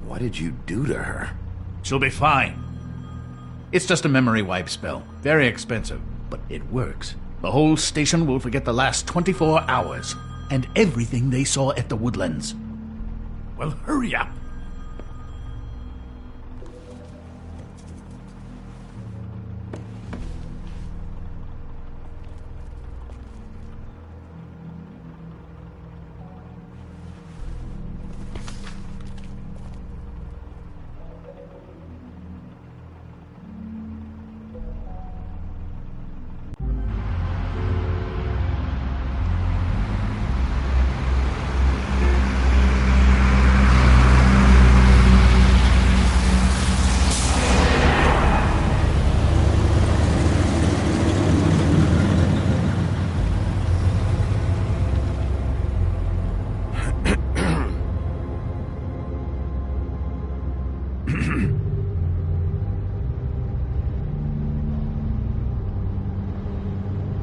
What did you do to her? She'll be fine. It's just a memory wipe spell. Very expensive, but it works. The whole station will forget the last 24 hours and everything they saw at the Woodlands. Well, hurry up.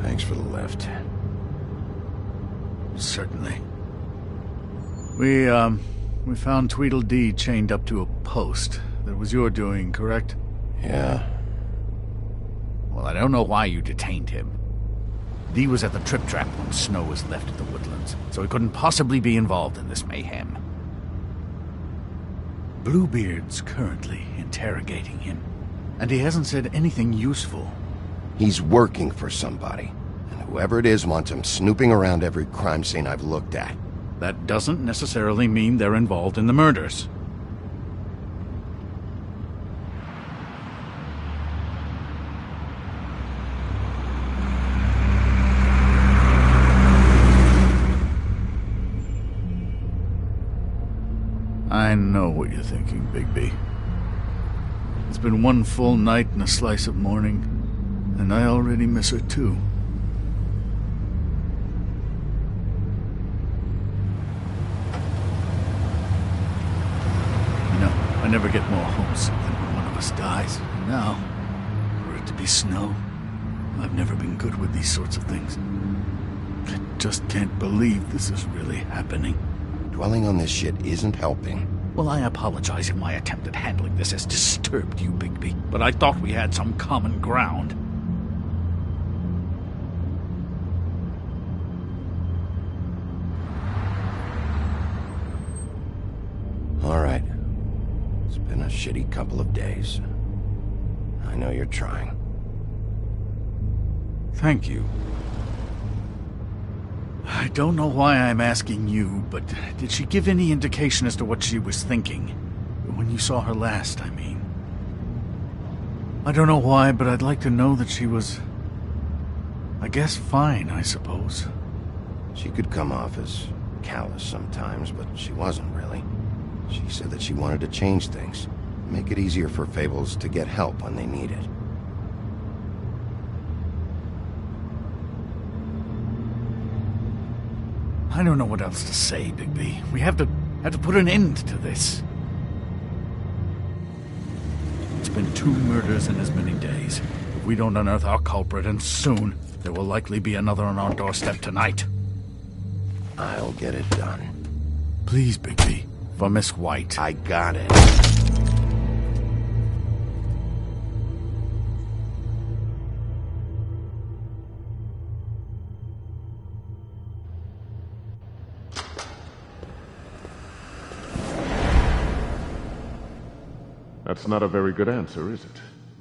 Thanks for the lift. Certainly. We found Tweedledee chained up to a post. That was your doing, correct? Yeah. Well, I don't know why you detained him. Dee was at the Trip Trap when Snow was left at the Woodlands, so he couldn't possibly be involved in this mayhem. Bluebeard's currently interrogating him, and he hasn't said anything useful. He's working for somebody, and whoever it is wants him snooping around every crime scene I've looked at. That doesn't necessarily mean they're involved in the murders. I know what you're thinking, Bigby. It's been one full night and a slice of morning, and I already miss her too. You know, I never get more homesick than when one of us dies. And now, for it to be Snow, I've never been good with these sorts of things. I just can't believe this is really happening. Dwelling on this shit isn't helping. Well, I apologize if my attempt at handling this has disturbed you, Bigby, but I thought we had some common ground. All right. It's been a shitty couple of days. I know you're trying. Thank you. I don't know why I'm asking you, but did she give any indication as to what she was thinking? When you saw her last, I mean. I don't know why, but I'd like to know that she was, I guess, fine, I suppose. She could come off as callous sometimes, but she wasn't really. She said that she wanted to change things, make it easier for Fables to get help when they need it. I don't know what else to say, Bigby. We have to put an end to this. It's been 2 murders in as many days. If we don't unearth our culprit, and soon, there will likely be another on our doorstep tonight. I'll get it done. Please, Bigby. For Miss White. I got it. That's not a very good answer, is it?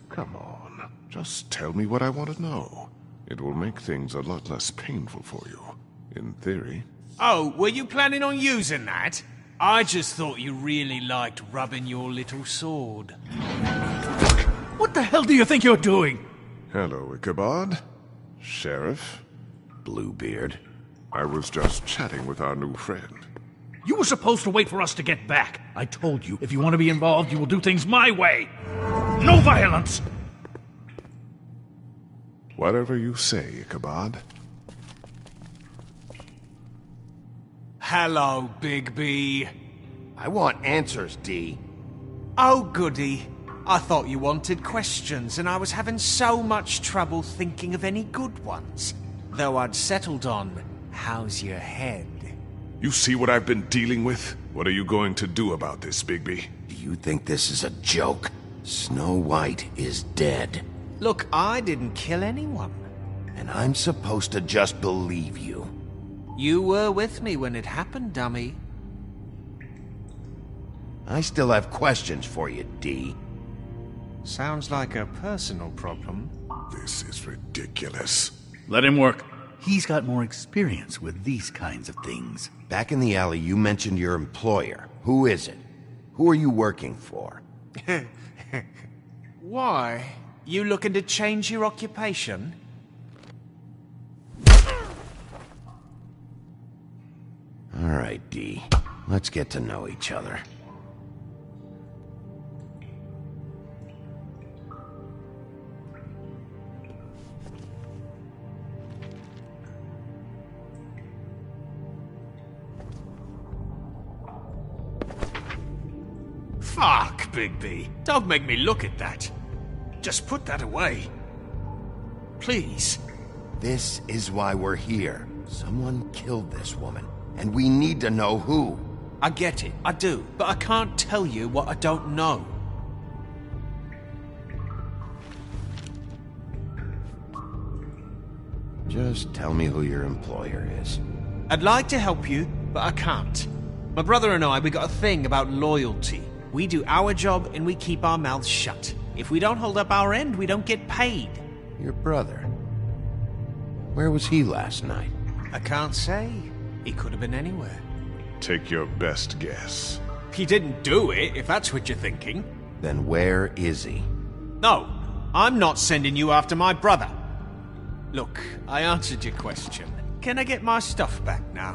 Come on, just tell me what I want to know. It will make things a lot less painful for you, in theory. Oh, were you planning on using that? I just thought you really liked rubbing your little sword. What the hell do you think you're doing? Hello, Ichabod. Sheriff. Bluebeard. I was just chatting with our new friend. You were supposed to wait for us to get back. I told you, if you want to be involved, you will do things my way. No violence! Whatever you say, Ichabod. Hello, Bigby. I want answers, Dee. Oh, goody. I thought you wanted questions, and I was having so much trouble thinking of any good ones. Though I'd settled on, how's your head? You see what I've been dealing with? What are you going to do about this, Bigby? Do you think this is a joke? Snow White is dead. Look, I didn't kill anyone. And I'm supposed to just believe you. You were with me when it happened, dummy. I still have questions for you, D. Sounds like a personal problem. This is ridiculous. Let him work. He's got more experience with these kinds of things. Back in the alley, you mentioned your employer. Who is it? Who are you working for? Why? You looking to change your occupation? All right, D. Let's get to know each other. Fuck, Bigby. Don't make me look at that. Just put that away. Please. This is why we're here. Someone killed this woman, and we need to know who. I get it, I do, but I can't tell you what I don't know. Just tell me who your employer is. I'd like to help you, but I can't. My brother and I, we got a thing about loyalty. We do our job and we keep our mouths shut. If we don't hold up our end, we don't get paid. Your brother. Where was he last night? I can't say. He could have been anywhere. Take your best guess. He didn't do it, if that's what you're thinking. Then where is he? No, I'm not sending you after my brother. Look, I answered your question. Can I get my stuff back now?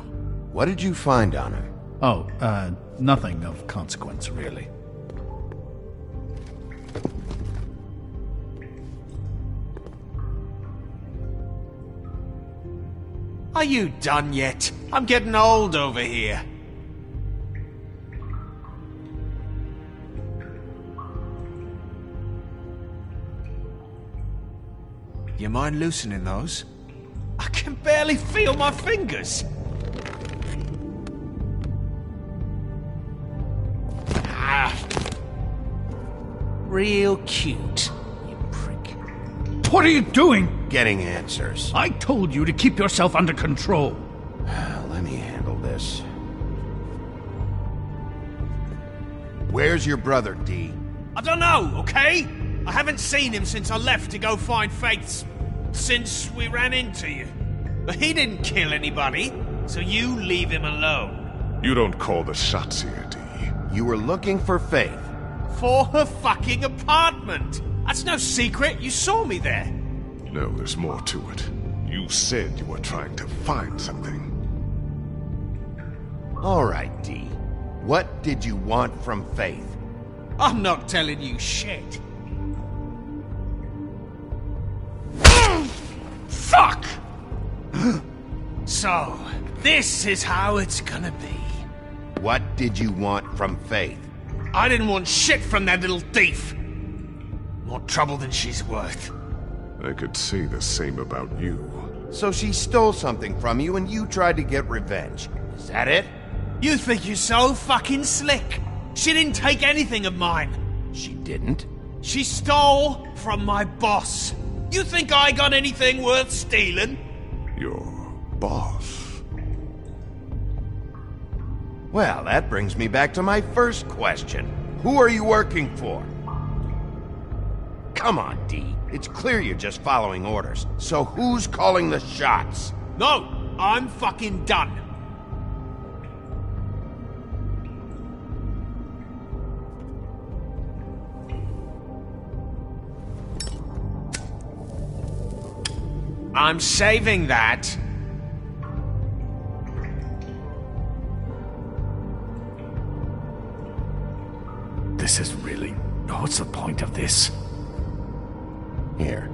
What did you find on him? Oh, nothing of consequence, really. Are you done yet? I'm getting old over here. You mind loosening those? I can barely feel my fingers. Ah. Real cute, you prick. What are you doing? Getting answers. I told you to keep yourself under control. Let me handle this. Where's your brother, D? I don't know, okay? I haven't seen him since I left to go find Faith's... since we ran into you. But he didn't kill anybody, so you leave him alone. You don't call the shots here, D. You were looking for Faith. For her fucking apartment! That's no secret, you saw me there. No, there's more to it. You said you were trying to find something. All right, D. What did you want from Faith? I'm not telling you shit. Fuck! So, this is how it's gonna be. What did you want from Faith? I didn't want shit from that little thief. More trouble than she's worth. I could say the same about you. So she stole something from you and you tried to get revenge. Is that it? You think you're so fucking slick. She didn't take anything of mine. She didn't? She stole from my boss. You think I got anything worth stealing? Your boss. Well, that brings me back to my first question. Who are you working for? Come on, D. It's clear you're just following orders. So who's calling the shots? No, I'm fucking done. I'm saving that. This is really... What's the point of this? Here.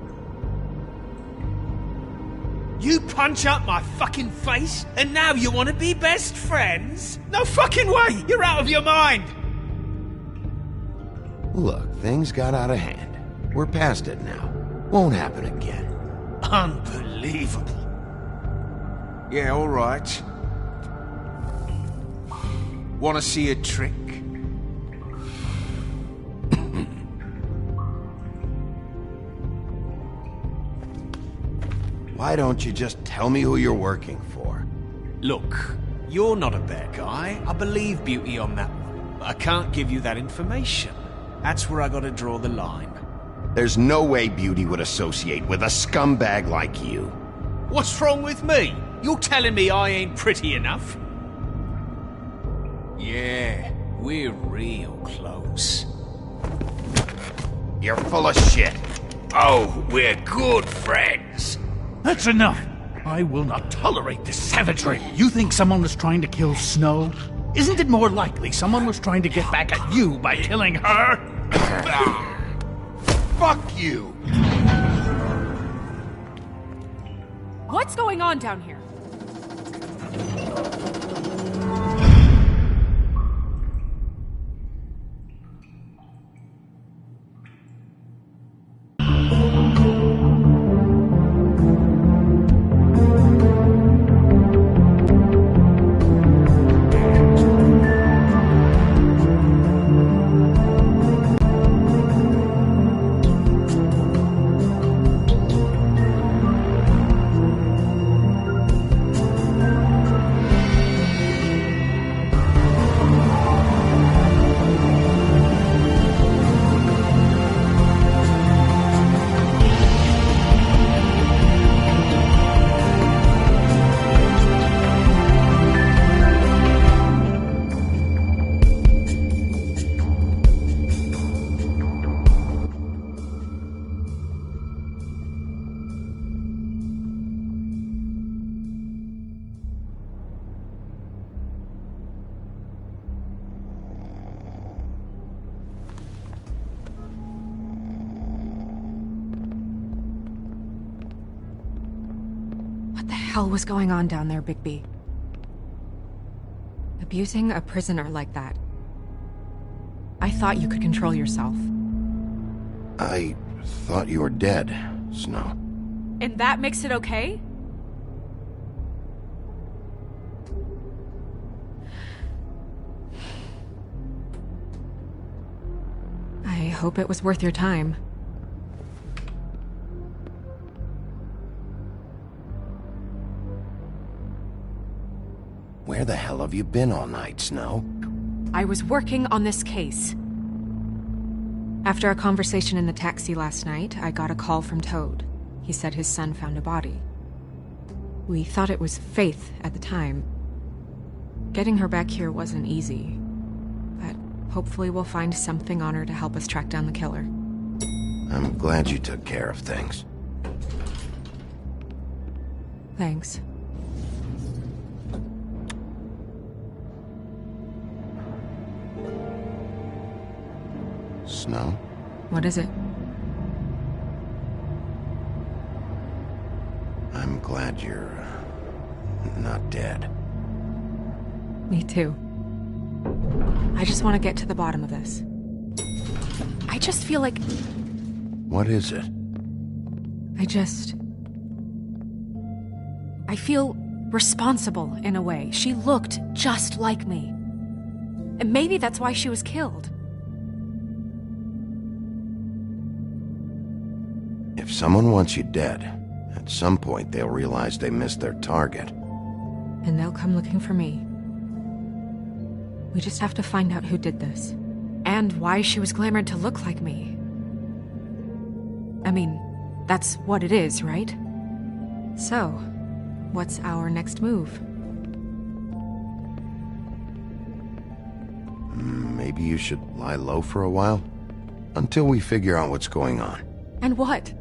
You punch up my fucking face, and now you want to be best friends? No fucking way! You're out of your mind! Look, things got out of hand. We're past it now. Won't happen again. Unbelievable. Yeah, all right. Wanna see a trick? Why don't you just tell me who you're working for? Look, you're not a bad guy. I believe Beauty on that one. But I can't give you that information. That's where I gotta draw the line. There's no way Beauty would associate with a scumbag like you. What's wrong with me? You're telling me I ain't pretty enough? Yeah, we're real close. You're full of shit. Oh, we're good friends. That's enough! I will not tolerate this savagery. You think someone was trying to kill Snow? Isn't it more likely someone was trying to get back at you by killing her? Fuck you! What's going on down here? What the hell was going on down there, Bigby? Abusing a prisoner like that. I thought you could control yourself. I thought you were dead, Snow. And that makes it okay? I hope it was worth your time. Where the hell have you been all night, Snow? I was working on this case. After a conversation in the taxi last night, I got a call from Toad. He said his son found a body. We thought it was Faith at the time. Getting her back here wasn't easy, but hopefully we'll find something on her to help us track down the killer. I'm glad you took care of things. Thanks. Snow? What is it? I'm glad you're not dead. Me too. I just want to get to the bottom of this. I just feel like... What is it? I feel responsible in a way. She looked just like me. And maybe that's why she was killed. If someone wants you dead, at some point they'll realize they missed their target. And they'll come looking for me. We just have to find out who did this. And why she was glamored to look like me. I mean, that's what it is, right? So, what's our next move? Maybe you should lie low for a while? Until we figure out what's going on. And what?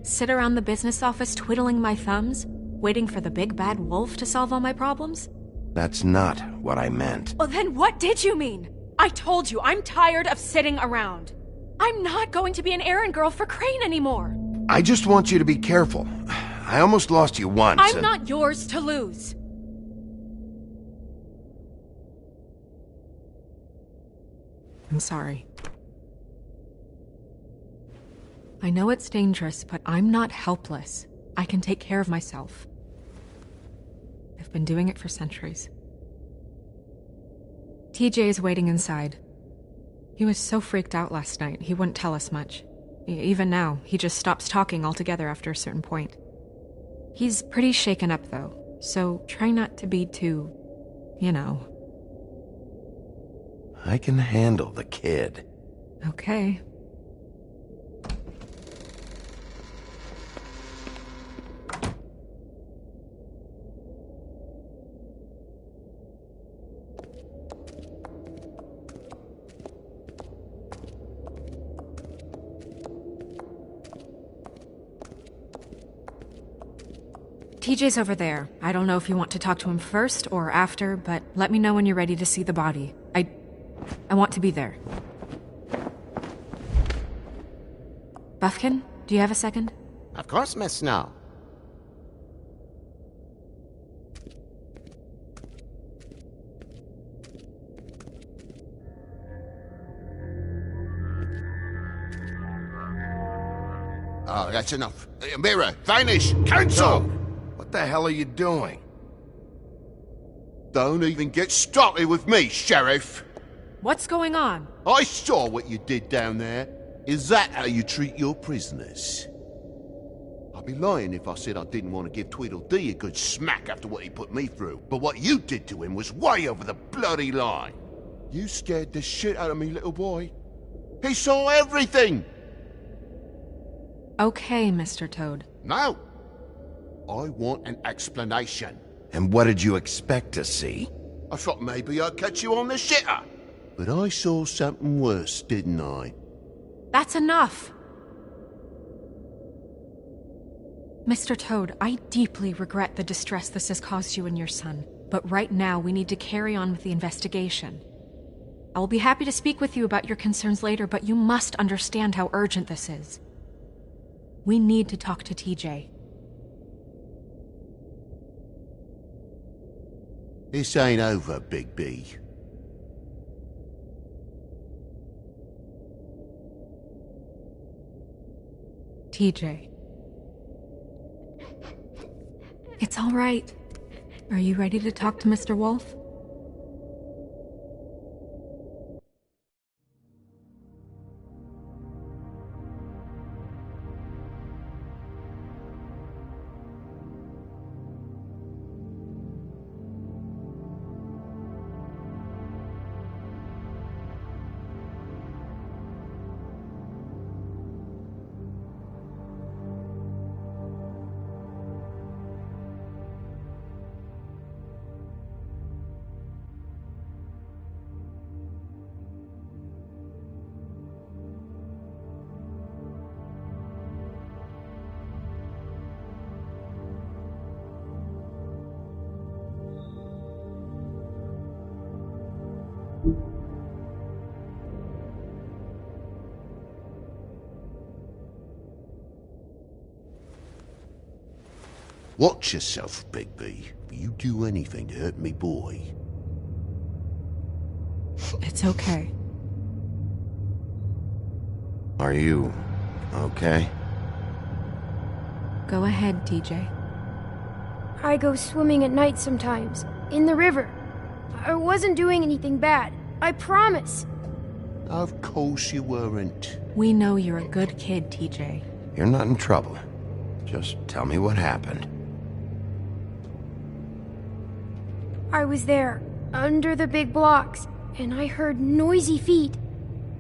Sit around the business office twiddling my thumbs, waiting for the big bad wolf to solve all my problems? That's not what I meant. Well, then what did you mean? I told you, I'm tired of sitting around. I'm not going to be an errand girl for Crane anymore. I just want you to be careful. I almost lost you once. I'm not yours to lose. I'm sorry. I know it's dangerous, but I'm not helpless. I can take care of myself. I've been doing it for centuries. TJ is waiting inside. He was so freaked out last night, he wouldn't tell us much. Even now, he just stops talking altogether after a certain point. He's pretty shaken up, though, so try not to be too, you know. I can handle the kid. Okay. TJ's over there. I don't know if you want to talk to him first or after, but let me know when you're ready to see the body. I want to be there. Buffkin, do you have a second? Of course, Miss Snow. Oh, that's enough. Mira, vanish! Cancel! What the hell are you doing? Don't even get started with me, Sheriff! What's going on? I saw what you did down there. Is that how you treat your prisoners? I'd be lying if I said I didn't want to give Tweedledee a good smack after what he put me through. But what you did to him was way over the bloody line. You scared the shit out of me, little boy. He saw everything! Okay, Mr. Toad. No. I want an explanation. And what did you expect to see? I thought maybe I'd catch you on the shitter. But I saw something worse, didn't I? That's enough! Mr. Toad, I deeply regret the distress this has caused you and your son, but right now we need to carry on with the investigation. I will be happy to speak with you about your concerns later, but you must understand how urgent this is. We need to talk to TJ. This ain't over, Big B. TJ. It's all right. Are you ready to talk to Mr. Wolf? Watch yourself, Big B. If you do anything to hurt me boy. It's okay. Are you okay? Go ahead, TJ. I go swimming at night sometimes, in the river. I wasn't doing anything bad, I promise. Of course you weren't. We know you're a good kid, TJ. You're not in trouble. Just tell me what happened. I was there, under the big blocks, and I heard noisy feet.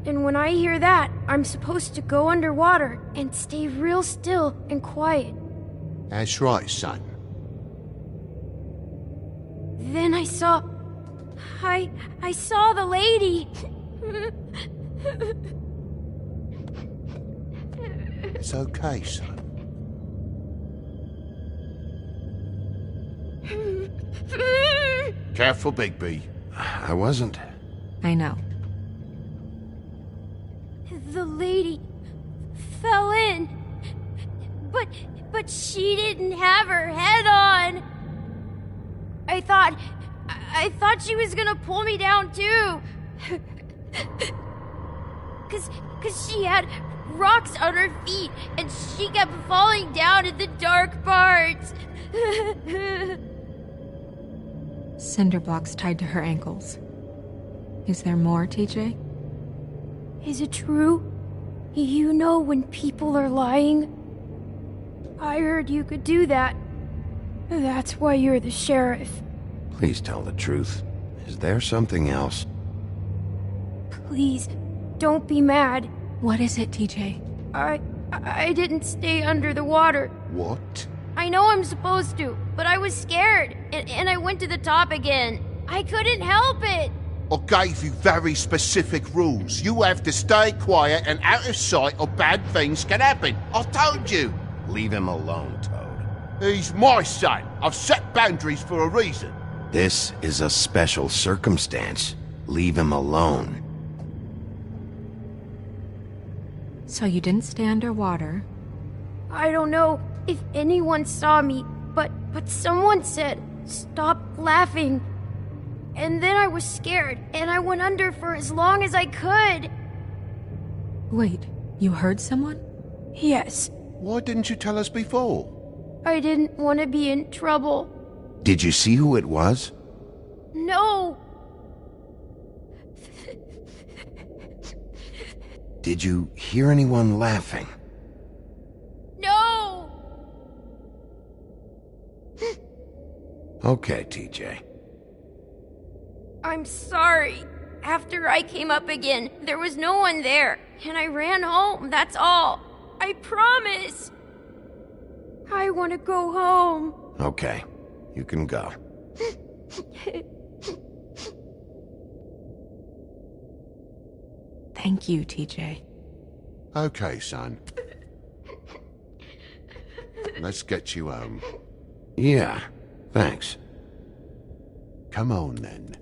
And when I hear that, I'm supposed to go underwater and stay real still and quiet. That's right, son. Then I saw the lady. It's okay, son. Careful, Big B. I wasn't. I know. The lady fell in. But she didn't have her head on. I thought she was gonna pull me down too. Cause she had rocks on her feet and she kept falling down in the dark parts. Cinder blocks tied to her ankles. Is there more, TJ? Is it true? You know when people are lying? I heard you could do that. That's why you're the sheriff. Please tell the truth. Is there something else? Please, don't be mad. What is it, TJ? I didn't stay under the water. What? I know I'm supposed to, but I was scared, and I went to the top again. I couldn't help it. I gave you very specific rules. You have to stay quiet and out of sight or bad things can happen. I told you. Leave him alone, Toad. He's my son. I've set boundaries for a reason. This is a special circumstance. Leave him alone. So you didn't stay underwater? I don't know if anyone saw me, but someone said, "Stop laughing." And then I was scared, and I went under for as long as I could. Wait, you heard someone? Yes, Why didn't you tell us before? I didn't want to be in trouble. Did you see who it was? No, Did you hear anyone laughing? no. Okay, TJ. I'm sorry. After I came up again, there was no one there, and I ran home, that's all. I promise. I want to go home. Okay, you can go. Thank you, TJ. Okay, son. Let's get you home. Yeah, thanks. Come on, then.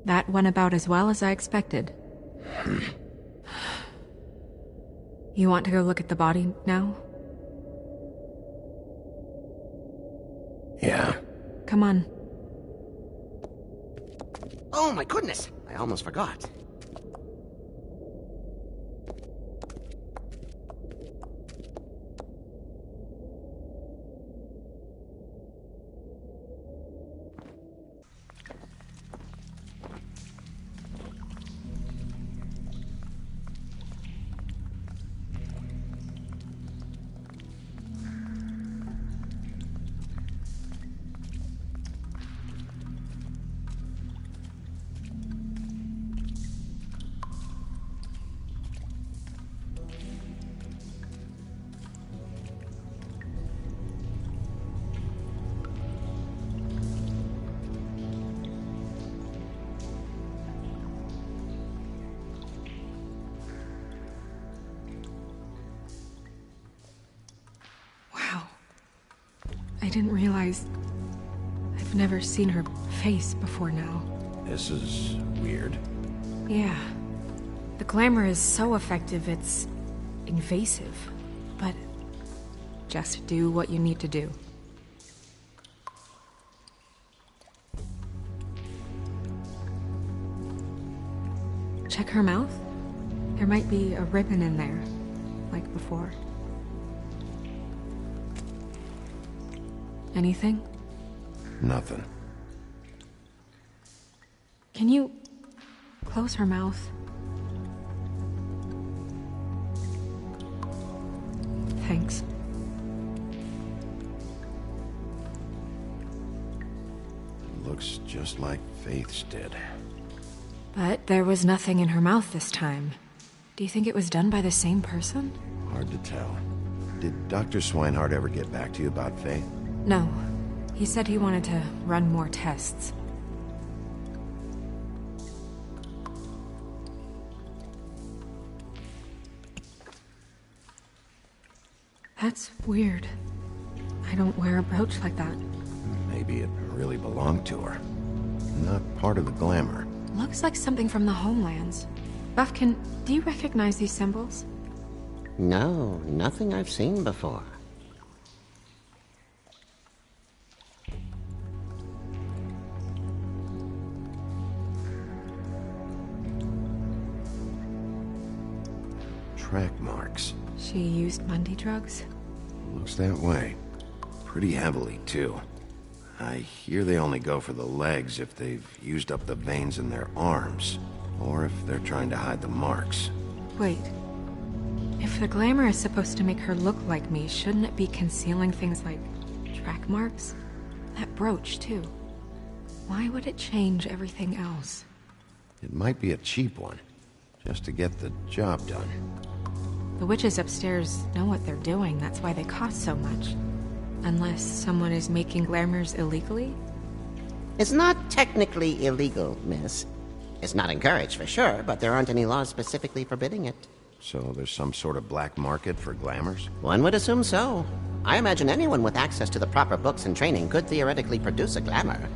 That went about as well as I expected. You want to go look at the body now? Yeah. Come on. Oh my goodness, I almost forgot. Wow. I didn't realize... I've never seen her face before now. This is weird. Yeah. The glamour is so effective, it's invasive. But just do what you need to do. Check her mouth. There might be a ribbon in there, like before. Anything? Nothing. Can you close her mouth? Thanks. Looks just like Faith's did. But there was nothing in her mouth this time. Do you think it was done by the same person? Hard to tell. Did Dr. Swinehart ever get back to you about Faith? No. He said he wanted to run more tests. That's weird. I don't wear a brooch like that. Maybe it really belonged to her. Not part of the glamour. Looks like something from the homelands. Buffkin, do you recognize these symbols? No, nothing I've seen before. Track marks. She used Mundy drugs? Looks that way. Pretty heavily, too. I hear they only go for the legs if they've used up the veins in their arms, or if they're trying to hide the marks. Wait. If the glamour is supposed to make her look like me, shouldn't it be concealing things like track marks? That brooch, too. Why would it change everything else? It might be a cheap one, just to get the job done. The witches upstairs know what they're doing, that's why they cost so much. Unless someone is making glamours illegally? It's not technically illegal, miss. It's not encouraged for sure, but there aren't any laws specifically forbidding it. So there's some sort of black market for glamours? One would assume so. I imagine anyone with access to the proper books and training could theoretically produce a glamour.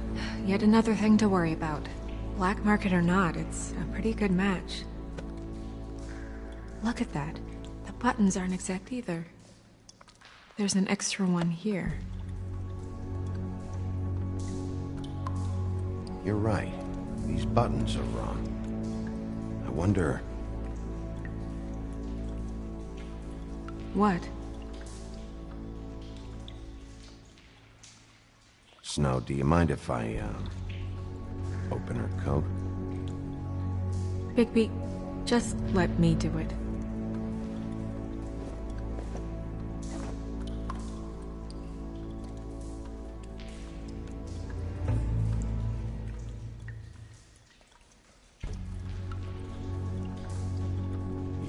Yet another thing to worry about. Black market or not, it's a pretty good match. Look at that. The buttons aren't exact either. There's an extra one here. You're right. These buttons are wrong. I wonder... What? Snow, do you mind if I, open her coat? Bigby, just let me do it.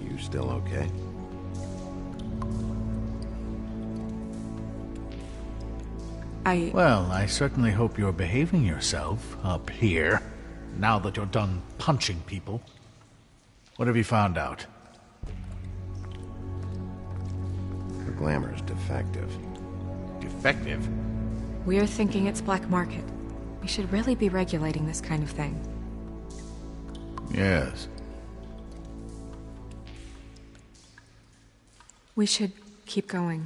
You still okay? Well, I certainly hope you're behaving yourself up here, now that you're done punching people. What have you found out? The glamour's defective. Defective? We're thinking it's black market. We should really be regulating this kind of thing. Yes. We should keep going.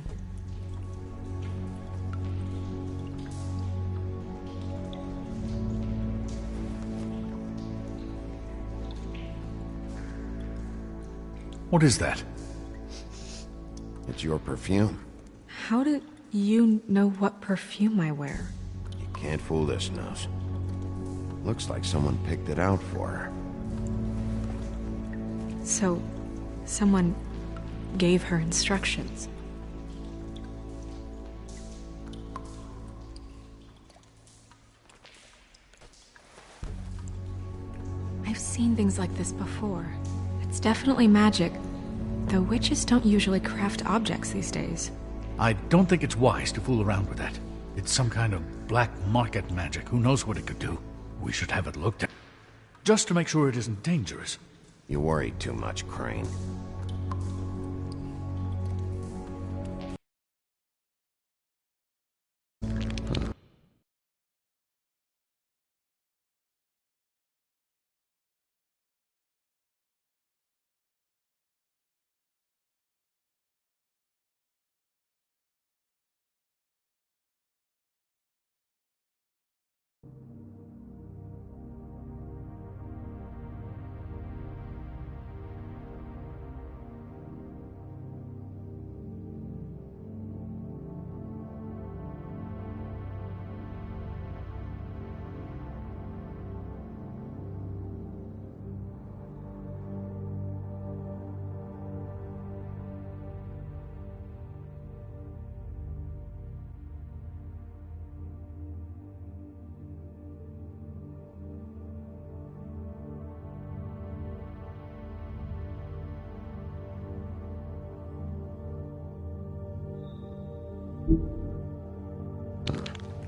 What is that? It's your perfume. How do you know what perfume I wear? You can't fool this nose. Looks like someone picked it out for her. So, someone gave her instructions. I've seen things like this before. It's definitely magic, though witches don't usually craft objects these days. I don't think it's wise to fool around with that. It's some kind of black market magic. Who knows what it could do? We should have it looked at. Just to make sure it isn't dangerous. You worry too much, Crane.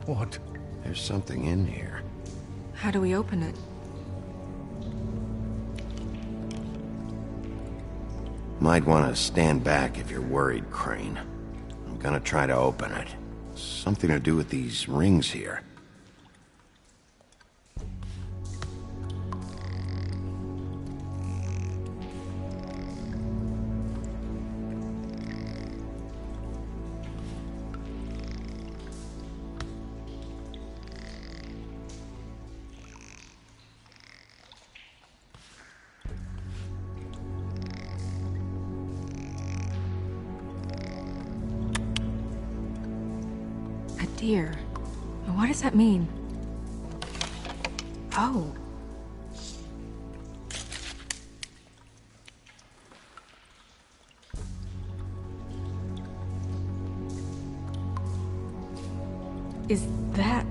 What? There's something in here. How do we open it? Might want to stand back if you're worried, Crane. I'm gonna try to open it. Something to do with these rings here. dear. What does that mean? Oh. Is that...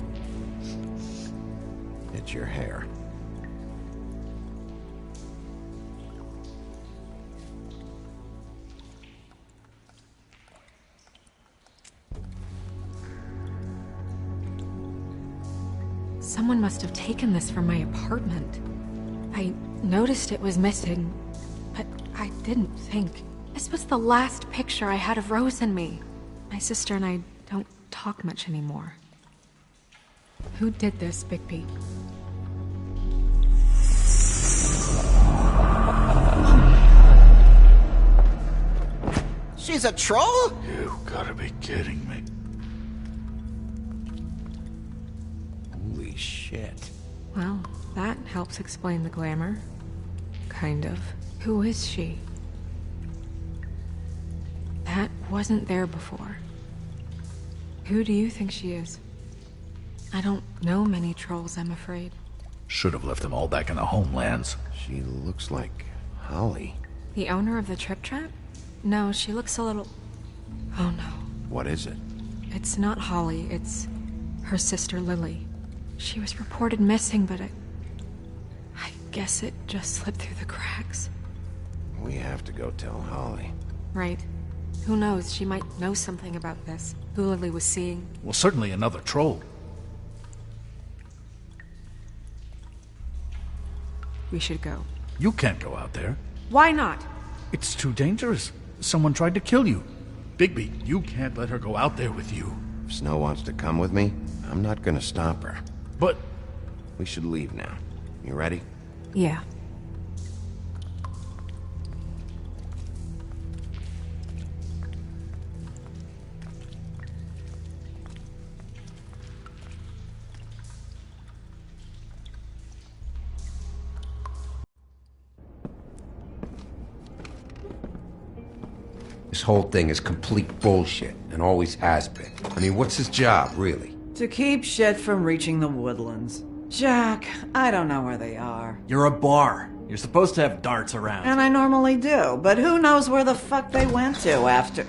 It's your hair. Someone must have taken this from my apartment. I noticed it was missing, but I didn't think. This was the last picture I had of Rose and me. My sister and I don't talk much anymore. Who did this, Bigby? She's a troll? You gotta be kidding me. Holy shit. Well, that helps explain the glamour. Kind of. Who is she? That wasn't there before. Who do you think she is? I don't know many trolls, I'm afraid. Should have left them all back in the homelands. She looks like Holly. The owner of the Trip Trap? No, she looks a little... Oh no. What is it? It's not Holly, it's her sister Lily. She was reported missing, but I guess it just slipped through the cracks. We have to go tell Holly. Right. Who knows, she might know something about this. Who Lily was seeing. Well, certainly another troll. We should go. You can't go out there. Why not? It's too dangerous. Someone tried to kill you. Bigby, you can't let her go out there with you. If Snow wants to come with me, I'm not gonna stop her. But... We should leave now. You ready? Yeah. This whole thing is complete bullshit, and always has been. I mean, what's his job, really? To keep shit from reaching the woodlands. Jack, I don't know where they are. You're a bar. You're supposed to have darts around. And I normally do, but who knows where the fuck they went to after...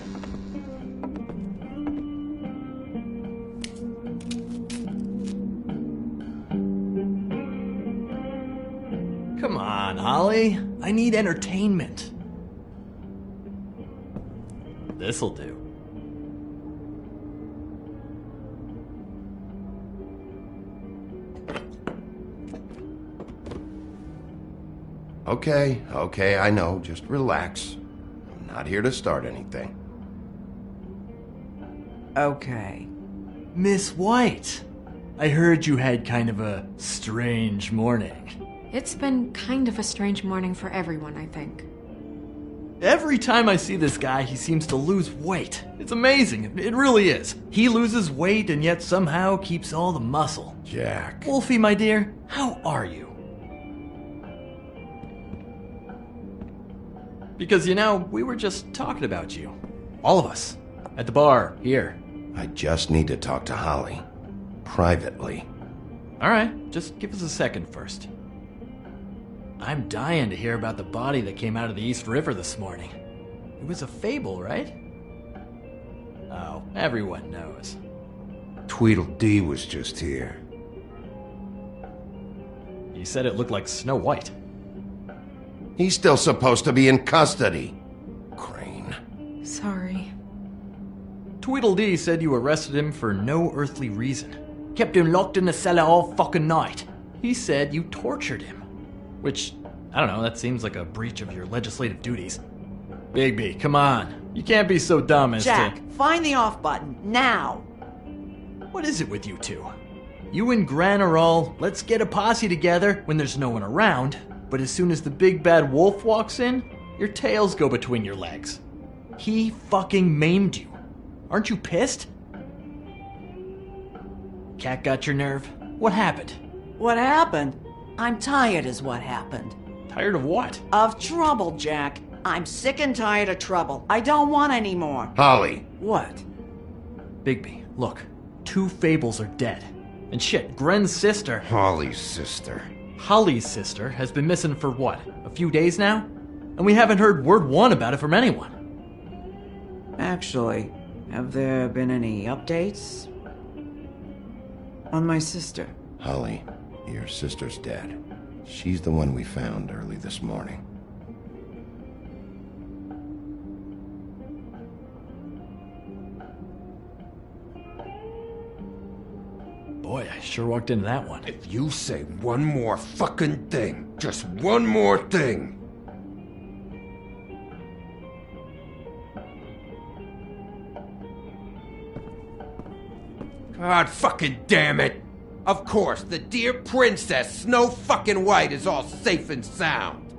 Come on, Holly. I need entertainment. This'll do. Okay, I know. Just relax. I'm not here to start anything. Okay. Miss White, I heard you had kind of a strange morning. It's been kind of a strange morning for everyone, I think. Every time I see this guy, he seems to lose weight. It's amazing. It really is. He loses weight and yet somehow keeps all the muscle. Jack. Wolfie, my dear, how are you? Because, you know, we were just talking about you. All of us. At the bar, here. I just need to talk to Holly. Privately. Alright, just give us a second first. I'm dying to hear about the body that came out of the East River this morning. It was a fable, right? Oh, everyone knows. Tweedledee was just here. You said it looked like Snow White. He's still supposed to be in custody. Crane. Sorry. Tweedledee said you arrested him for no earthly reason. Kept him locked in the cellar all fucking night. He said you tortured him. Which, I don't know, that seems like a breach of your legislative duties. Bigby, come on. You can't be so dumb as Jack, to... find the off button, now! What is it with you two? You and Gran are all, let's get a posse together when there's no one around, but as soon as the big bad wolf walks in, your tails go between your legs. He fucking maimed you. Aren't you pissed? Cat got your nerve? What happened? What happened? I'm tired is what happened. Tired of what? Of trouble, Jack. I'm sick and tired of trouble. I don't want any more. Holly. What? Bigby, look. 2 Fables are dead. And shit, Gren's sister... Holly's sister. Holly's sister has been missing for what, a few days now? And we haven't heard word one about it from anyone. Actually, have there been any updates? On my sister? Holly, your sister's dead. She's the one we found early this morning. Boy, I sure walked into that one. If you say one more fucking thing, just one more thing. God fucking damn it! Of course, the dear Princess Snow fucking White is all safe and sound.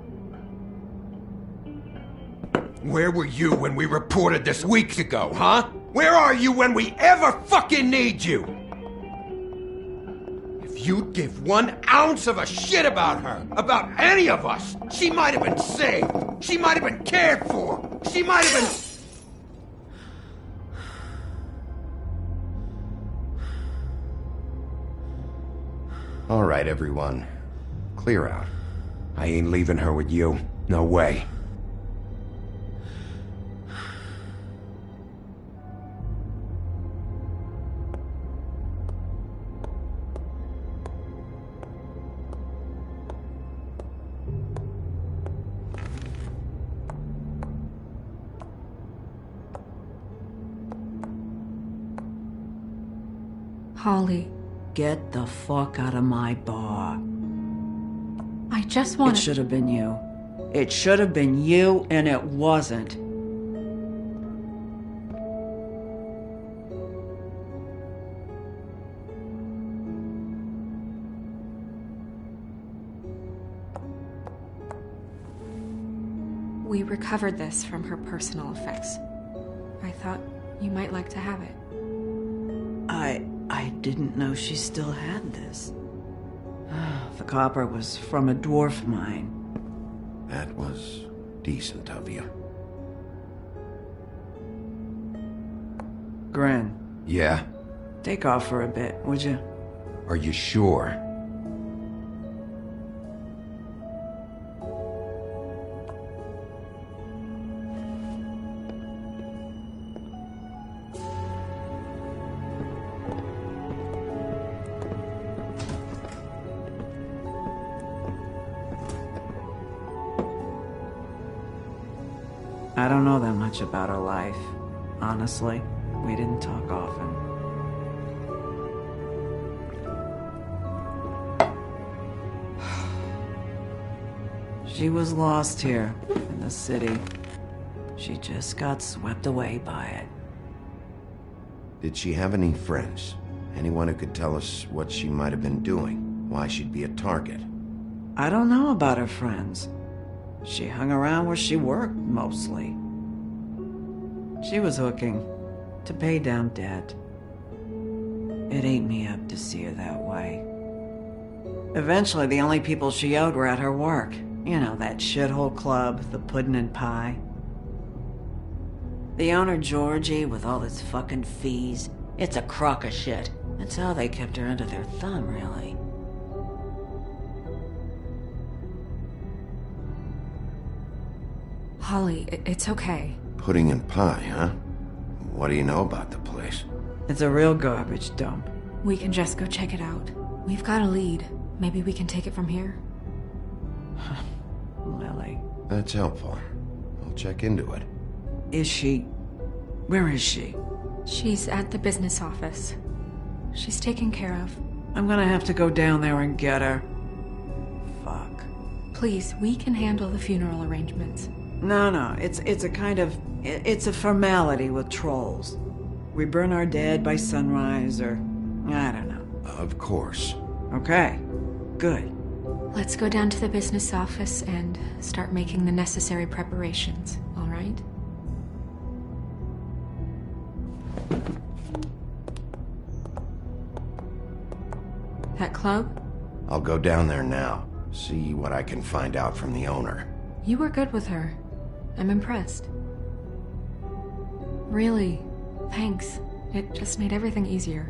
Where were you when we reported this weeks ago, huh? Where are you when we ever fucking need you? If you'd give 1 ounce of a shit about her, about any of us, she might have been saved. She might have been cared for. She might have been... All right, everyone. Clear out. I ain't leaving her with you. No way. Holly, Get the fuck out of my bar. I just want It should have been you. It should have been you, and it wasn't. We recovered this from her personal effects. I thought you might like to have it. I didn't know she still had this. The copper was from a dwarf mine. That was decent of you. Gren, Yeah? take off for a bit, would you? Are you sure? I don't know that much about her life. Honestly, we didn't talk often. She was lost here, in the city. She just got swept away by it. Did she have any friends? Anyone who could tell us what she might have been doing? Why she'd be a target? I don't know about her friends. She hung around where she worked, mostly. She was hooking to pay down debt. It ate me up to see her that way. Eventually, the only people she owed were at her work. You know, that shithole club, the Puddin' and Pie. The owner, Georgie, with all his fucking fees, it's a crock of shit. That's how they kept her under their thumb, really. Holly, it's okay. Pudding and pie, huh? What do you know about the place? It's a real garbage dump. We can just go check it out. We've got a lead. Maybe we can take it from here. Lily. That's helpful. I'll check into it. Is she... Where is she? She's at the business office. She's taken care of. I'm gonna have to go down there and get her. Fuck. Please, we can handle the funeral arrangements. No, it's a kind of... It's a formality with trolls. We burn our dead by sunrise, or... I don't know. Of course. Okay. Good. Let's go down to the business office and start making the necessary preparations, all right? That club? I'll go down there now. See what I can find out from the owner. You were good with her. I'm impressed. Really, thanks. It just made everything easier.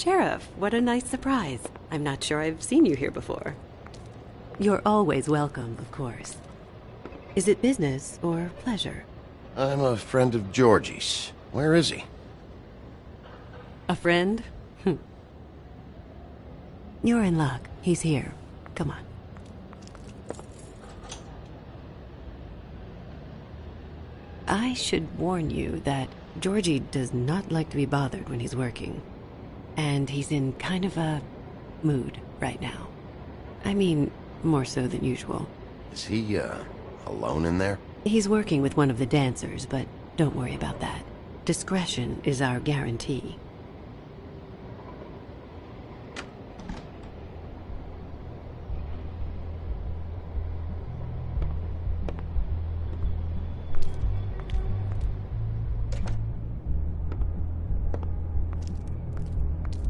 Sheriff, what a nice surprise. I'm not sure I've seen you here before. You're always welcome, of course. Is it business or pleasure? I'm a friend of Georgie's. Where is he? A friend? You're in luck. He's here. Come on. I should warn you that Georgie does not like to be bothered when he's working. And he's in kind of a mood right now. I mean, more so than usual. Is he, alone in there? He's working with one of the dancers, but don't worry about that. Discretion is our guarantee.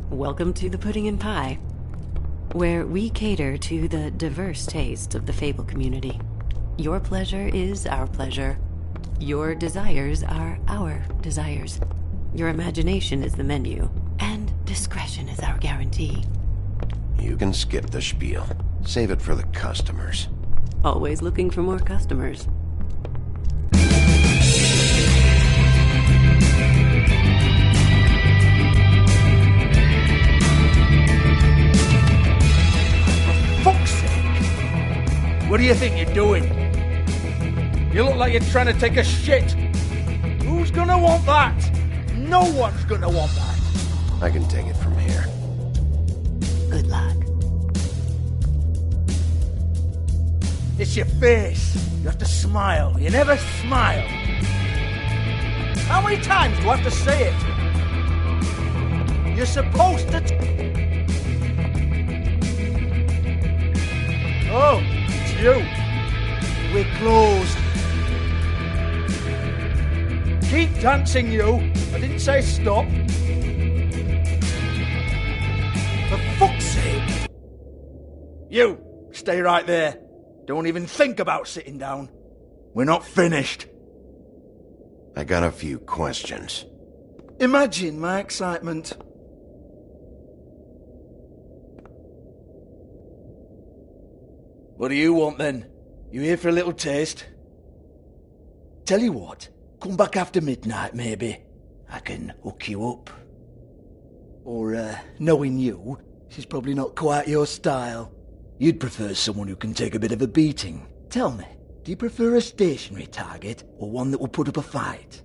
Welcome to the Pudding and Pie, where we cater to the diverse tastes of the Fable community. Your pleasure is our pleasure. Your desires are our desires. Your imagination is the menu, and discretion is our guarantee. You can skip the spiel. Save it for the customers. Always looking for more customers. Fuck's sake! What do you think you're doing? You look like you're trying to take a shit. Who's gonna want that? No one's gonna want that. I can take it from here. Good luck. It's your face. You have to smile. You never smile. How many times do I have to say it? You're supposed to... Oh, it's you. We're closed. Keep dancing, you. I didn't say stop. For fuck's sake. You, stay right there. Don't even think about sitting down. We're not finished. I got a few questions. Imagine my excitement. What do you want then? You here for a little taste? Tell you what, come back after midnight maybe. I can hook you up. Or, knowing you, she's probably not quite your style. You'd prefer someone who can take a bit of a beating. Tell me, do you prefer a stationary target or one that will put up a fight?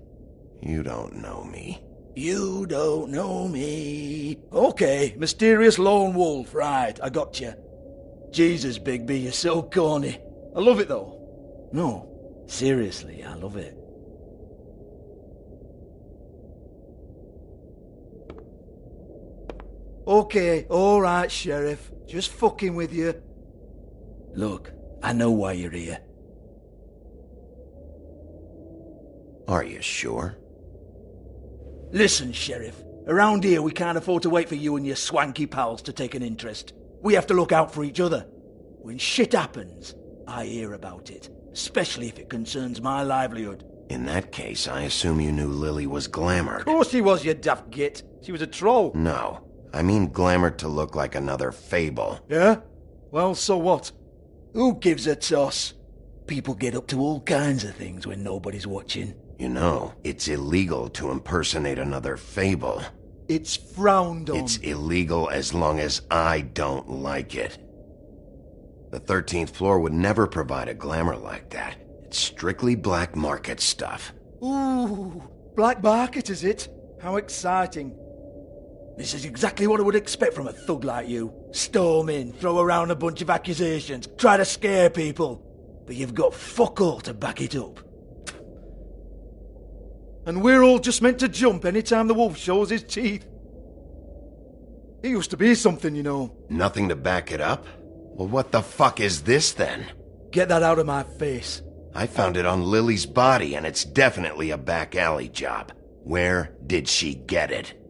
You don't know me. You don't know me. Okay, mysterious lone wolf, right, I got you. Jesus, Bigby, you're so corny. I love it though. No, seriously, I love it. Okay, alright, Sheriff. Just fucking with you. Look, I know why you're here. Are you sure? Listen, Sheriff. Around here, we can't afford to wait for you and your swanky pals to take an interest. We have to look out for each other. When shit happens, I hear about it. Especially if it concerns my livelihood. In that case, I assume you knew Lily was glamored. Of course she was, you daft git. She was a troll. No. I mean glamored to look like another Fable. Yeah? Well, so what? Who gives a toss? People get up to all kinds of things when nobody's watching. You know, it's illegal to impersonate another Fable. It's frowned on. It's illegal as long as I don't like it. The 13th floor would never provide a glamour like that. It's strictly black market stuff. Ooh, black market is it? How exciting. This is exactly what I would expect from a thug like you. Storm in, throw around a bunch of accusations, try to scare people. But you've got fuck all to back it up. And we're all just meant to jump any time the wolf shows his teeth. He used to be something, you know. Nothing to back it up? Well, what the fuck is this then? Get that out of my face. I found it on Lily's body, and it's definitely a back alley job. Where did she get it?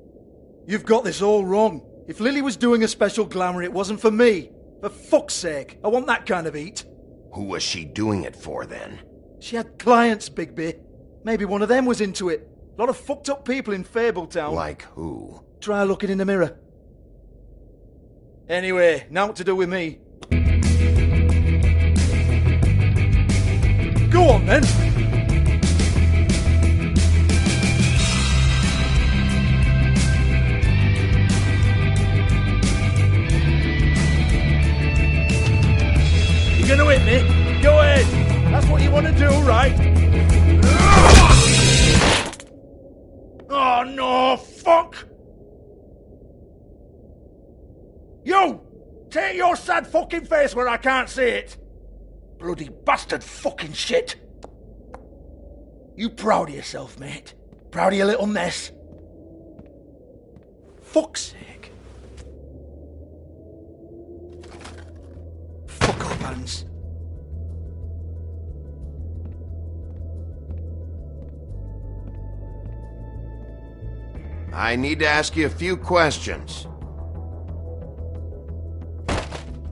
You've got this all wrong. If Lily was doing a special glamour, it wasn't for me. For fuck's sake, I want that kind of eat. Who was she doing it for, then? She had clients, Bigby. Maybe one of them was into it. A lot of fucked up people in Fabletown. Like who? Try looking in the mirror. Anyway, now what to do with me. Go on then. You're gonna hit me? Go ahead. That's what you want to do, right? Oh no, fuck! You! Take your sad fucking face where I can't see it! Bloody bastard fucking shit! You proud of yourself, mate? Proud of your little mess? Fuck's sake. Fuck up, Hans. I need to ask you a few questions.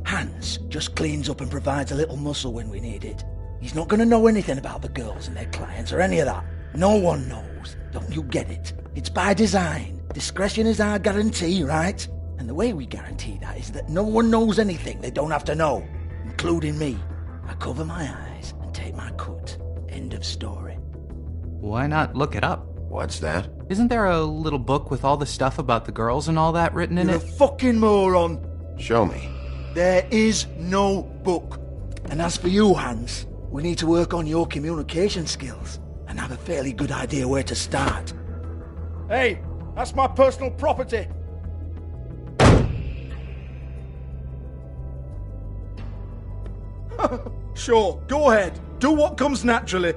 Hans just cleans up and provides a little muscle when we need it. He's not going to know anything about the girls and their clients or any of that. No one knows. Don't you get it? It's by design. Discretion is our guarantee, right? And the way we guarantee that is that no one knows anything they don't have to know, including me. I cover my eyes and take my cut. End of story. Why not look it up? What's that? Isn't there a little book with all the stuff about the girls and all that written in You're it? a fucking moron. Show me. There is no book. And as for you, Hans, we need to work on your communication skills and have a fairly good idea where to start. Hey, that's my personal property. Sure, go ahead. Do what comes naturally.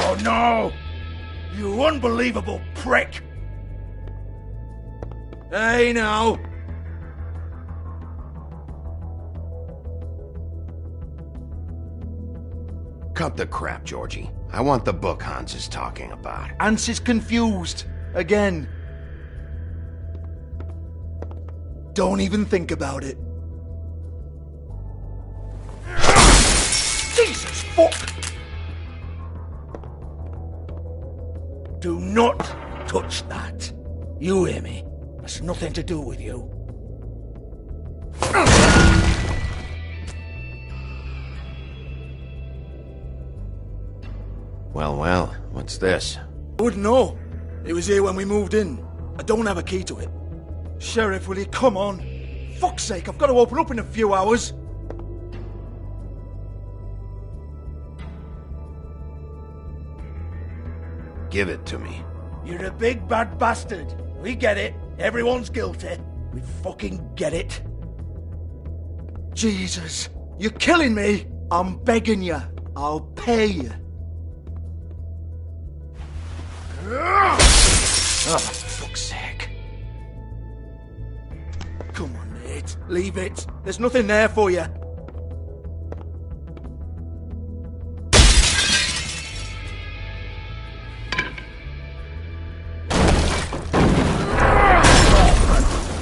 Oh no! You unbelievable prick! Hey now! Cut the crap, Georgie. I want the book Hans is talking about. Hans is confused. Again. Don't even think about it. Jesus fuck! Do not touch that. You hear me? That's nothing to do with you. Well, what's this? I wouldn't know. It was here when we moved in. I don't have a key to it. Sheriff, will you come on? Fuck's sake, I've got to open up in a few hours. Give it to me. You're a big bad bastard. We get it. Everyone's guilty. We fucking get it. Jesus, you're killing me. I'm begging you. I'll pay you. Oh, for fuck's sake. Come on, mate. Leave it. There's nothing there for you.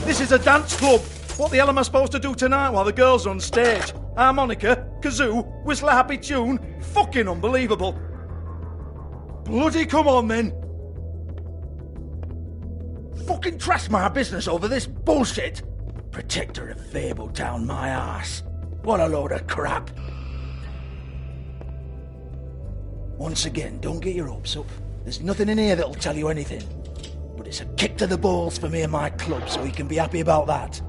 This is a dance club. What the hell am I supposed to do tonight while the girls are on stage? Harmonica, kazoo, whistle a happy tune? Fucking unbelievable. Bloody come on then. Fucking trash my business over this bullshit. Protector of Fabletown, my ass. What a load of crap. Once again, don't get your hopes up. There's nothing in here that'll tell you anything. But it's a kick to the balls for me and my club, so you can be happy about that.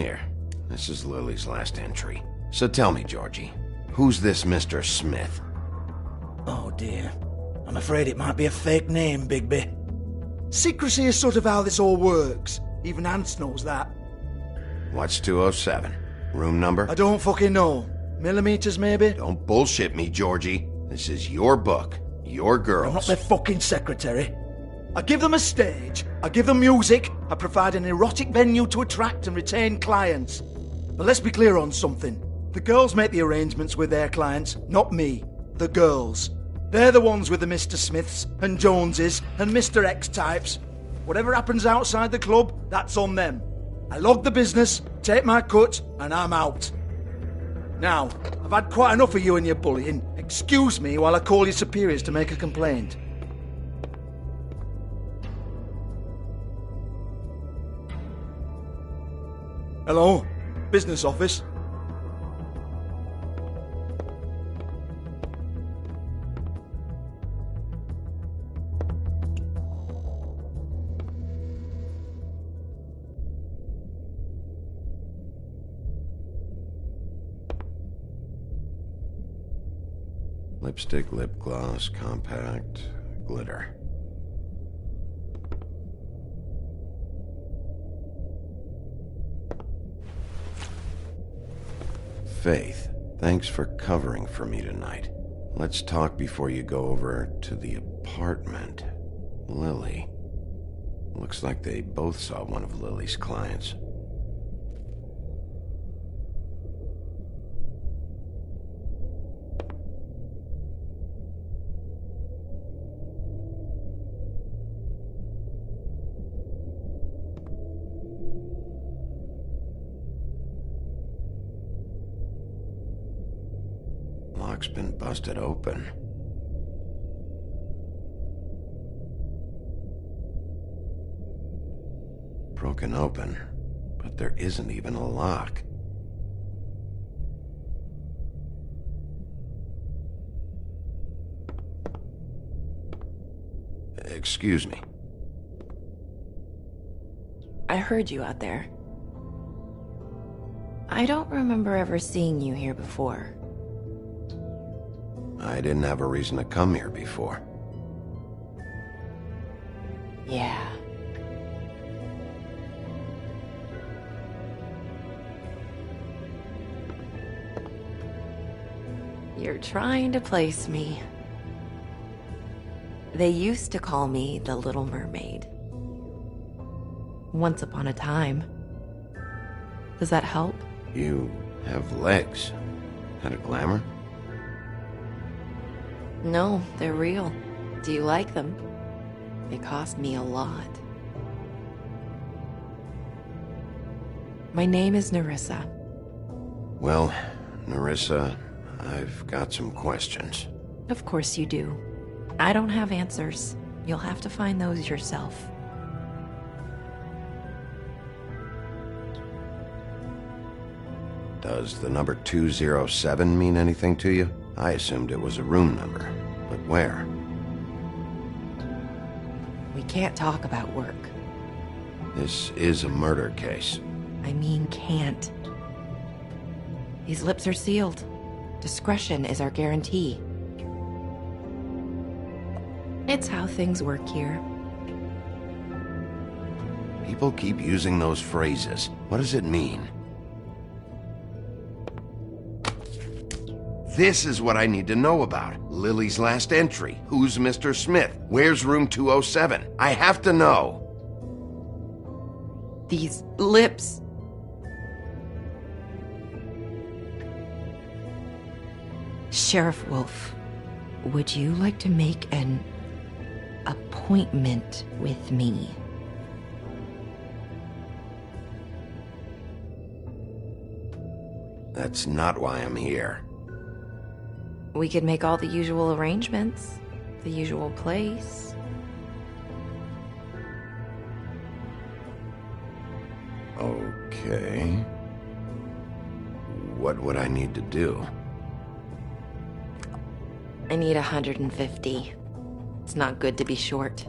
Here, this is Lily's last entry. So tell me, Georgie, who's this Mr. Smith? Oh dear. I'm afraid it might be a fake name, Bigby. Secrecy is sort of how this all works. Even Hans knows that. What's 207? Room number? I don't fucking know. Millimeters, maybe? Don't bullshit me, Georgie. This is your book. Your girls. I'm not their fucking secretary. I give them a stage. I give them music. I provide an erotic venue to attract and retain clients. But let's be clear on something. The girls make the arrangements with their clients, not me. The girls. They're the ones with the Mr. Smiths and Joneses and Mr. X types. Whatever happens outside the club, that's on them. I log the business, take my cut, and I'm out. Now, I've had quite enough of you and your bullying. Excuse me while I call your superiors to make a complaint. Hello? Business office? Lipstick, lip gloss, compact, glitter. Faith, thanks for covering for me tonight. Let's talk before you go over to the apartment. Lily. Looks like they both saw one of Lily's clients. Lock's been busted open. Broken open, but there isn't even a lock. Excuse me. I heard you out there. I don't remember ever seeing you here before. I didn't have a reason to come here before. Yeah. You're trying to place me. They used to call me the Little Mermaid. Once upon a time. Does that help? You have legs. Had a glamour? No, they're real. Do you like them? They cost me a lot. My name is Nerissa. Well, Nerissa, I've got some questions. Of course you do. I don't have answers. You'll have to find those yourself. Does the number 207 mean anything to you? I assumed it was a room number, but where? We can't talk about work. This is a murder case. I mean can't. These lips are sealed. Discretion is our guarantee. It's how things work here. People keep using those phrases. What does it mean? This is what I need to know about. Lily's last entry. Who's Mr. Smith? Where's room 207? I have to know. These lips. Sheriff Wolf, would you like to make an appointment with me? That's not why I'm here. We could make all the usual arrangements. The usual place. Okay. What would I need to do? I need 150. It's not good to be short.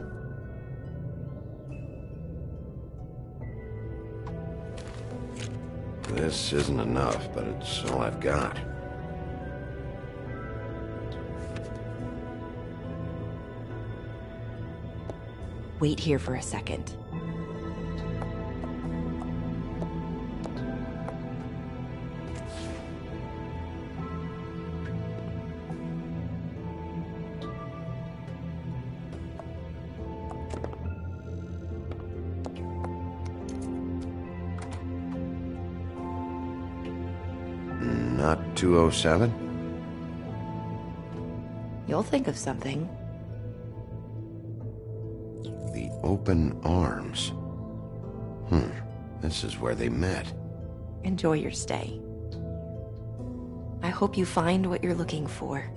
This isn't enough, but it's all I've got. Wait here for a second. Not 207? You'll think of something. The Open Arms. This is where they met. Enjoy your stay. I hope you find what you're looking for.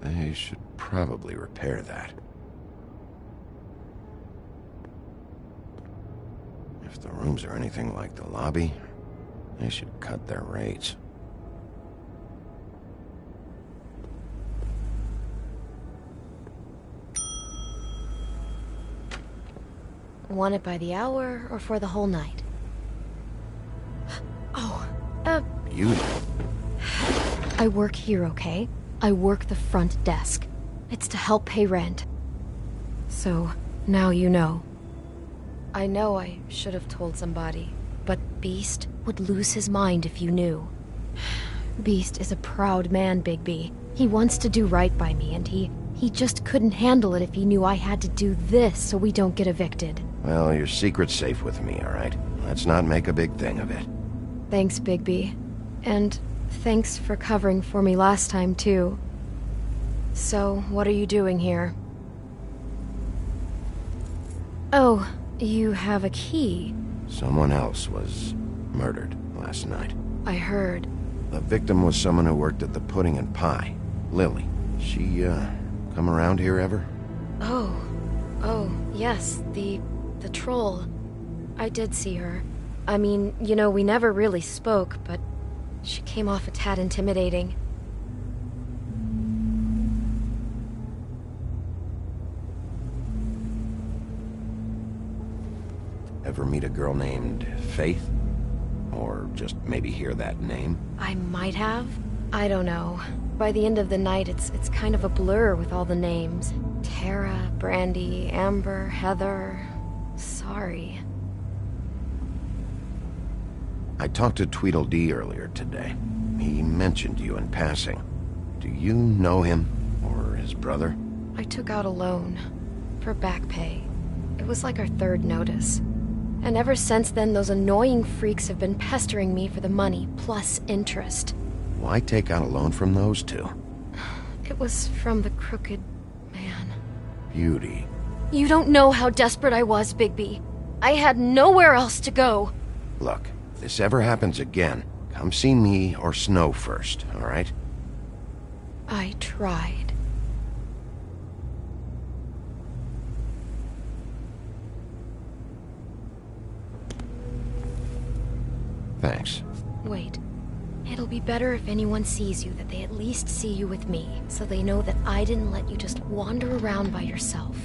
They should probably repair that. If the rooms are anything like the lobby, they should cut their rates. Want it by the hour or for the whole night? Oh, Beauty. I work here, okay? I work the front desk. It's to help pay rent. So, now you know. I know I should have told somebody, but Beast would lose his mind if you knew. Beast is a proud man, Bigby. He wants to do right by me, and he just couldn't handle it if he knew I had to do this so we don't get evicted. Well, your secret's safe with me, all right? Let's not make a big thing of it. Thanks, Bigby. And thanks for covering for me last time, too. So, what are you doing here? Oh, you have a key. Someone else was murdered last night. I heard. The victim was someone who worked at the Pudding and Pie. Lily. She, come around here ever? Oh, yes, the troll. I did see her. I mean, you know, we never really spoke, but she came off a tad intimidating. Ever meet a girl named Faith? Or just maybe hear that name? I might have. I don't know. By the end of the night, it's kind of a blur with all the names. Tara, Brandy, Amber, Heather... Sorry. I talked to Tweedledee earlier today. He mentioned you in passing. Do you know him? Or his brother? I took out a loan. For back pay. It was like our third notice. And ever since then, those annoying freaks have been pestering me for the money, plus interest. Why take out a loan from those two? It was from the Crooked Man. Beauty. You don't know how desperate I was, Bigby. I had nowhere else to go. Look, if this ever happens again, come see me or Snow first, all right? I tried. Thanks. Wait. It'll be better if anyone sees you that they at least see you with me, so they know that I didn't let you just wander around by yourself.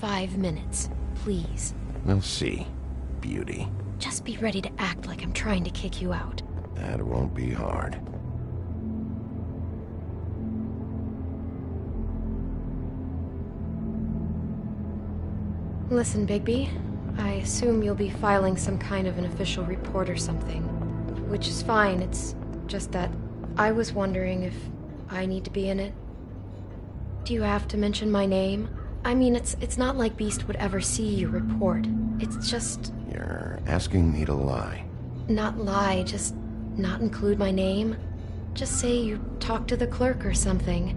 5 minutes, please. We'll see, beauty. Just be ready to act like I'm trying to kick you out. That won't be hard. Listen, Bigby, I assume you'll be filing some kind of an official report or something. Which is fine, it's just that I was wondering if I need to be in it. Do you have to mention my name? I mean, it's not like Beast would ever see your report. It's just... You're asking me to lie. Not lie, just not include my name. Just say you talked to the clerk or something.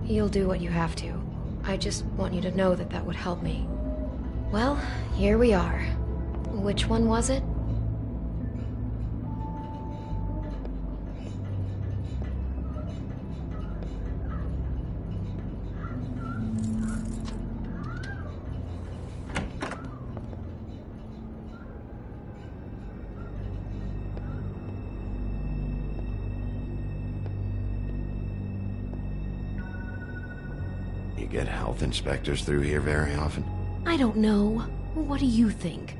You'll do what you have to. I just want you to know that that would help me. Well, here we are. Which one was it? You get health inspectors through here very often? I don't know. What do you think?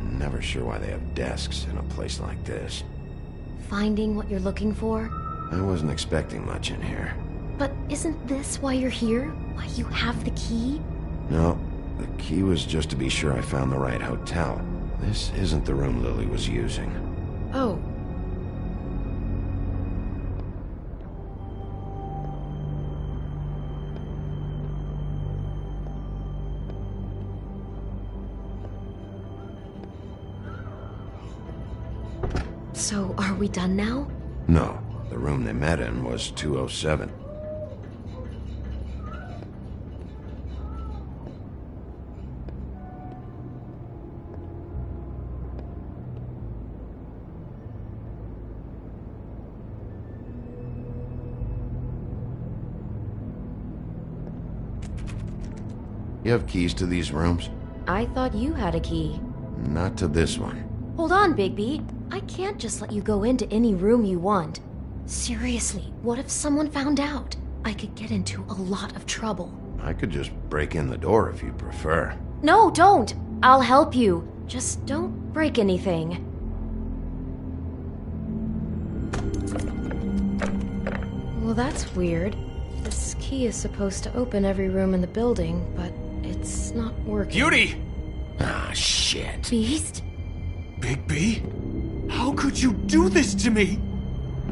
Never sure why they have desks in a place like this. Finding what you're looking for? I wasn't expecting much in here. But isn't this why you're here? Why you have the key? No, the key was just to be sure I found the right hotel. This isn't the room Lily was using. Oh. So, are we done now? No, the room they met in was 207. You have keys to these rooms? I thought you had a key. Not to this one. Hold on, Bigby. I can't just let you go into any room you want. Seriously, what if someone found out? I could get into a lot of trouble. I could just break in the door if you prefer. No, don't! I'll help you. Just don't break anything. Well, that's weird. This key is supposed to open every room in the building, but it's not working. Beauty! Ah, shit. Beast? Bigby? How could you do this to me?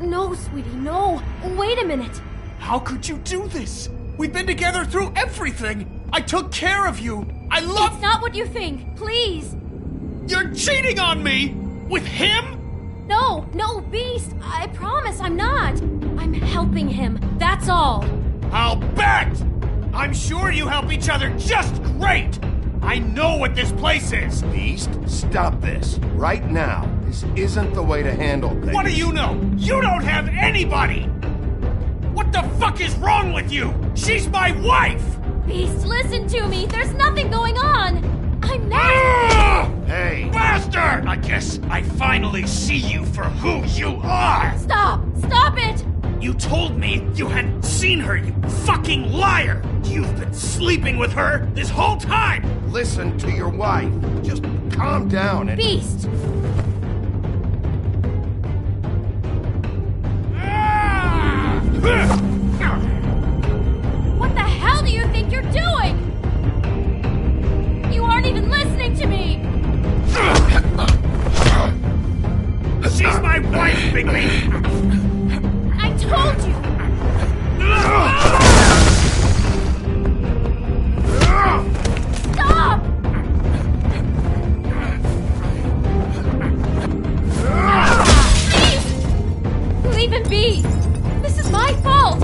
No, sweetie, no. Wait a minute. How could you do this? We've been together through everything. I took care of you. I love... It's not what you think. Please. You're cheating on me! With him? No, Beast. I promise I'm not. I'm helping him. That's all. I'll bet! I'm sure you help each other just great! I know what this place is! Beast, stop this. Right now. This isn't the way to handle things. What do you know? You don't have anybody! What the fuck is wrong with you? She's my wife! Beast, listen to me. There's nothing going on. I'm not... Hey! Bastard! I guess I finally see you for who you are! Stop! Stop it! You told me you hadn't seen her, you fucking liar! You've been sleeping with her this whole time! Listen to your wife. Just calm down and... Beast! What the hell do you think you're doing? You aren't even listening to me! She's my wife, Bigby! I told you! Stop! Please! Leave him be! This is my fault!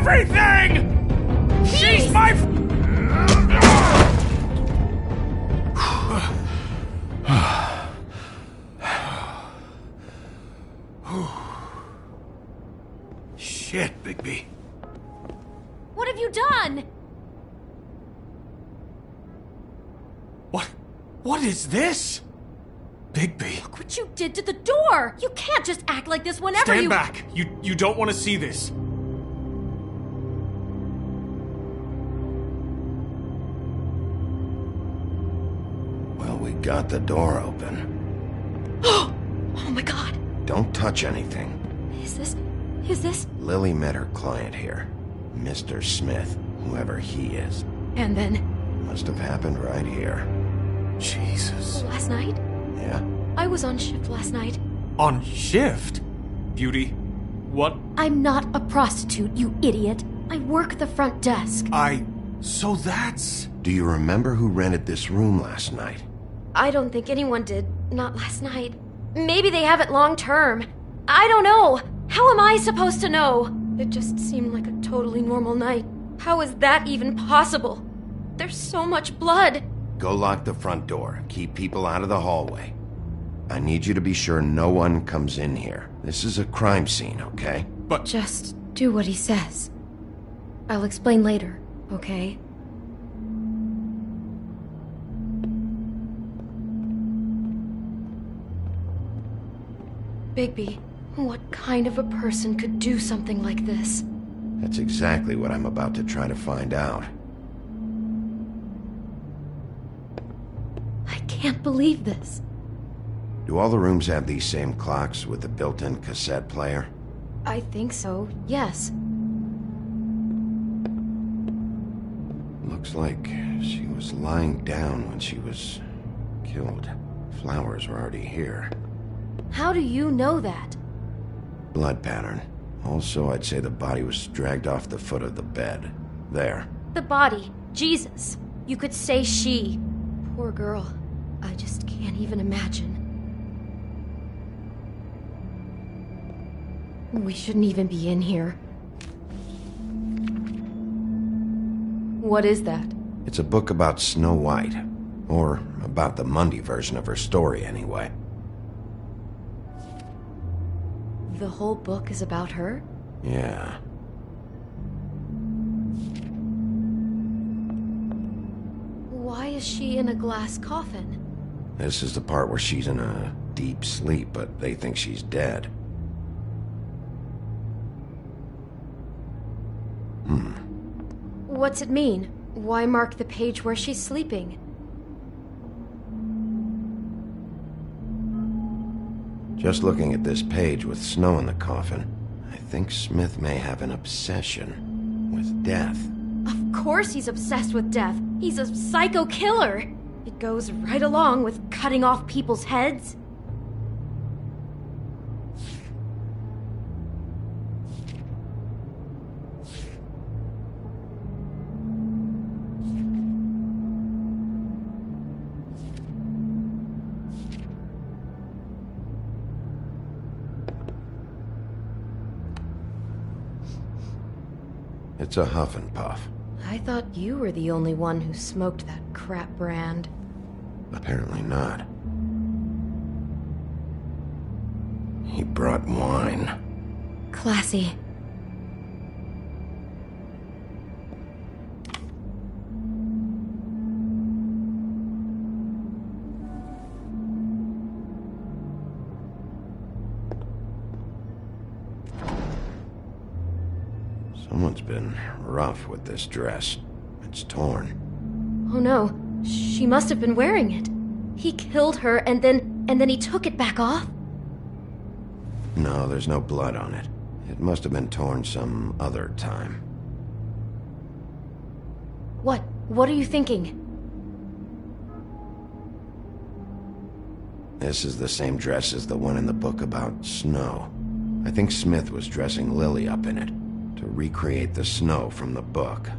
everything! She's my... Shit, Bigby. What have you done? What is this? Bigby. Look what you did to the door! You can't just act like this whenever Stand back! You don't want to see this. Well, we got the door open. Oh my god! Don't touch anything. Is this? Lily met her client here. Mr. Smith, whoever he is. And then? Must have happened right here. Jesus. Last night? Yeah? I was on shift last night. On shift? Beauty, what? I'm not a prostitute, you idiot. I work the front desk. So that's... Do you remember who rented this room last night? I don't think anyone did. Not last night. Maybe they have it long term. I don't know. How am I supposed to know? It just seemed like a totally normal night. How is that even possible? There's so much blood. Go lock the front door. Keep people out of the hallway. I need you to be sure no one comes in here. This is a crime scene, okay? But... Just do what he says. I'll explain later, okay? Bigby, what kind of a person could do something like this? That's exactly what I'm about to try to find out. I can't believe this. Do all the rooms have these same clocks with the built-in cassette player? I think so, yes. Looks like she was lying down when she was killed. Flowers were already here. How do you know that? Blood pattern. Also, I'd say the body was dragged off the foot of the bed. There. The body. Jesus. You could say she. Poor girl. I just can't even imagine. We shouldn't even be in here. What is that? It's a book about Snow White. Or about the Mundy version of her story, anyway. The whole book is about her? Yeah. Why is she in a glass coffin? This is the part where she's in a deep sleep, but they think she's dead. What's it mean? Why mark the page where she's sleeping? Just looking at this page with snow in the coffin, I think Smith may have an obsession with death. Of course he's obsessed with death. He's a psycho killer. It goes right along with cutting off people's heads. It's a Huff and Puff. I thought you were the only one who smoked that crap brand. Apparently not. He brought wine. Classy. Someone's been rough with this dress. It's torn. Oh no, she must have been wearing it. He killed her and then he took it back off? No, there's no blood on it. It must have been torn some other time. What are you thinking? This is the same dress as the one in the book about snow. I think Smith was dressing Lily up in it to recreate the snow from the book.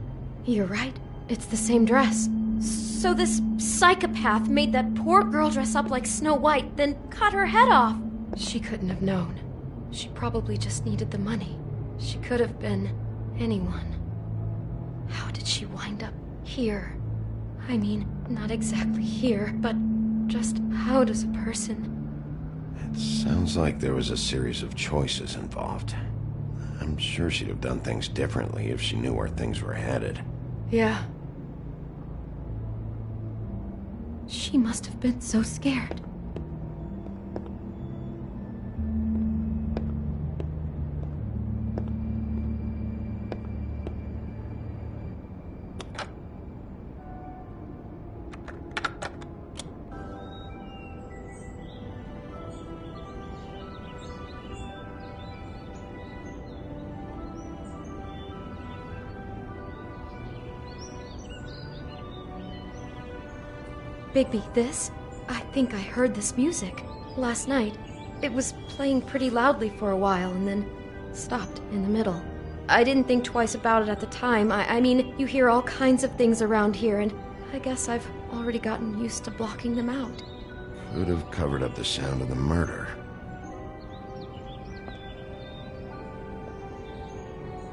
You're right. It's the same dress. So this psychopath made that poor girl dress up like Snow White, then cut her head off. She couldn't have known. She probably just needed the money. She could have been... anyone. How did she wind up here? I mean, not exactly here, but just how does a person... It sounds like there was a series of choices involved. I'm sure she'd have done things differently if she knew where things were headed. Yeah. She must have been so scared. Bigby, this? I think I heard this music. Last night. It was playing pretty loudly for a while and then stopped in the middle. I didn't think twice about it at the time. I mean, you hear all kinds of things around here, and I guess I've already gotten used to blocking them out. Could have covered up the sound of the murder.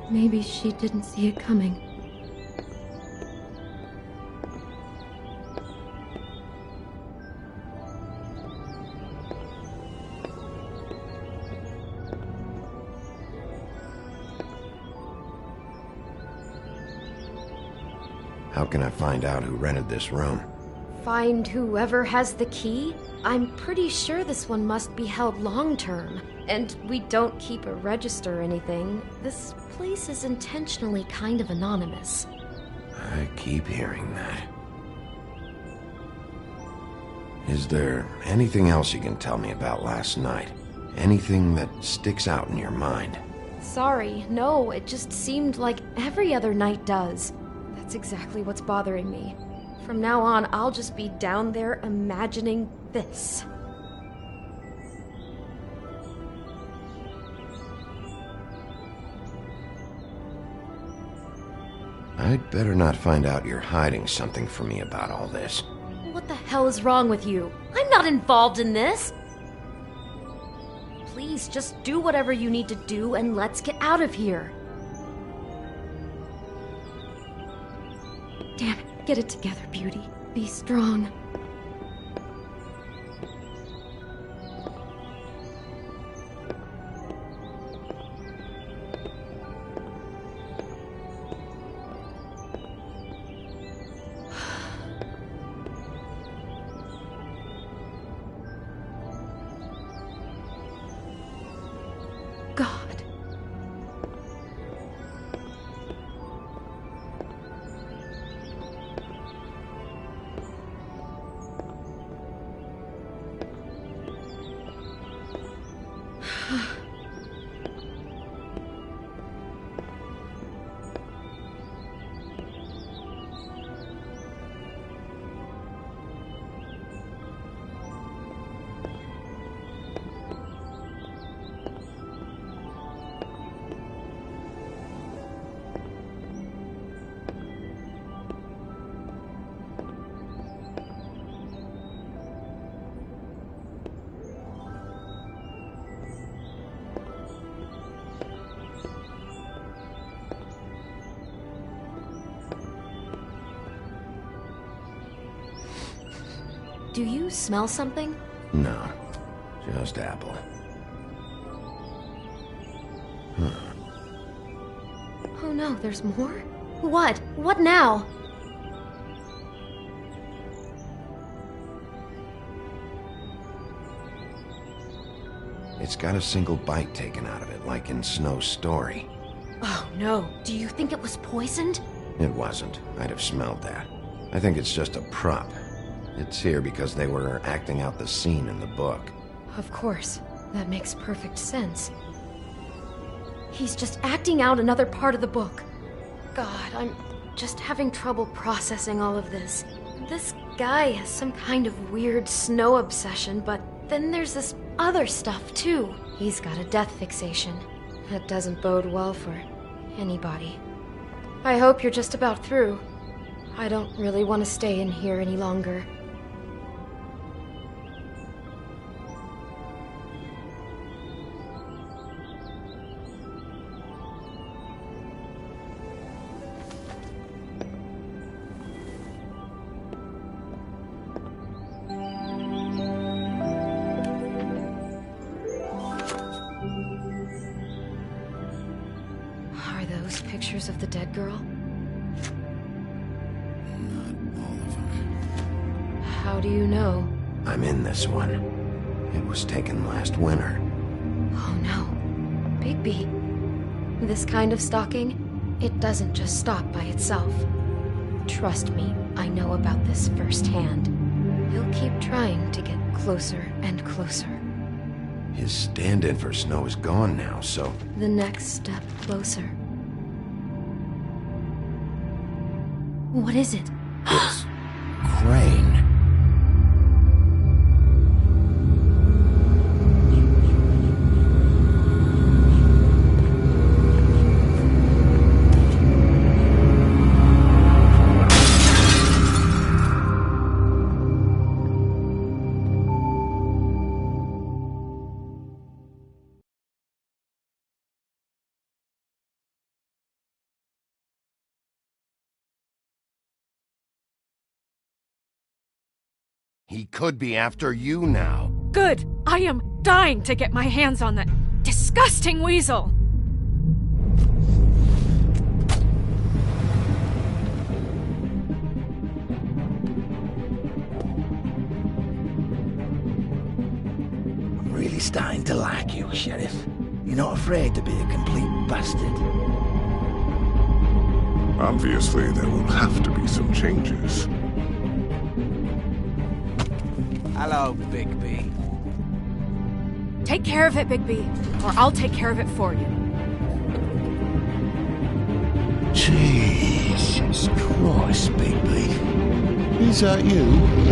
Maybe she didn't see it coming. How can I find out who rented this room? Find whoever has the key? I'm pretty sure this one must be held long-term. And we don't keep a register or anything. This place is intentionally kind of anonymous. I keep hearing that. Is there anything else you can tell me about last night? Anything that sticks out in your mind? Sorry, no, it just seemed like every other night does. That's exactly what's bothering me. From now on, I'll just be down there imagining this. I'd better not find out you're hiding something from me about all this. What the hell is wrong with you? I'm not involved in this! Please, just do whatever you need to do and let's get out of here. Damn it, get it together, Beauty. Be strong. God. Do you smell something? No, just apple. Oh no, there's more? What? What now? It's got a single bite taken out of it, like in Snow's story. Oh no, do you think it was poisoned? It wasn't. I'd have smelled that. I think it's just a prop. It's here because they were acting out the scene in the book. Of course. That makes perfect sense. He's just acting out another part of the book. God, I'm just having trouble processing all of this. This guy has some kind of weird Snow obsession, but then there's this other stuff too. He's got a death fixation. That doesn't bode well for anybody. I hope you're just about through. I don't really want to stay in here any longer. those pictures of the dead girl? Not all of them. How do you know? I'm in this one. It was taken last winter. Oh no. Bigby. This kind of stalking, it doesn't just stop by itself. Trust me, I know about this firsthand. He'll keep trying to get closer and closer. His stand-in for Snow is gone now, so... The next step closer. What is it? It's Crane. He could be after you now. Good! I am dying to get my hands on that disgusting weasel! I'm really starting to like you, Sheriff. You're not afraid to be a complete bastard. Obviously, there will have to be some changes. Hello, Bigby. Take care of it, Bigby, or I'll take care of it for you. Jesus Christ, Bigby. Is that you?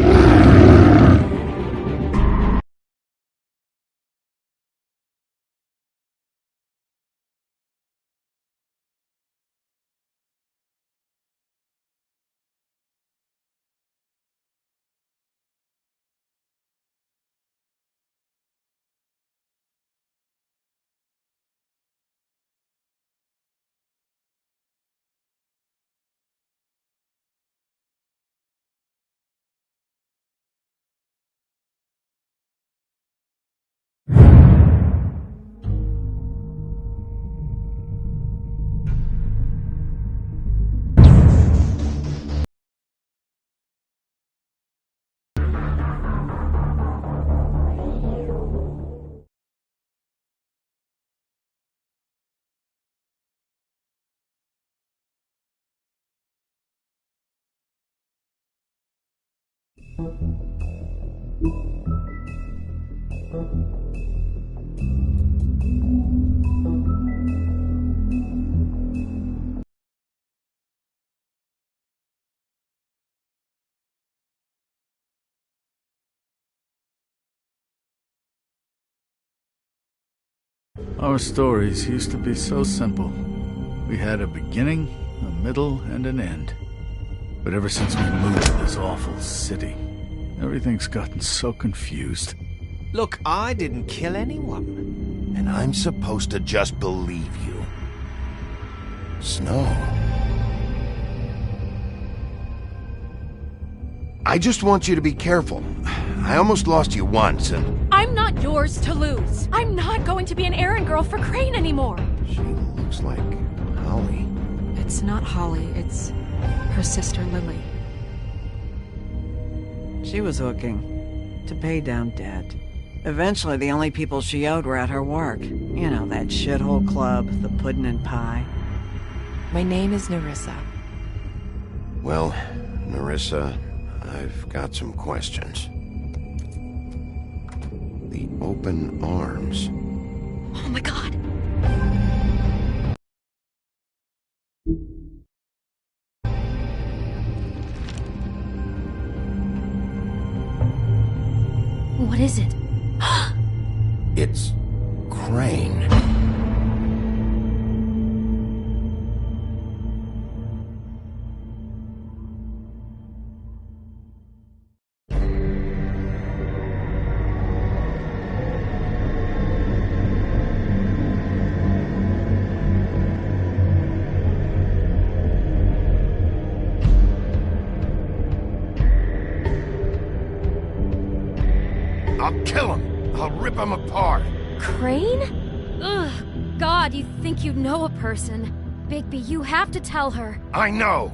Our stories used to be so simple. We had a beginning, a middle, and an end. But ever since we moved to this awful city, everything's gotten so confused. Look, I didn't kill anyone. And I'm supposed to just believe you. Snow. I just want you to be careful. I almost lost you once, and... I'm not yours to lose. I'm not going to be an errand girl for Crane anymore. She looks like Holly. It's not Holly, it's her sister Lily. She was hooking to pay down debt. Eventually, the only people she owed were at her work. You know, that shithole club, the Puddin' and Pie. My name is Nerissa. Well, Nerissa, I've got some questions. The open arms. Oh my god! What is it? It's Crane. I'll kill him. I'll rip him apart. Crane? Ugh, God, you'd think you'd know a person. Bigby, you have to tell her. I know!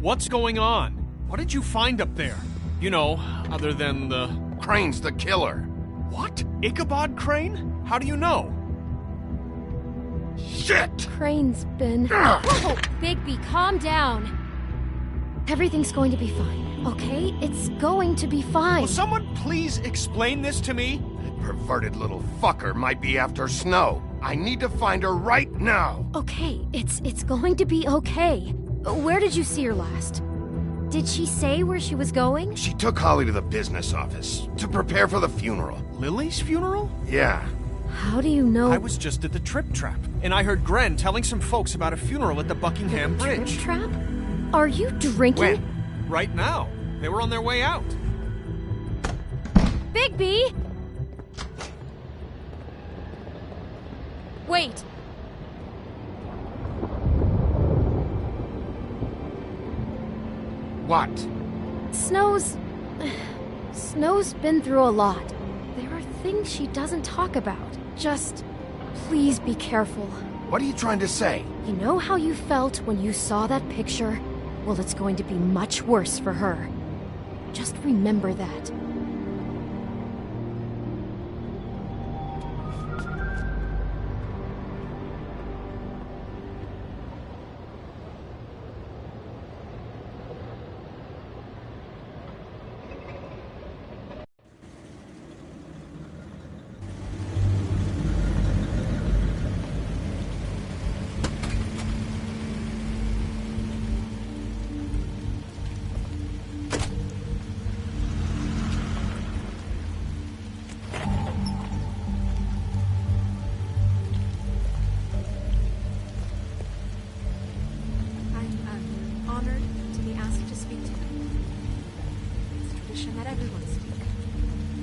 What's going on? What did you find up there? You know, other than the... Crane's the killer. What? Ichabod Crane? How do you know? Shit! Crane's been... Whoa! Bigby, calm down. Everything's going to be fine, okay? It's going to be fine. Will someone please explain this to me? That perverted little fucker might be after Snow. I need to find her right now. Okay, it's going to be okay. Where did you see her last? Did she say where she was going? She took Holly to the business office to prepare for the funeral. Lily's funeral? Yeah. How do you know? I was just at the Trip Trap, and I heard Gren telling some folks about a funeral at the Buckingham Bridge. Trip Trap? Are you drinking? When? Right now. They were on their way out. Bigby! Wait. What? Snow's been through a lot. There are things she doesn't talk about. Just, please be careful. What are you trying to say? You know how you felt when you saw that picture? Well, it's going to be much worse for her. Just remember that.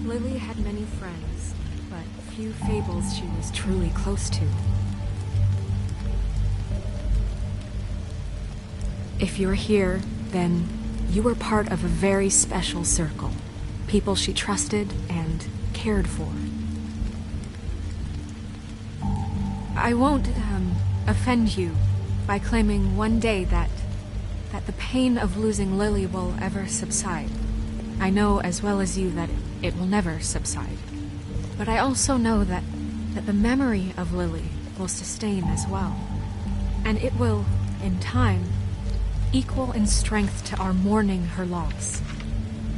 Lily had many friends, but few fables she was truly close to. If you're here, then you were part of a very special circle. People she trusted and cared for. I won't, offend you by claiming one day that the pain of losing Lily will ever subside. I know as well as you that it will never subside. But I also know that the memory of Lily will sustain as well. And it will, in time, equal in strength to our mourning her loss.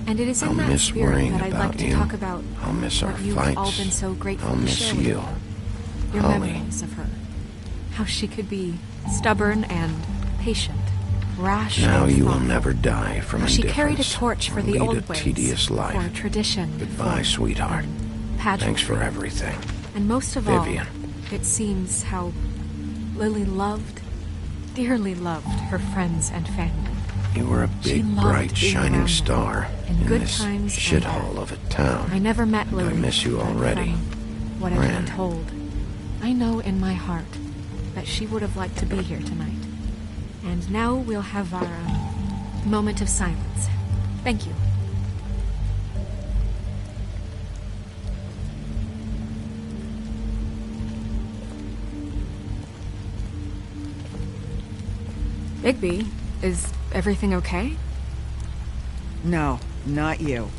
And it is in that spirit that I'd like to talk about I'll miss our what you've fights. all been so grateful I'll to miss share with you, me. Your Holly. memories of her. How she could be stubborn and patient, rash Now and you will thoughtful. never die from How she indifference. carried a torch for the Lead old a ways, tedious life. for tradition, Goodbye, for sweetheart. pageantry. Thanks for everything. And most of Vivian. all, it seems how Lily loved, dearly loved her friends and family. You were a She big, loved bright, being shining around them, star in in good this times and shithole of a town. I never met And Lily. I miss you but already. from what I've been Ren. told, I know in my heart that she would have liked to be here tonight. And now we'll have our moment of silence. Thank you. Bigby, is everything okay? No, not you.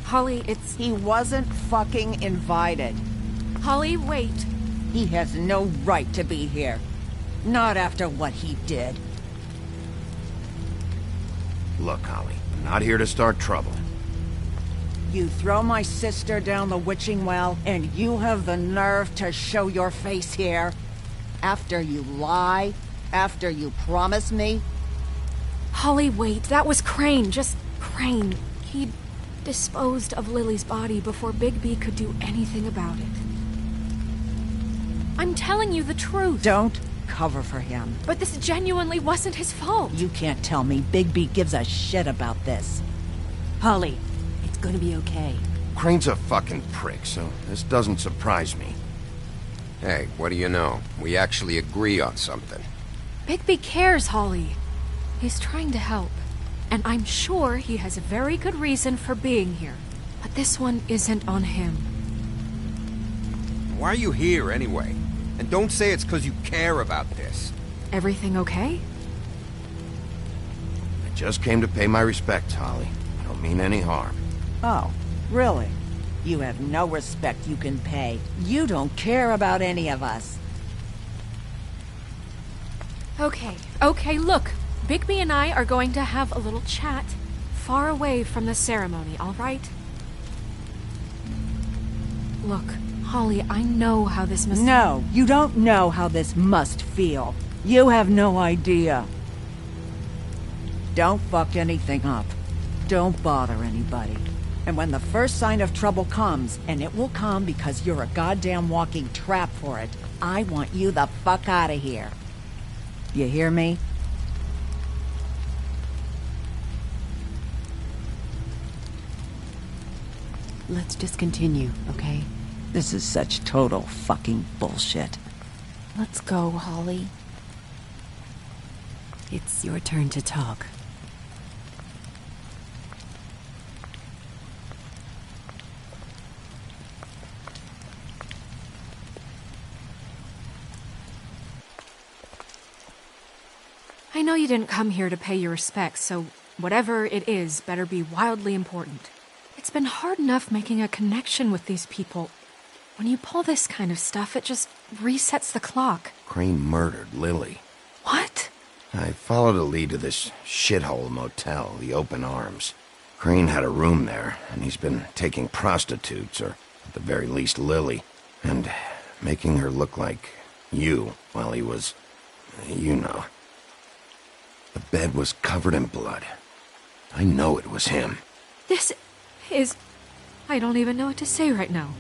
Holly, it's... He wasn't fucking invited. Holly, wait. He has no right to be here. Not after what he did. Look, Holly, I'm not here to start trouble. You throw my sister down the witching well, and you have the nerve to show your face here? After you lie? After you promise me? Holly, wait. That was Crane. Just Crane. He disposed of Lily's body before Bigby could do anything about it. I'm telling you the truth. Don't cover for him. But this genuinely wasn't his fault. You can't tell me Bigby gives a shit about this. Holly, it's gonna be okay. Crane's a fucking prick, so this doesn't surprise me. Hey, what do you know? We actually agree on something. Bigby cares, Holly. He's trying to help. And I'm sure he has a very good reason for being here. But this one isn't on him. Why are you here, anyway? And don't say it's because you care about this. Everything okay? I just came to pay my respects, Holly. I don't mean any harm. Oh, really? You have no respect you can pay. You don't care about any of us. Okay, look. Bigby and I are going to have a little chat far away from the ceremony, all right? Look, Holly, I know how this must... No, you don't know how this must feel. You have no idea. Don't fuck anything up. Don't bother anybody. And when the first sign of trouble comes, and it will come because you're a goddamn walking trap for it, I want you the fuck out of here. You hear me? Let's just continue, okay? This is such total fucking bullshit. Let's go, Holly. It's your turn to talk. I know you didn't come here to pay your respects, so whatever it is better be wildly important. It's been hard enough making a connection with these people. When you pull this kind of stuff, it just resets the clock. Crane murdered Lily. What? I followed a lead to this shithole motel, the Open Arms. Crane had a room there, and he's been taking prostitutes, or at the very least Lily, and making her look like you while he was, you know. The bed was covered in blood. I know it was him. This is... I don't even know what to say right now.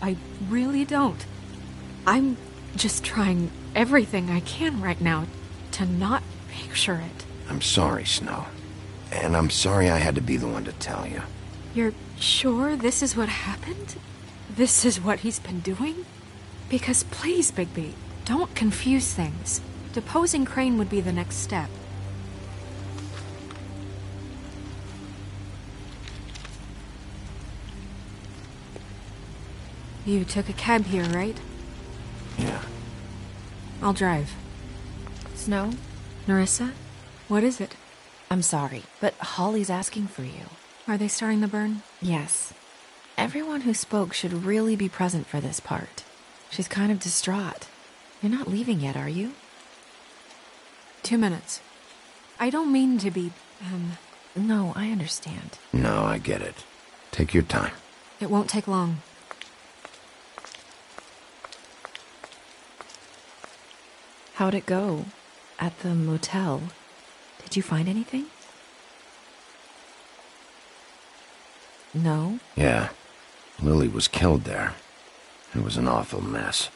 I really don't. I'm just trying everything I can right now to not picture it. I'm sorry, Snow. And I'm sorry I had to be the one to tell you. You're sure this is what happened? This is what he's been doing? Because please, Bigby, don't confuse things. Deposing Crane would be the next step. You took a cab here, right? Yeah. I'll drive. Snow? Nerissa? What is it? I'm sorry, but Holly's asking for you. Are they starting the burn? Yes. Everyone who spoke should really be present for this part. She's kind of distraught. You're not leaving yet, are you? 2 minutes. I don't mean to be, No, I understand. No, I get it. Take your time. It won't take long. How'd it go? At the motel? Did you find anything? No? Yeah. Lily was killed there. It was an awful mess.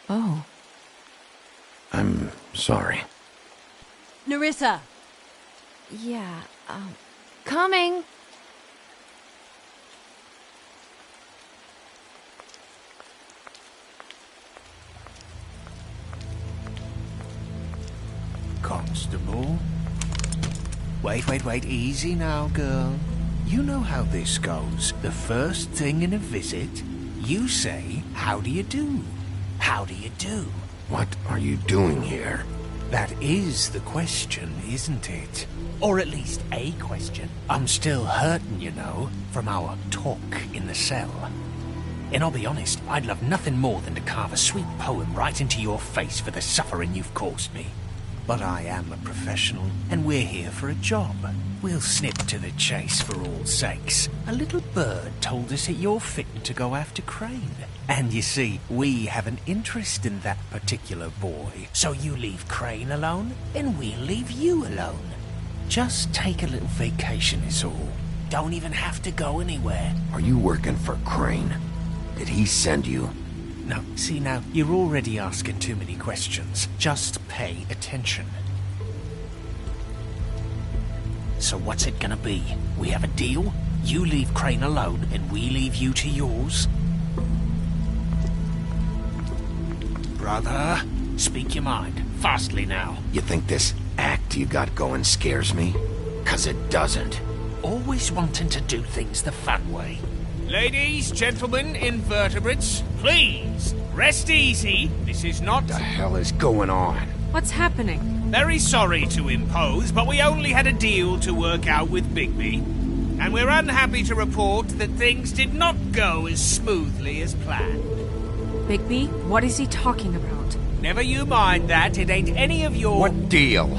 Oh. I'm sorry. Nerissa! Yeah, coming! Constable? Wait, easy now, girl. You know how this goes. The first thing in a visit, you say, how do you do? How do you do? What are you doing here? That is the question, isn't it? Or at least a question. I'm still hurting, you know, from our talk in the cell. And I'll be honest, I'd love nothing more than to carve a sweet poem right into your face for the suffering you've caused me. But I am a professional, and we're here for a job. We'll snip to the chase for all sakes. A little bird told us that you're fitting to go after Crane. And you see, we have an interest in that particular boy. So you leave Crane alone, and we'll leave you alone. Just take a little vacation is all. Don't even have to go anywhere. Are you working for Crane? Did he send you? No, see now, you're already asking too many questions. Just pay attention. So what's it gonna be? We have a deal? You leave Crane alone, and we leave you to yours? Brother, speak your mind. Fastly now. You think this act you got going scares me? 'Cause it doesn't. Always wanting to do things the fun way. Ladies, gentlemen, invertebrates, please, rest easy. This is not... What the hell is going on? What's happening? Very sorry to impose, but we only had a deal to work out with Bigby. And we're unhappy to report that things did not go as smoothly as planned. Bigby, what is he talking about? Never you mind that, it ain't any of your... What deal?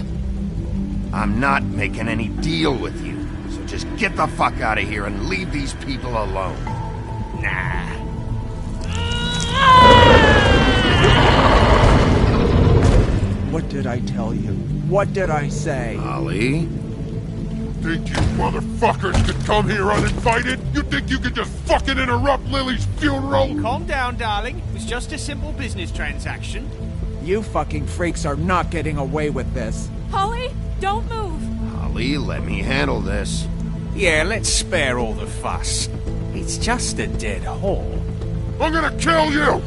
I'm not making any deal with you. So just get the fuck out of here and leave these people alone. Nah. What did I tell you? What did I say? Ollie? Think you motherfuckers could come here uninvited? You think you could just fucking interrupt Lily's funeral? Calm down, darling. It was just a simple business transaction. You fucking freaks are not getting away with this. Holly, don't move. Ollie, let me handle this. Yeah, let's spare all the fuss. It's just a dead hole. I'm gonna kill you!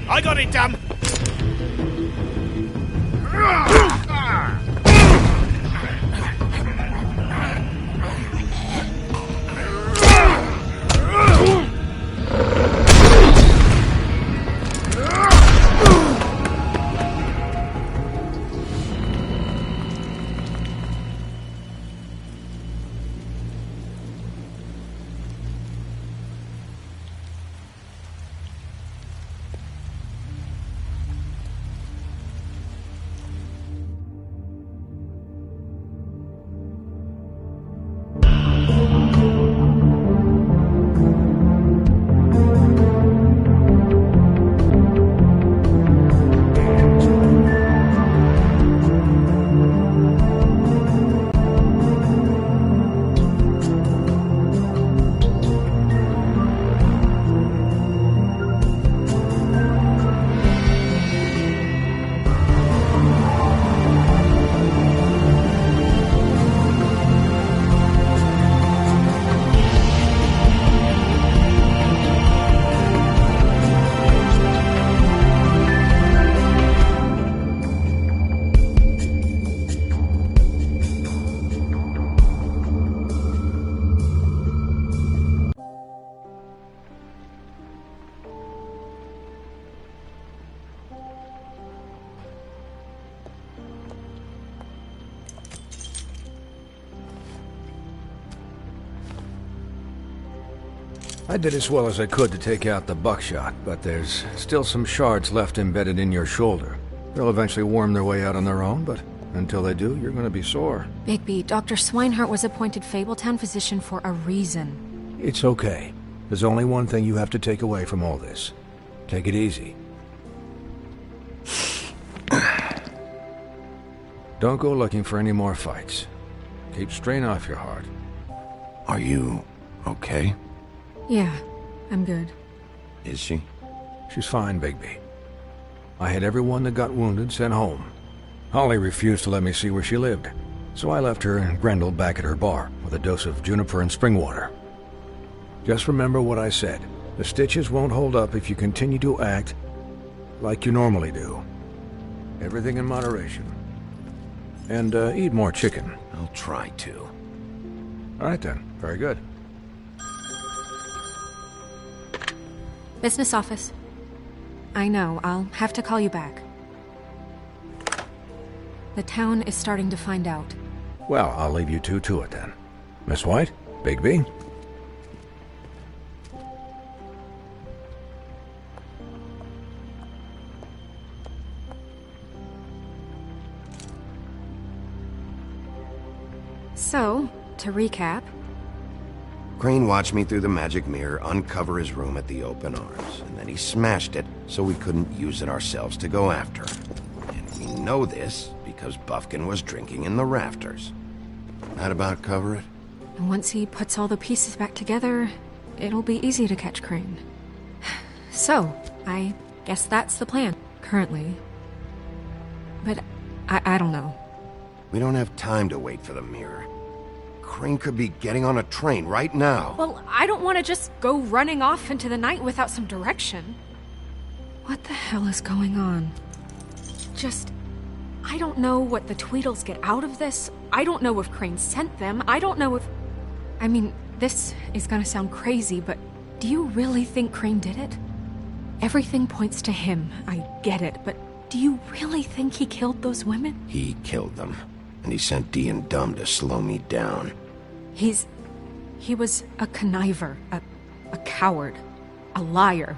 I got it, damn! I did as well as I could to take out the buckshot, but there's still some shards left embedded in your shoulder. They'll eventually worm their way out on their own, but until they do, you're gonna be sore. Bigby, Dr. Swinehart was appointed Fabletown physician for a reason. It's okay. There's only one thing you have to take away from all this. Take it easy. Don't go looking for any more fights. Keep strain off your heart. Are you okay? Yeah, I'm good. Is she? She's fine, Bigby. I had everyone that got wounded sent home. Holly refused to let me see where she lived, so I left her and Grendel back at her bar with a dose of juniper and spring water. Just remember what I said. The stitches won't hold up if you continue to act like you normally do. Everything in moderation. And eat more chicken. I'll try to. All right then. Very good. Business office. I know, I'll have to call you back. The town is starting to find out. Well, I'll leave you two to it then. Miss White, Bigby. So, to recap... Crane watched me through the magic mirror uncover his room at the Open Arms, and then he smashed it so we couldn't use it ourselves to go after him. And we know this because Bufkin was drinking in the rafters. That about cover it? And once he puts all the pieces back together, it'll be easy to catch Crane. So, I guess that's the plan, currently. But I don't know. We don't have time to wait for the mirror. Crane could be getting on a train right now. Well, I don't want to just go running off into the night without some direction. What the hell is going on? I don't know what the Tweedles get out of this. I don't know if Crane sent them. I don't know if... I mean, this is gonna sound crazy, but do you really think Crane did it? Everything points to him. I get it, but do you really think he killed those women? He killed them, and he sent Dee and Dumb to slow me down. He was a conniver, a coward, a liar,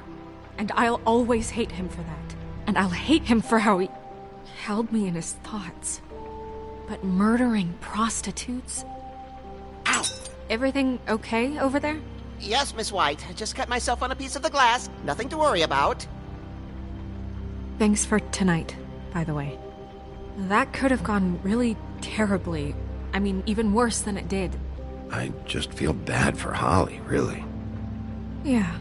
and I'll always hate him for that. And I'll hate him for how he held me in his thoughts. But murdering prostitutes? Ow! Everything okay over there? Yes, Miss White. I just cut myself on a piece of the glass. Nothing to worry about. Thanks for tonight, by the way. That could have gone really terribly. I mean, even worse than it did. I just feel bad for Holly, really. Yeah.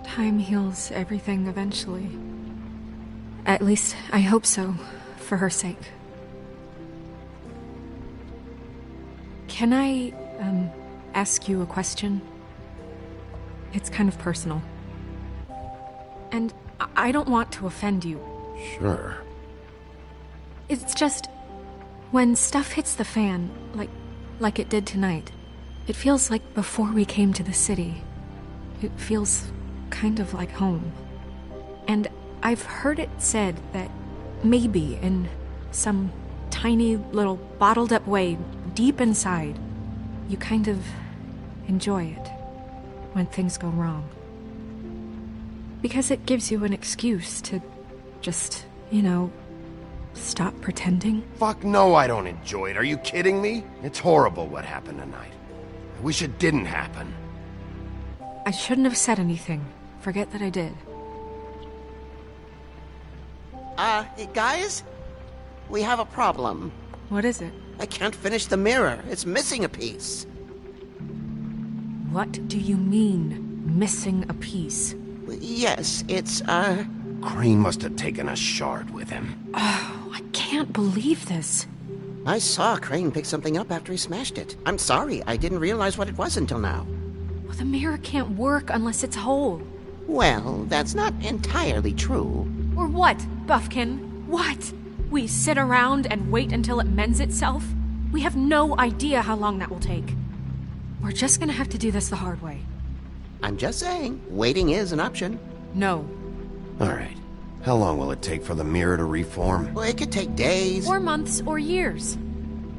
Time heals everything eventually. At least, I hope so, for her sake. Can I, ask you a question? It's kind of personal. And I don't want to offend you. Sure. It's just, when stuff hits the fan, like it did tonight, it feels like before we came to the city. It feels kind of like home. And I've heard it said that maybe in some tiny little bottled up way deep inside, you kind of enjoy it when things go wrong. Because it gives you an excuse to just, stop pretending. Fuck no, I don't enjoy it. Are you kidding me? It's horrible what happened tonight. I wish it didn't happen. I shouldn't have said anything. Forget that I did. Guys? We have a problem. What is it? I can't finish the mirror. It's missing a piece. What do you mean, missing a piece? Yes, it's, Crane must have taken a shard with him. Oh, I can't believe this. I saw Crane pick something up after he smashed it. I'm sorry, I didn't realize what it was until now. Well, the mirror can't work unless it's whole. Well, that's not entirely true. Or what, Buffkin? What? We sit around and wait until it mends itself? We have no idea how long that will take. We're just gonna have to do this the hard way. I'm just saying, waiting is an option. No. All right. How long will it take for the mirror to reform? Well, it could take days. Or months, or years.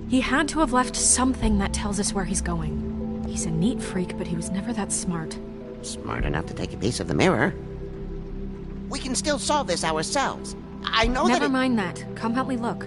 He had to have left something that tells us where he's going. He's a neat freak, but he was never that smart. Smart enough to take a piece of the mirror. We can still solve this ourselves. I know Never mind that. Come help me look.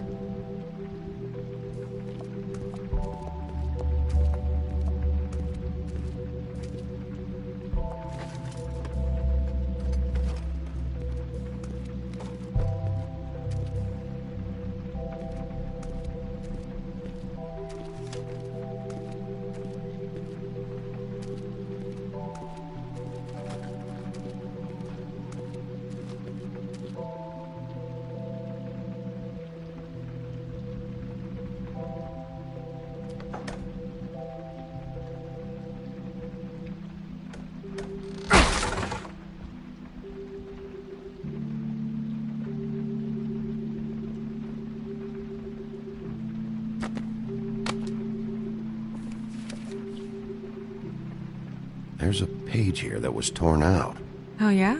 There's a page here that was torn out. Oh, yeah?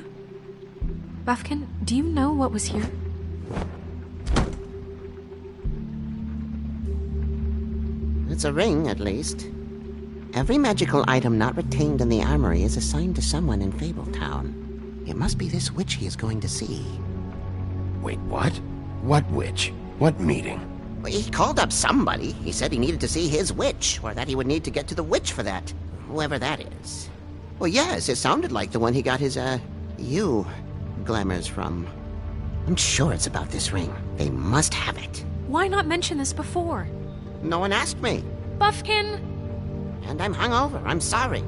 Buffkin, do you know what was here? It's a ring, at least. Every magical item not retained in the armory is assigned to someone in Fabletown. It must be this witch he is going to see. Wait, what? What witch? What meeting? Well, he called up somebody. He said he needed to see his witch, or that he would need to get to the witch for that. Whoever that is. Well, yes, it sounded like the one he got his, glamours from. I'm sure it's about this ring. They must have it. Why not mention this before? No one asked me. Buffkin! And I'm hungover. I'm sorry.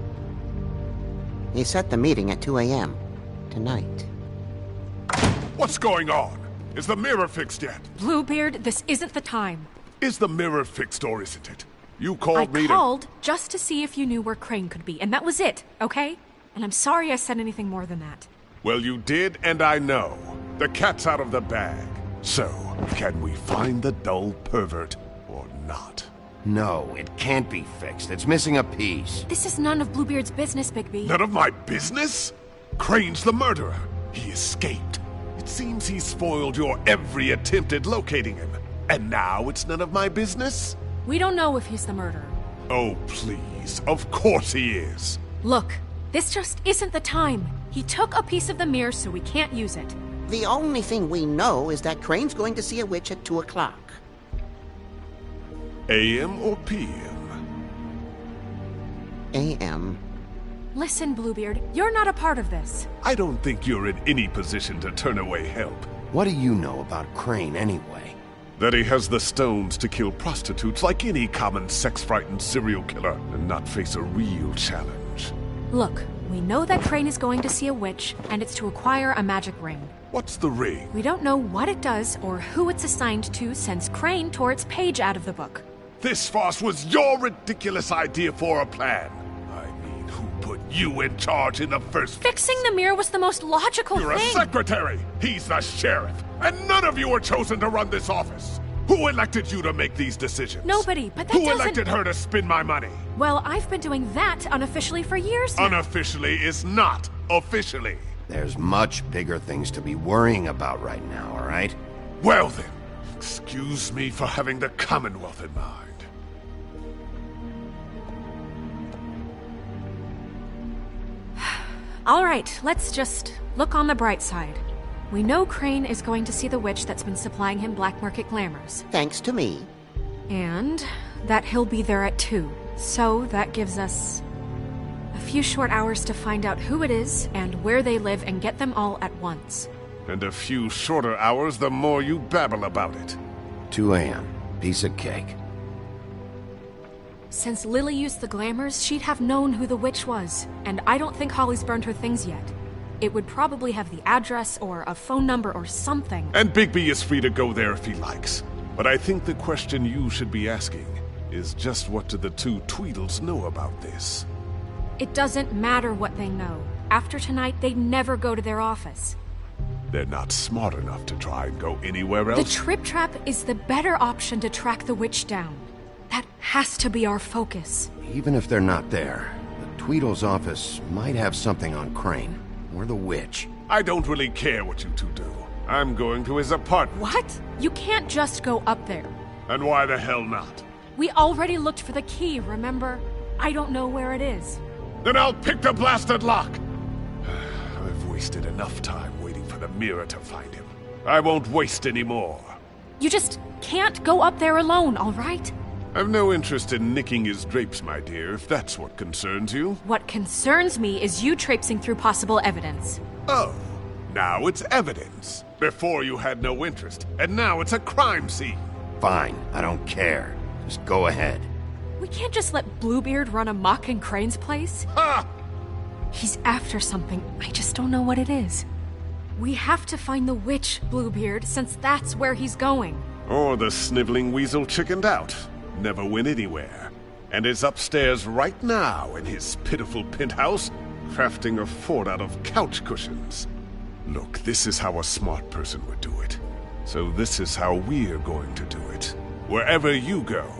He set the meeting at 2 a.m. tonight. What's going on? Is the mirror fixed yet? Bluebeard, this isn't the time. Is the mirror fixed or isn't it? You called me I called just to see if you knew where Crane could be, and that was it, okay? And I'm sorry I said anything more than that. Well, you did, and I know. The cat's out of the bag. So, can we find the dull pervert or not? No, it can't be fixed. It's missing a piece. This is none of Bluebeard's business, Bigby. None of my business? Crane's the murderer. He escaped. It seems he spoiled your every attempt at locating him. And now it's none of my business? We don't know if he's the murderer. Oh, please. Of course he is. Look, this just isn't the time. He took a piece of the mirror, so we can't use it. The only thing we know is that Crane's going to see a witch at 2 o'clock. AM or PM? AM. Listen, Bluebeard, you're not a part of this. I don't think you're in any position to turn away help. What do you know about Crane, anyway? That he has the stones to kill prostitutes like any common sex-frightened serial killer and not face a real challenge. Look, we know that Crane is going to see a witch, and it's to acquire a magic ring. What's the ring? We don't know what it does or who it's assigned to since Crane tore its page out of the book. This farce was your ridiculous idea for a plan. I mean, who put you in charge in the first place? Fixing the mirror was the most logical You're thing. a secretary! He's the sheriff! And none of you were chosen to run this office! Who elected you to make these decisions? Nobody, but that Who doesn't... elected her to spend my money? Well, I've been doing that unofficially for years now. Unofficially is not officially. There's much bigger things to be worrying about right now, all right? Well then, excuse me for having the Commonwealth in mind. All right, let's just look on the bright side. We know Crane is going to see the witch that's been supplying him black market glamours. Thanks to me. And that he'll be there at 2. So that gives us a few short hours to find out who it is and where they live and get them all at once. And a few shorter hours the more you babble about it. 2 a.m. Piece of cake. Since Lily used the glamours, she'd have known who the witch was, and I don't think Holly's burned her things yet. It would probably have the address or a phone number or something. And Bigby is free to go there if he likes. But I think the question you should be asking is just what do the 2 Tweedles know about this? It doesn't matter what they know. After tonight, they'd never go to their office. They're not smart enough to try and go anywhere else. The Trip Trap is the better option to track the witch down. That has to be our focus. Even if they're not there, the Tweedle's office might have something on Crane. Or the witch. I don't really care what you 2 do. I'm going to his apartment. What? You can't just go up there. And why the hell not? We already looked for the key, remember? I don't know where it is. Then I'll pick the blasted lock! I've wasted enough time waiting for the mirror to find him. I won't waste any more. You just can't go up there alone, all right? I've no interest in nicking his drapes, my dear, if that's what concerns you. What concerns me is you traipsing through possible evidence. Oh, now it's evidence. Before you had no interest, and now it's a crime scene. Fine, I don't care. Just go ahead. We can't just let Bluebeard run amok in Crane's place. Ha! He's after something, I just don't know what it is. We have to find the witch, Bluebeard, since that's where he's going. Or the sniveling weasel chickened out. Never went anywhere, and is upstairs right now in his pitiful penthouse, crafting a fort out of couch cushions. Look, this is how a smart person would do it. So this is how we're going to do it. Wherever you go,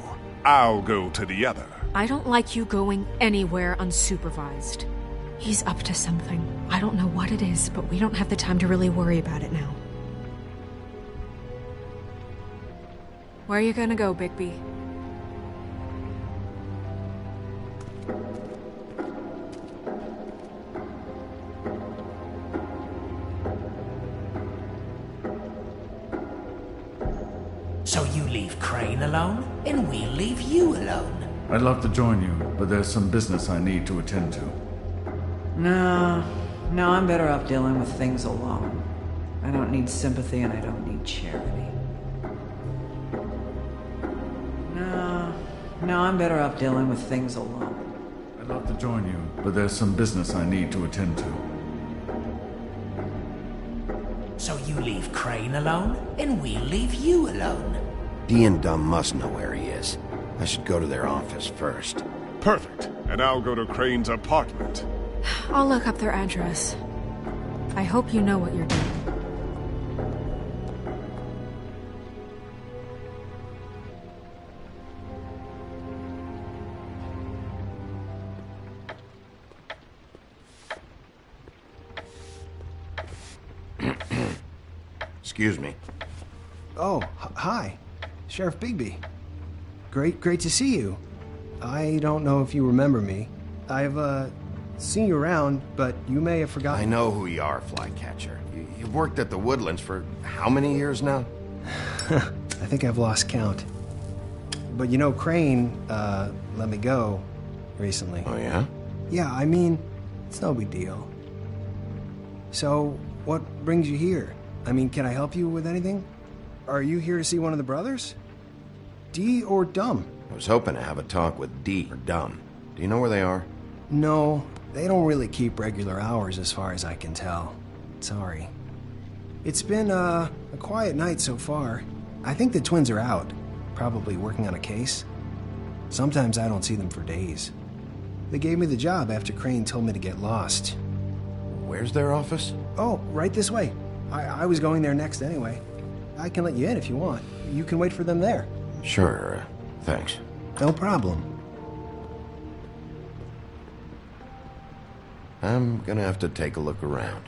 I'll go to the other. I don't like you going anywhere unsupervised. He's up to something. I don't know what it is, but we don't have the time to really worry about it now. Where are you gonna go, Bigby? So you leave Crane alone, and we'll leave you alone. I'd love to join you, but there's some business I need to attend to. No, I'm better off dealing with things alone. I don't need sympathy and I don't need charity. No, I'm better off dealing with things alone. I'd love to join you, but there's some business I need to attend to. So you leave Crane alone, and we'll leave you alone. Dee and Dumb must know where he is. I should go to their office first. Perfect. And I'll go to Crane's apartment. I'll look up their address. I hope you know what you're doing. Excuse me. Oh, hi. Sheriff Bigby. Great to see you. I don't know if you remember me. I've, seen you around, but you may have forgotten. I know who you are, Flycatcher. You've worked at the Woodlands for how many years now? I think I've lost count. But you know, Crane, let me go recently. Oh, yeah? Yeah, I mean, it's no big deal. So, what brings you here? I mean, can I help you with anything? Are you here to see one of the brothers? D or Dumb? I was hoping to have a talk with D or Dumb. Do you know where they are? No, they don't really keep regular hours as far as I can tell. Sorry. It's been, a quiet night so far. I think the twins are out, probably working on a case. Sometimes I don't see them for days. They gave me the job after Crane told me to get lost. Where's their office? Oh, right this way. I was going there next anyway. I can let you in if you want. You can wait for them there. Sure, thanks. No problem. I'm gonna have to take a look around.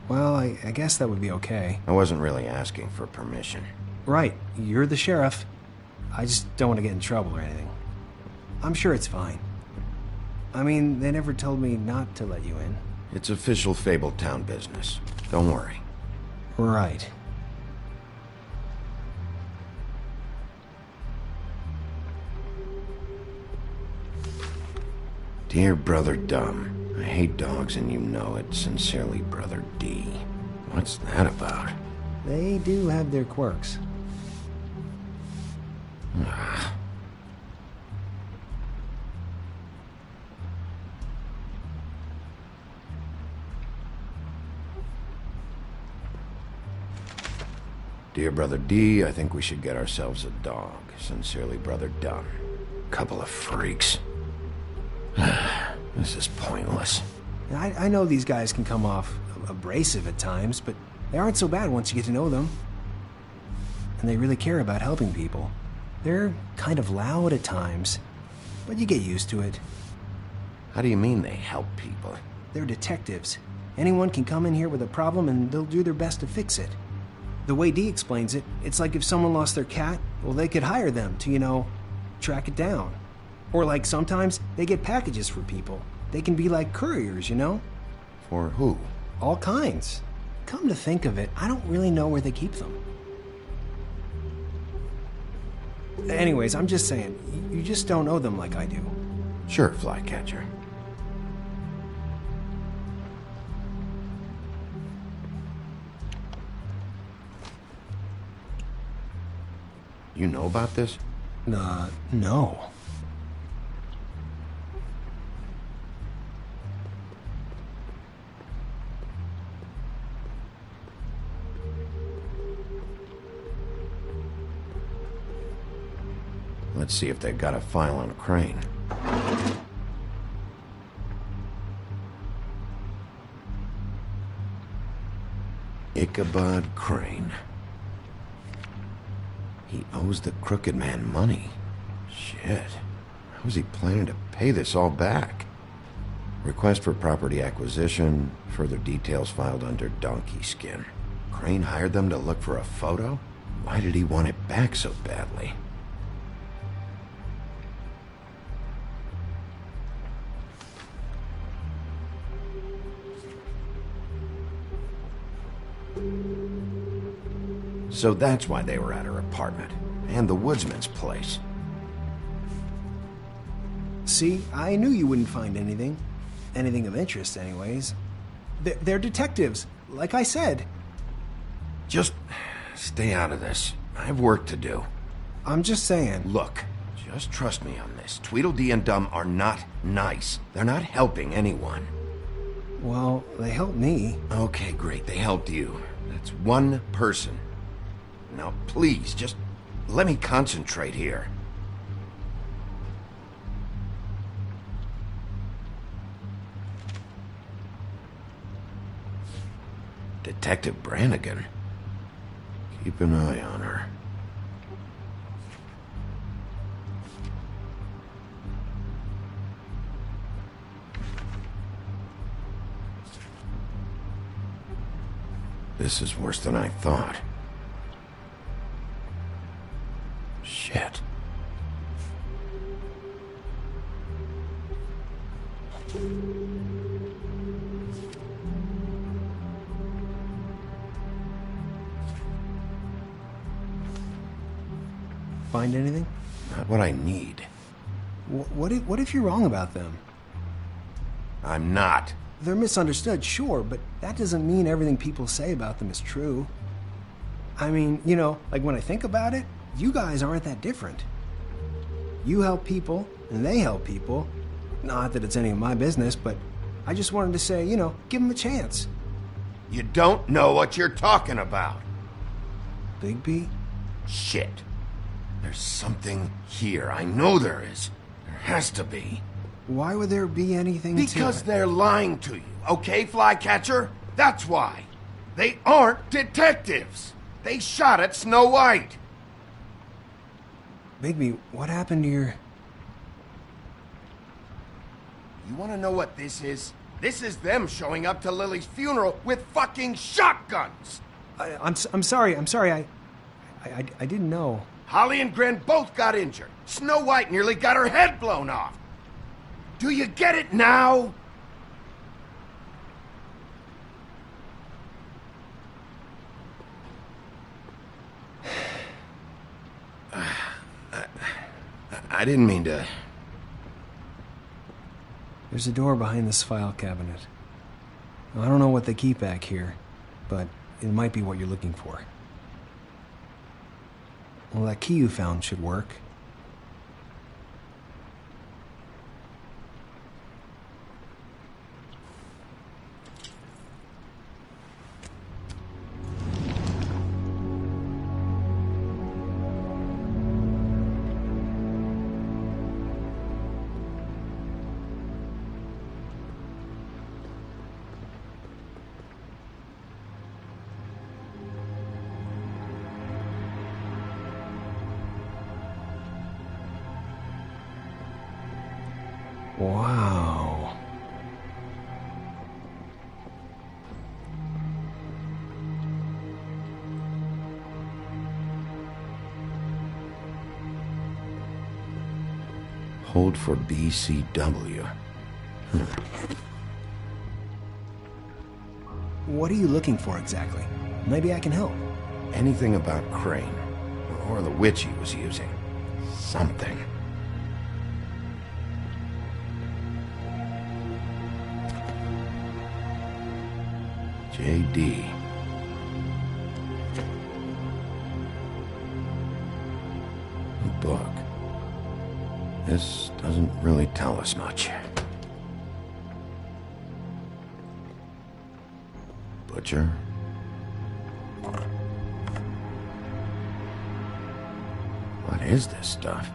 Well, I guess that would be okay. I wasn't really asking for permission. Right, you're the sheriff. I just don't want to get in trouble or anything. I'm sure it's fine. I mean, they never told me not to let you in. It's official Fabletown business. Don't worry. Right. Dear Brother Dumb, I hate dogs and you know it. Sincerely, Brother D. What's that about? They do have their quirks. Dear Brother D, I think we should get ourselves a dog. Sincerely, Brother Dumb. Couple of freaks. This is pointless. I know these guys can come off abrasive at times, but they aren't so bad once you get to know them. And they really care about helping people. They're kind of loud at times, but you get used to it. How do you mean they help people? They're detectives. Anyone can come in here with a problem and they'll do their best to fix it. The way Dee explains it, it's like if someone lost their cat, well, they could hire them to, you know, track it down. Or like sometimes they get packages for people. They can be like couriers, you know? For who? All kinds. Come to think of it, I don't really know where they keep them. Anyways, I'm just saying, you just don't know them like I do. Sure, Flycatcher. You know about this? No. Let's see if they've got a file on Crane. Ichabod Crane. He owes the Crooked Man money. Shit. How is he planning to pay this all back? Request for property acquisition. Further details filed under Donkey Skin. Crane hired them to look for a photo? Why did he want it back so badly? So that's why they were at her apartment. And the woodsman's place. See, I knew you wouldn't find anything. Anything of interest, anyways. They're detectives, like I said. Just stay out of this. I have work to do. I'm just saying. Look, just trust me on this. Tweedledee and Dumb are not nice. They're not helping anyone. Well, they helped me. Okay, great. They helped you. That's one person. Now, please, just let me concentrate here. Detective Brannigan. Keep an eye on her. This is worse than I thought. Shit. Find anything? Not what I need. What if you're wrong about them? I'm not. They're misunderstood, sure, but that doesn't mean everything people say about them is true. I mean, you know, like when I think about it, you guys aren't that different. You help people, and they help people. Not that it's any of my business, but I just wanted to say, you know, give them a chance. You don't know what you're talking about. Bigby? Shit. There's something here. I know there is. There has to be. Why would there be anything Because to they're lying to you, okay, Flycatcher? That's why. They aren't detectives. They shot at Snow White. Bigby, what happened to your... You want to know what this is? This is them showing up to Lily's funeral with fucking shotguns. I'm sorry. I didn't know. Holly and Gren both got injured. Snow White nearly got her head blown off. Do you get it now? I didn't mean to... There's a door behind this file cabinet. I don't know what they keep back here, but it might be what you're looking for. Well, that key you found should work. Wow. Hold for BCW. What are you looking for exactly? Maybe I can help. Anything about Crane, or the witch he was using. Something. JD. A book. This doesn't really tell us much. Butcher. What is this stuff?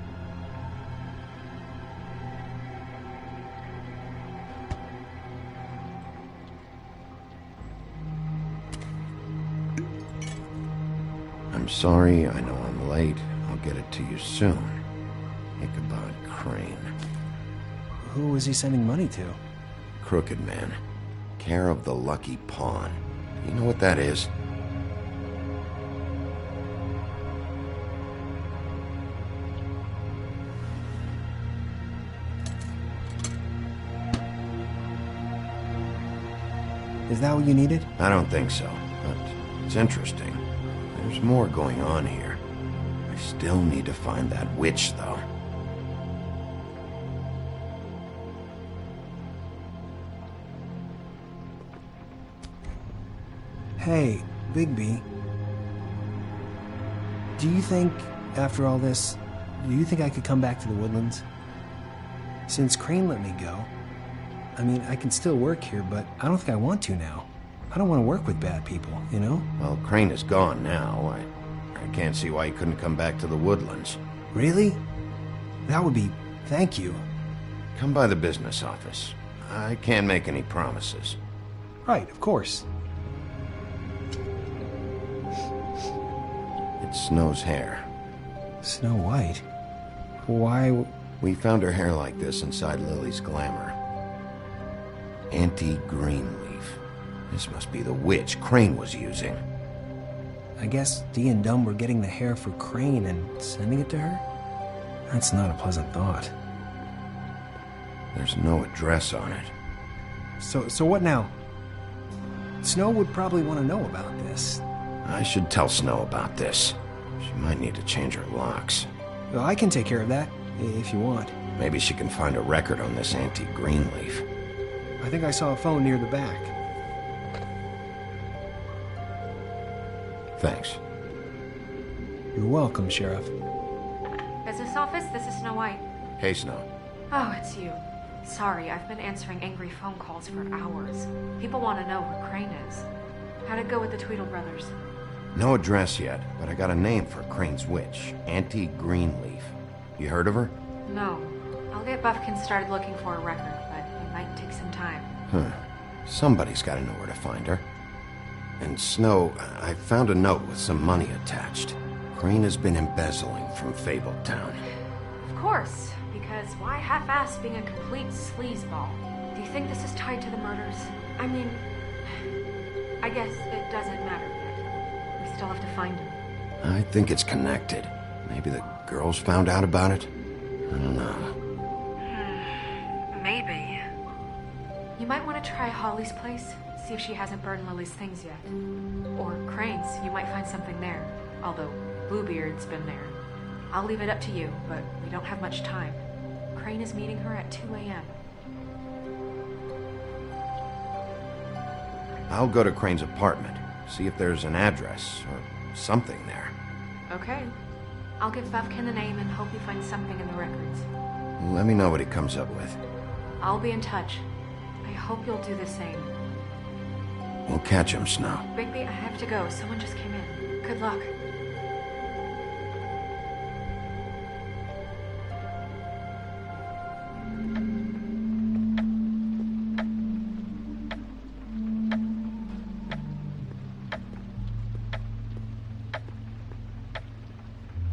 I'm sorry, I know I'm late. I'll get it to you soon. Ichabod Crane. Who was he sending money to? Crooked Man. Care of the Lucky Pawn. You know what that is? Is that what you needed? I don't think so, but it's interesting. There's more going on here. I still need to find that witch, though. Hey, Bigby. Do you think, after all this, do you think I could come back to the Woodlands? Since Crane let me go, I mean, I can still work here, but I don't think I want to now. I don't want to work with bad people, you know? Well, Crane is gone now. I can't see why he couldn't come back to the Woodlands. Really? That would be... thank you. Come by the business office. I can't make any promises. Right, of course. It's Snow's hair. Snow White? Why? We found her hair like this inside Lily's glamour. Auntie Greenleaf. This must be the witch Crane was using. I guess Dee and Dumb were getting the hair for Crane and sending it to her? That's not a pleasant thought. There's no address on it. So what now? Snow would probably want to know about this. I should tell Snow about this. She might need to change her locks. Well, I can take care of that, if you want. Maybe she can find a record on this Auntie Greenleaf. I think I saw a phone near the back. Thanks. You're welcome, Sheriff. Business office, this is Snow White. Hey, Snow. Oh, it's you. Sorry, I've been answering angry phone calls for hours. People want to know where Crane is. How'd it go with the Tweedle brothers? No address yet, but I got a name for Crane's witch. Auntie Greenleaf. You heard of her? No. I'll get Buffkin started looking for a record, but it might take some time. Huh. Somebody's got to know where to find her. And Snow, I found a note with some money attached. Crane has been embezzling from Fabletown. Of course, because why half-ass being a complete sleazeball? Do you think this is tied to the murders? I mean, I guess it doesn't matter yet. We still have to find him. I think it's connected. Maybe the girls found out about it? I don't know. Maybe. You might want to try Holly's place, see if she hasn't burned Lily's things yet. Or Crane's, you might find something there. Although Bluebeard's been there. I'll leave it up to you, but we don't have much time. Crane is meeting her at 2 a.m. I'll go to Crane's apartment, see if there's an address or something there. Okay. I'll give Buffkin the name and hope he finds something in the records. Let me know what he comes up with. I'll be in touch. I hope you'll do the same. We'll catch him, Snow. Bigby, I have to go. Someone just came in. Good luck.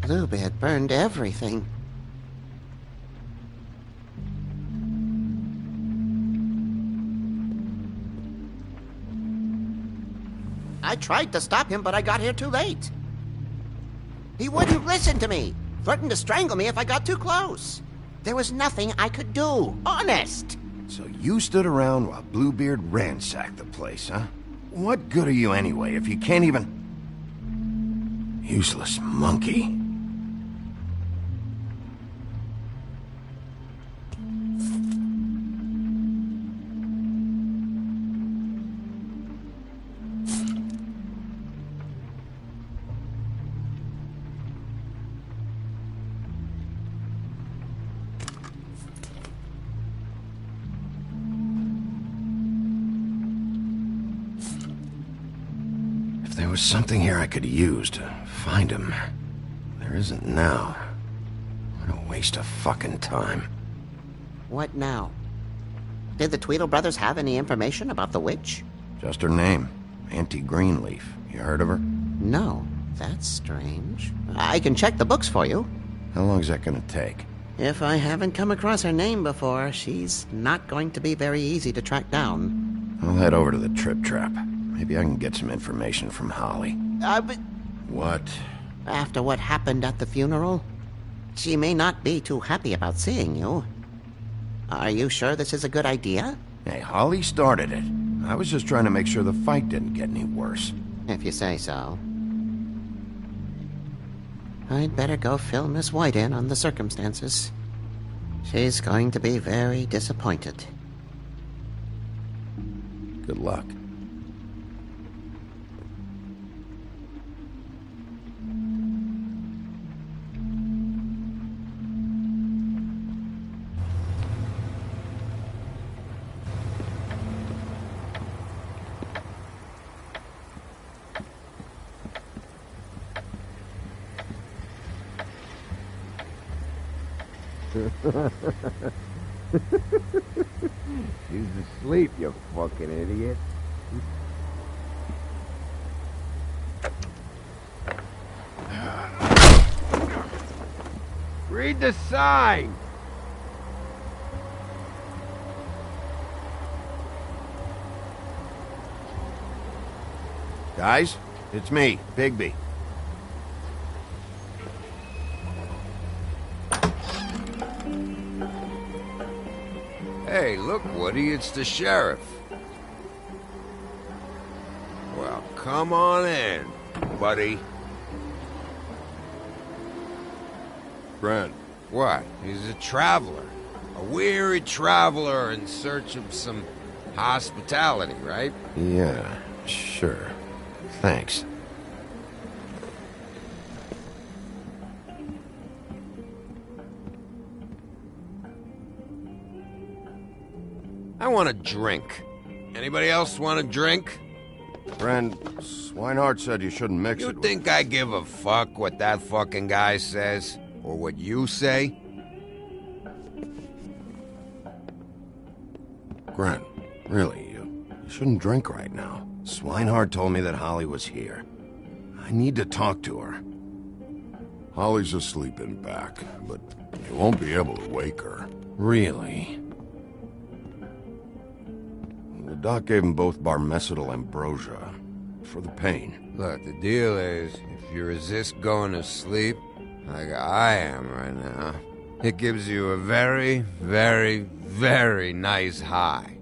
Bluebeard burned everything. I tried to stop him, but I got here too late. He wouldn't listen to me, threatened to strangle me if I got too close. There was nothing I could do, honest. So you stood around while Bluebeard ransacked the place, huh? What good are you anyway if you can't even... Useless monkey. There was something here I could use to find him. There isn't now. What a waste of fucking time. What now? Did the Tweedle brothers have any information about the witch? Just her name. Auntie Greenleaf. You heard of her? No. That's strange. I can check the books for you. How long is that gonna take? If I haven't come across her name before, she's not going to be very easy to track down. I'll head over to the Trip Trap. Maybe I can get some information from Holly. But... What? After what happened at the funeral, she may not be too happy about seeing you. Are you sure this is a good idea? Hey, Holly started it. I was just trying to make sure the fight didn't get any worse. If you say so. I'd better go fill Miss White in on the circumstances. She's going to be very disappointed. Good luck. She's asleep, you fucking idiot. Read the sign! Guys, it's me, Bigby. Hey, look, Woody, it's the sheriff. Well, come on in, buddy. Grant. What? He's a traveler. A weary traveler in search of some hospitality, right? Yeah, sure. Thanks. I want a drink. Anybody else want a drink? Friend, Swinehart said you shouldn't mix it You with... think I give a fuck what that fucking guy says? Or what you say? Grant, really, you shouldn't drink right now. Swinehart told me that Holly was here. I need to talk to her. Holly's asleep in back, but you won't be able to wake her. Really? The doc gave them both Barmecidal ambrosia for the pain. Look, the deal is, if you resist going to sleep, like I am right now, it gives you a very, very, very nice high.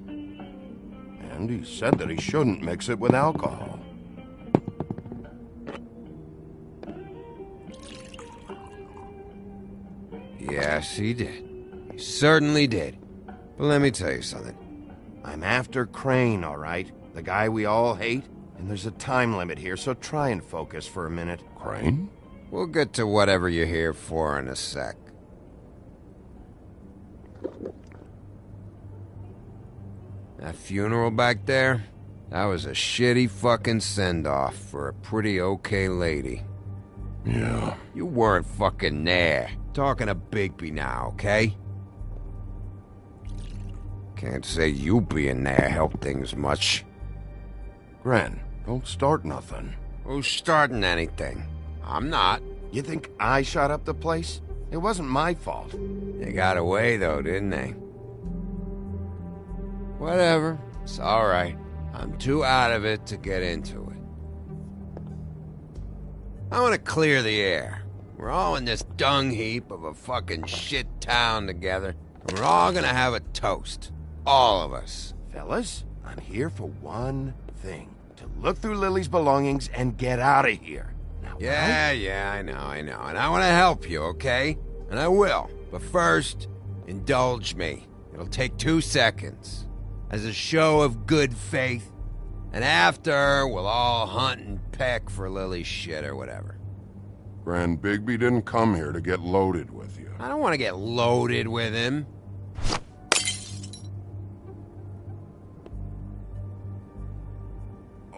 And he said that he shouldn't mix it with alcohol. Yes, he did. He certainly did. But let me tell you something. I'm after Crane, all right? The guy we all hate? And there's a time limit here, so try and focus for a minute. Crane? We'll get to whatever you're here for in a sec. That funeral back there? That was a shitty fucking send-off for a pretty okay lady. Yeah. You weren't fucking there. Talking to Bigby now, okay? Can't say you being there helped things much. Gren, don't start nothing. Who's starting anything? I'm not. You think I shot up the place? It wasn't my fault. They got away, though, didn't they? Whatever. It's alright. I'm too out of it to get into it. I want to clear the air. We're all in this dung heap of a fucking shit town together, and we're all gonna have a toast. All of us. Fellas, I'm here for one thing. To look through Lily's belongings and get out of here. Now, Yeah, I know. And I want to help you, okay? And I will. But first, indulge me. It'll take 2 seconds. As a show of good faith. And after, we'll all hunt and peck for Lily's shit or whatever. Grand Bigby didn't come here to get loaded with you. I don't want to get loaded with him.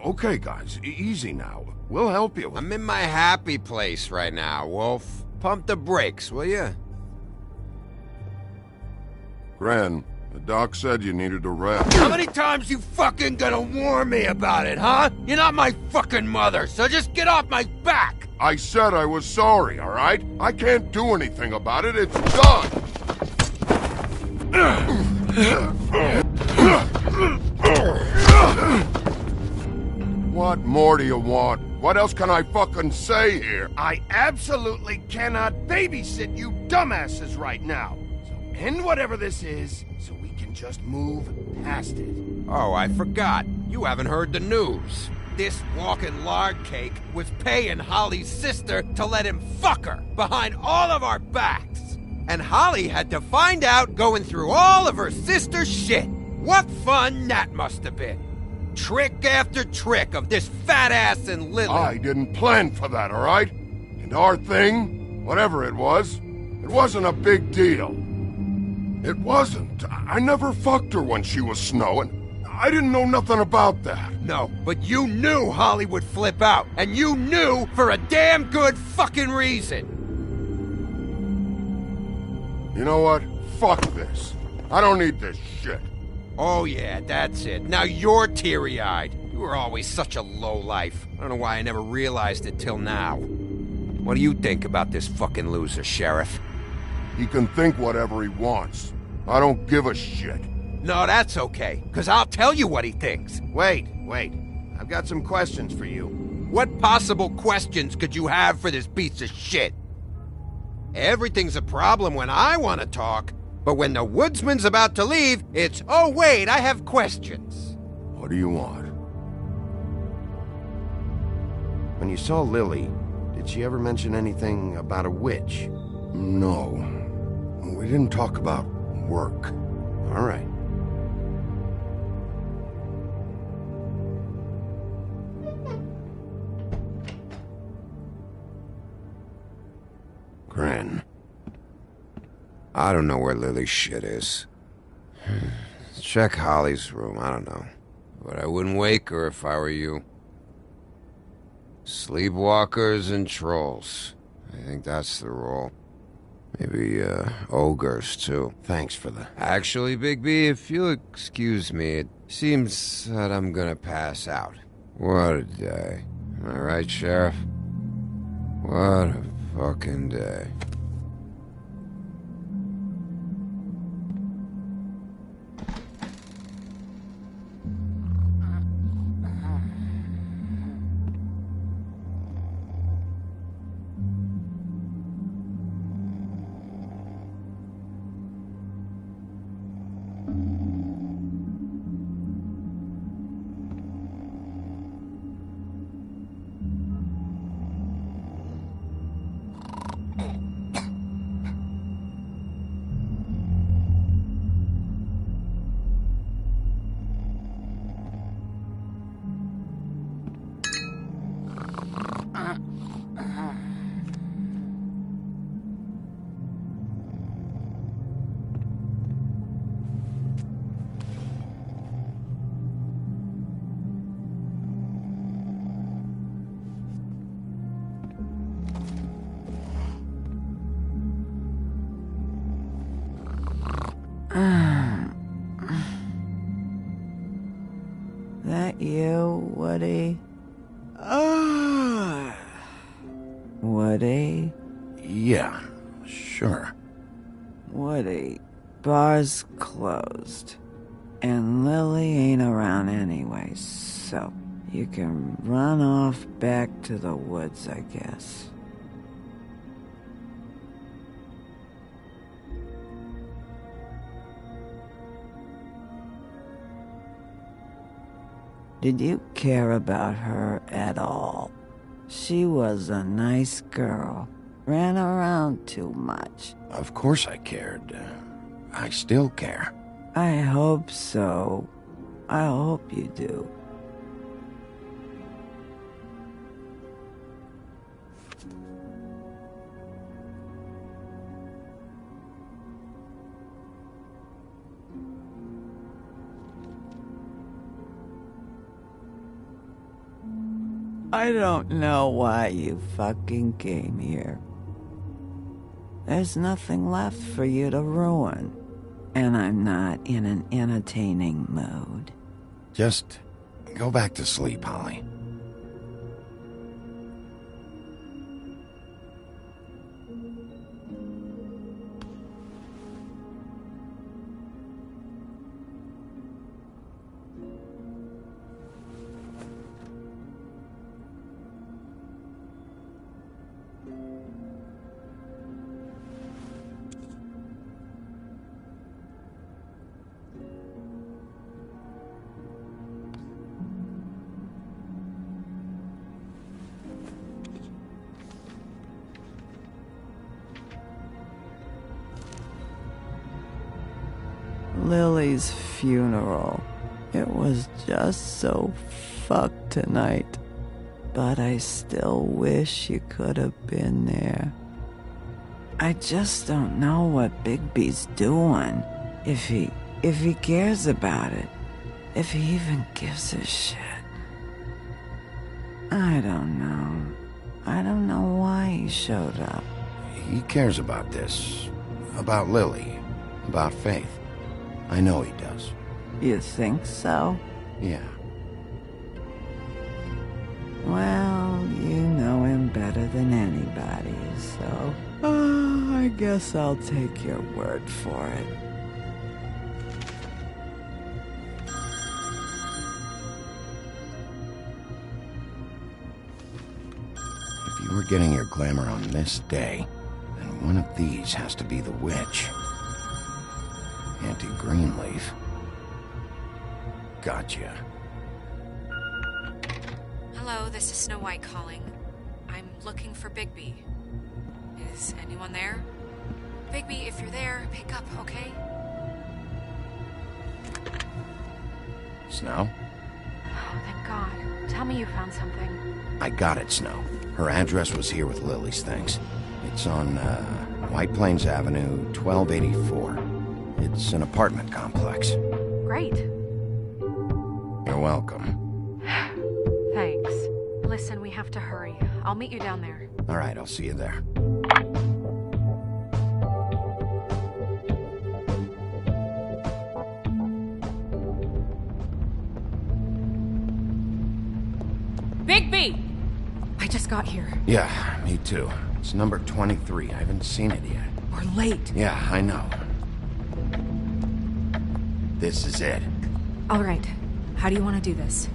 Okay, guys, easy now. We'll help you. I'm in my happy place right now, Wolf. Pump the brakes, will you? Gran, the doc said you needed a rest. How many times you fucking gonna warn me about it, huh? You're not my fucking mother, so just get off my back! I said I was sorry, all right? I can't do anything about it. It's done! What more do you want? What else can I fucking say here? I absolutely cannot babysit you dumbasses right now. So end whatever this is, so we can just move past it. Oh, I forgot. You haven't heard the news. This walking lard cake was paying Holly's sister to let him fuck her behind all of our backs. And Holly had to find out going through all of her sister's shit. What fun that must have been. Trick after trick of this fat ass and Lily. I didn't plan for that, all right? And our thing, whatever it wasn't a big deal. It wasn't. I never fucked her when she was snowing. I didn't know nothing about that. No, but you knew Holly would flip out. And you knew for a damn good fucking reason. You know what? Fuck this. I don't need this shit. Oh yeah, that's it. Now you're teary-eyed. You were always such a lowlife. I don't know why I never realized it till now. What do you think about this fucking loser, Sheriff? He can think whatever he wants. I don't give a shit. No, that's okay, because I'll tell you what he thinks. Wait. I've got some questions for you. What possible questions could you have for this piece of shit? Everything's a problem when I want to talk, but when the woodsman's about to leave, it's, oh wait, I have questions. What do you want? When you saw Lily, did she ever mention anything about a witch? No. We didn't talk about work. All right. Gren. I don't know where Lily's shit is. Check Holly's room, I don't know. But I wouldn't wake her if I were you. Sleepwalkers and trolls. I think that's the rule. Maybe, ogres, too. Thanks for the... Actually, Bigby, if you'll excuse me, it seems that I'm gonna pass out. What a day. Am I right, Sheriff? What a fucking day. That you, Woody? Woody? Yeah, sure. Woody, bar's closed. And Lily ain't around anyway, so you can run off back to the woods, I guess. Did you care about her at all? She was a nice girl. Ran around too much. Of course I cared. I still care. I hope so. I hope you do. I don't know why you fucking came here. There's nothing left for you to ruin. And I'm not in an entertaining mood. Just go back to sleep, Holly. Lily's funeral. It was just so fucked tonight. But I still wish you could have been there. I just don't know what Bigby's doing. If he cares about it. If he even gives a shit. I don't know. I don't know why he showed up. He cares about this. About Lily. About Faith. I know he does. You think so? Yeah. Well, you know him better than anybody. Guess I'll take your word for it. If you were getting your glamour on this day, then one of these has to be the witch. Auntie Greenleaf. Gotcha. Hello, this is Snow White calling. I'm looking for Bigby. Is anyone there? Bigby, if you're there, pick up, okay? Snow? Oh, thank God. Tell me you found something. I got it, Snow. Her address was here with Lily's things. It's on, White Plains Avenue, 1284. It's an apartment complex. Great. You're welcome. Thanks. Listen, we have to hurry. I'll meet you down there. All right, I'll see you there. Bigby! I just got here. Yeah, me too. It's number 23. I haven't seen it yet. We're late. Yeah, I know. This is it. All right. How do you want to do this?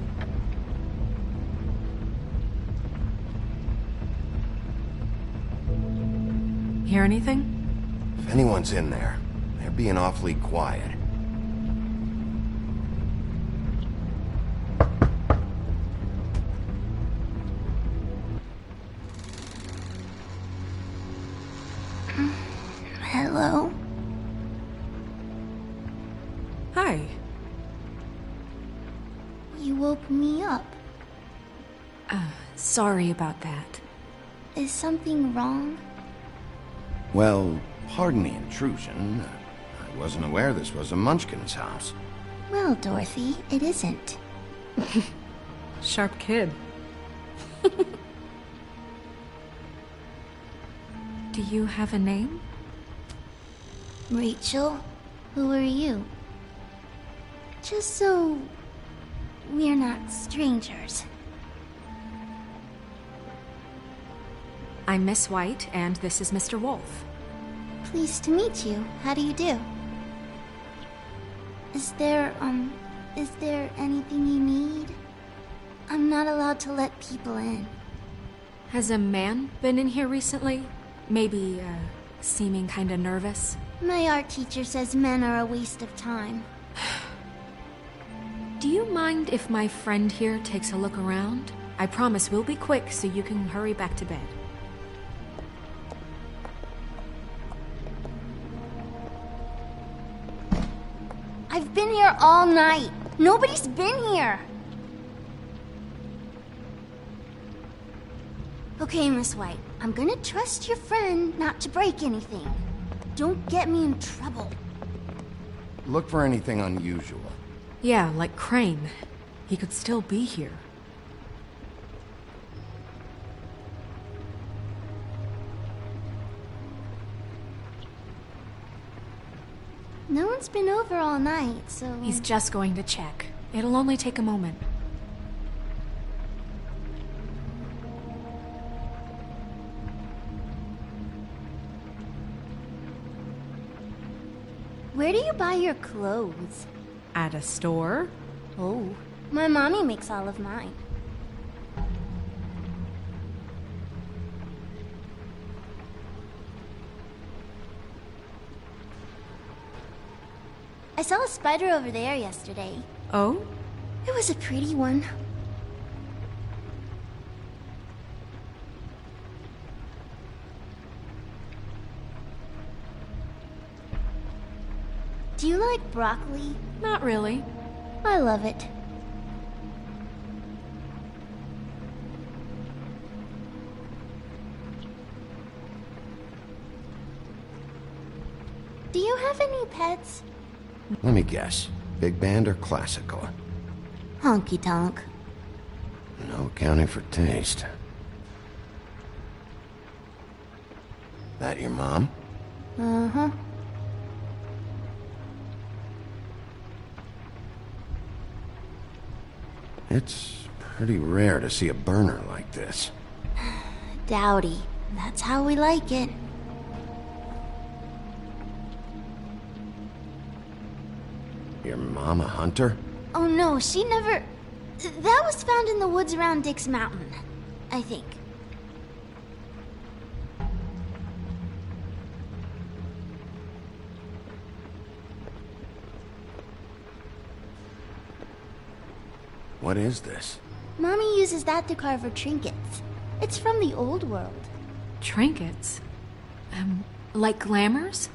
Hear anything? If anyone's in there, they're being awfully quiet. Hello? Hi. You woke me up. Sorry about that. Is something wrong? Well, pardon the intrusion. I wasn't aware this was a Munchkin's house. Well, Dorothy, it isn't. Sharp kid. Do you have a name? Rachel, who are you? Just so we're not strangers. I'm Miss White, and this is Mr. Wolf. Pleased to meet you. How do you do? Is there anything you need? I'm not allowed to let people in. Has a man been in here recently? Maybe, seeming kinda nervous? My art teacher says men are a waste of time. Do you mind if my friend here takes a look around? I promise we'll be quick so you can hurry back to bed. I've been here all night. Nobody's been here. Okay, Miss White. I'm gonna trust your friend not to break anything. Don't get me in trouble. Look for anything unusual. Yeah, like Crane. He could still be here. No one's been over all night, so... He's just going to check. It'll only take a moment. Where do you buy your clothes? At a store? Oh, my mommy makes all of mine. I saw a spider over there yesterday. Oh? It was a pretty one. Do you like broccoli? Not really. I love it. Do you have any pets? Let me guess. Big band or classical? Honky tonk. No accounting for taste. That your mom? Uh-huh. It's pretty rare to see a burner like this. Dowdy. That's how we like it. Your mom a hunter? Oh no, she never... That was found in the woods around Dick's Mountain, I think. What is this? Mommy uses that to carve her trinkets. It's from the old world. Trinkets? Like glamours?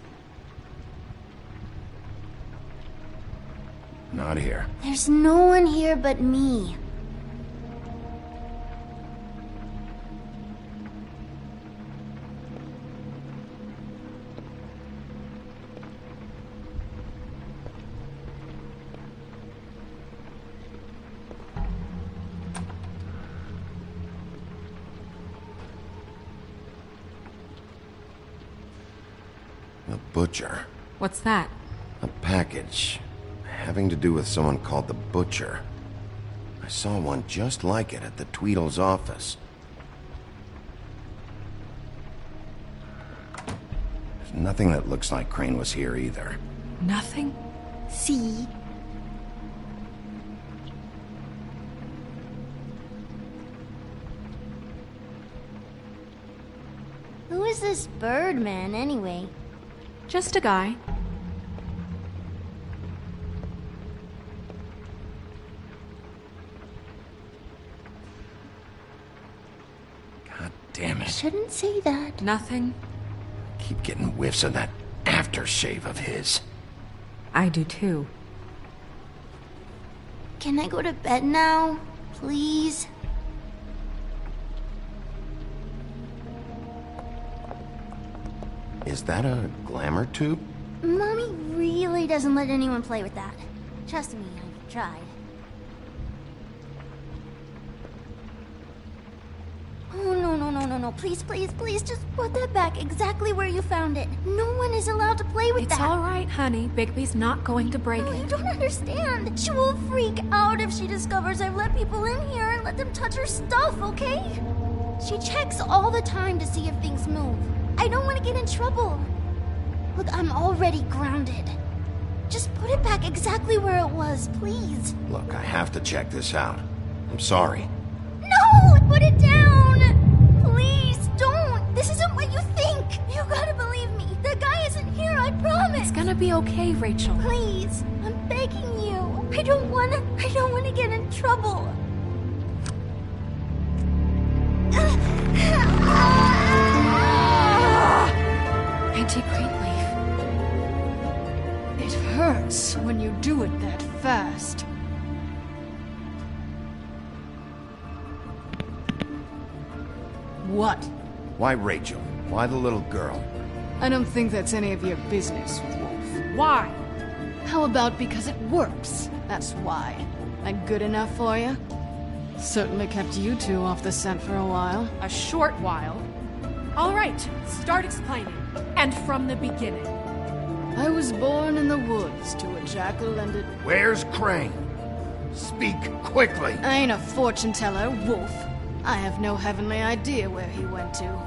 Not here. There's no one here but me. The Butcher. What's that? A package. Having to do with someone called the Butcher. I saw one just like it at the Tweedle's office. There's nothing that looks like Crane was here either. Nothing? See? Who is this Birdman, anyway? Just a guy. God damn it. Shouldn't say that. Nothing. Keep getting whiffs of that aftershave of his. I do too. Can I go to bed now? Please? Is that a glamour tube? Mommy really doesn't let anyone play with that. Trust me, I've tried. Oh, no. Please, just put that back exactly where you found it. No one is allowed to play with that. It's all right, honey. Bigby's not going to break No, it. you don't understand. She will freak out if she discovers I've let people in here and let them touch her stuff, okay? She checks all the time to see if things move. I don't want to get in trouble. Look, I'm already grounded. Just put it back exactly where it was, please. Look, I have to check this out. I'm sorry. No! Put it down! Please, don't! This isn't what you think! You gotta believe me. The guy isn't here, I promise! It's gonna be okay, Rachel. Please, I'm begging you. I don't wanna get in trouble. Auntie Greenleaf. It hurts when you do it that fast. What? Why Rachel? Why the little girl? I don't think that's any of your business, Wolf. Why? How about because it works? That's why. That good enough for you? Certainly kept you two off the scent for a while. A short while. All right, start explaining. And from the beginning. I was born in the woods to a jackal and a... Where's Crane? Speak quickly. I ain't a fortune teller, Wolf. I have no heavenly idea where he went to.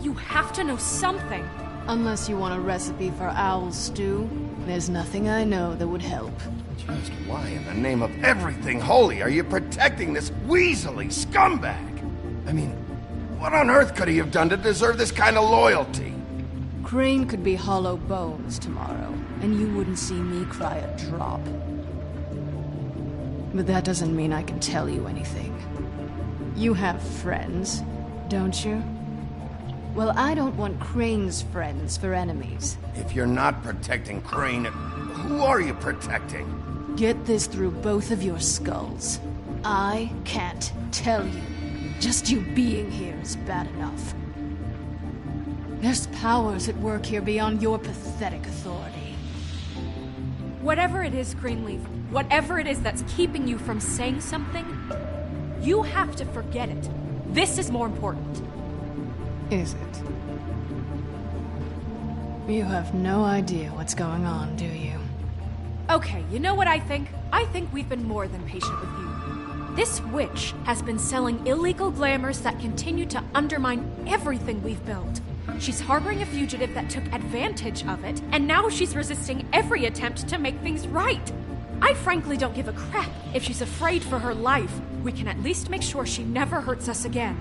You have to know something. Unless you want a recipe for owl stew, there's nothing I know that would help. Just why in the name of everything holy are you protecting this weaselly scumbag? I mean, what on earth could he have done to deserve this kind of loyalty? Crane could be hollow bones tomorrow, and you wouldn't see me cry a drop. But that doesn't mean I can tell you anything. You have friends, don't you? Well, I don't want Crane's friends for enemies. If you're not protecting Crane, who are you protecting? Get this through both of your skulls. I can't tell you. Just you being here is bad enough. There's powers at work here beyond your pathetic authority. Whatever it is, Greenleaf, whatever it is that's keeping you from saying something, you have to forget it. This is more important. Is it? You have no idea what's going on, do you? Okay, you know what I think? I think we've been more than patient with you. This witch has been selling illegal glamours that continue to undermine everything we've built. She's harboring a fugitive that took advantage of it, and now she's resisting every attempt to make things right. I frankly don't give a crap if she's afraid for her life. We can at least make sure she never hurts us again.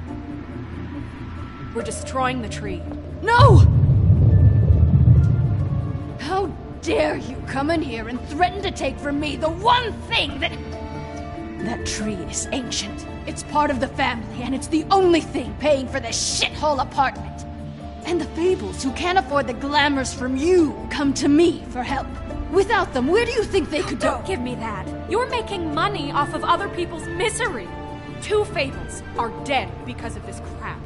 We're destroying the tree. No! How dare you come in here and threaten to take from me the one thing that... That tree is ancient. It's part of the family, and it's the only thing paying for this shithole apartment. And the Fables, who can't afford the glamours from you, come to me for help. Without them, where do you think they could go? Don't give me that. You're making money off of other people's misery. 2 Fables are dead because of this crap.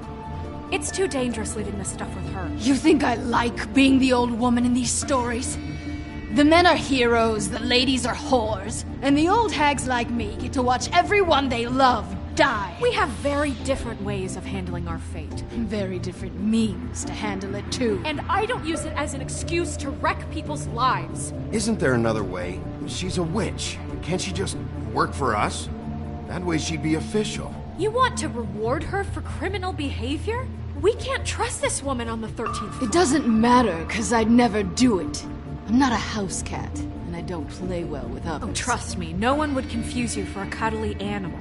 It's too dangerous leaving this stuff with her. You think I like being the old woman in these stories? The men are heroes, the ladies are whores, and the old hags like me get to watch everyone they love die. We have very different ways of handling our fate. Very different means to handle it, too. And I don't use it as an excuse to wreck people's lives. Isn't there another way? She's a witch. Can't she just work for us? That way she'd be official. You want to reward her for criminal behavior? We can't trust this woman on the 13th floor. It doesn't matter, because I'd never do it. I'm not a house cat, and I don't play well with others. Oh, trust me, no one would confuse you for a cuddly animal.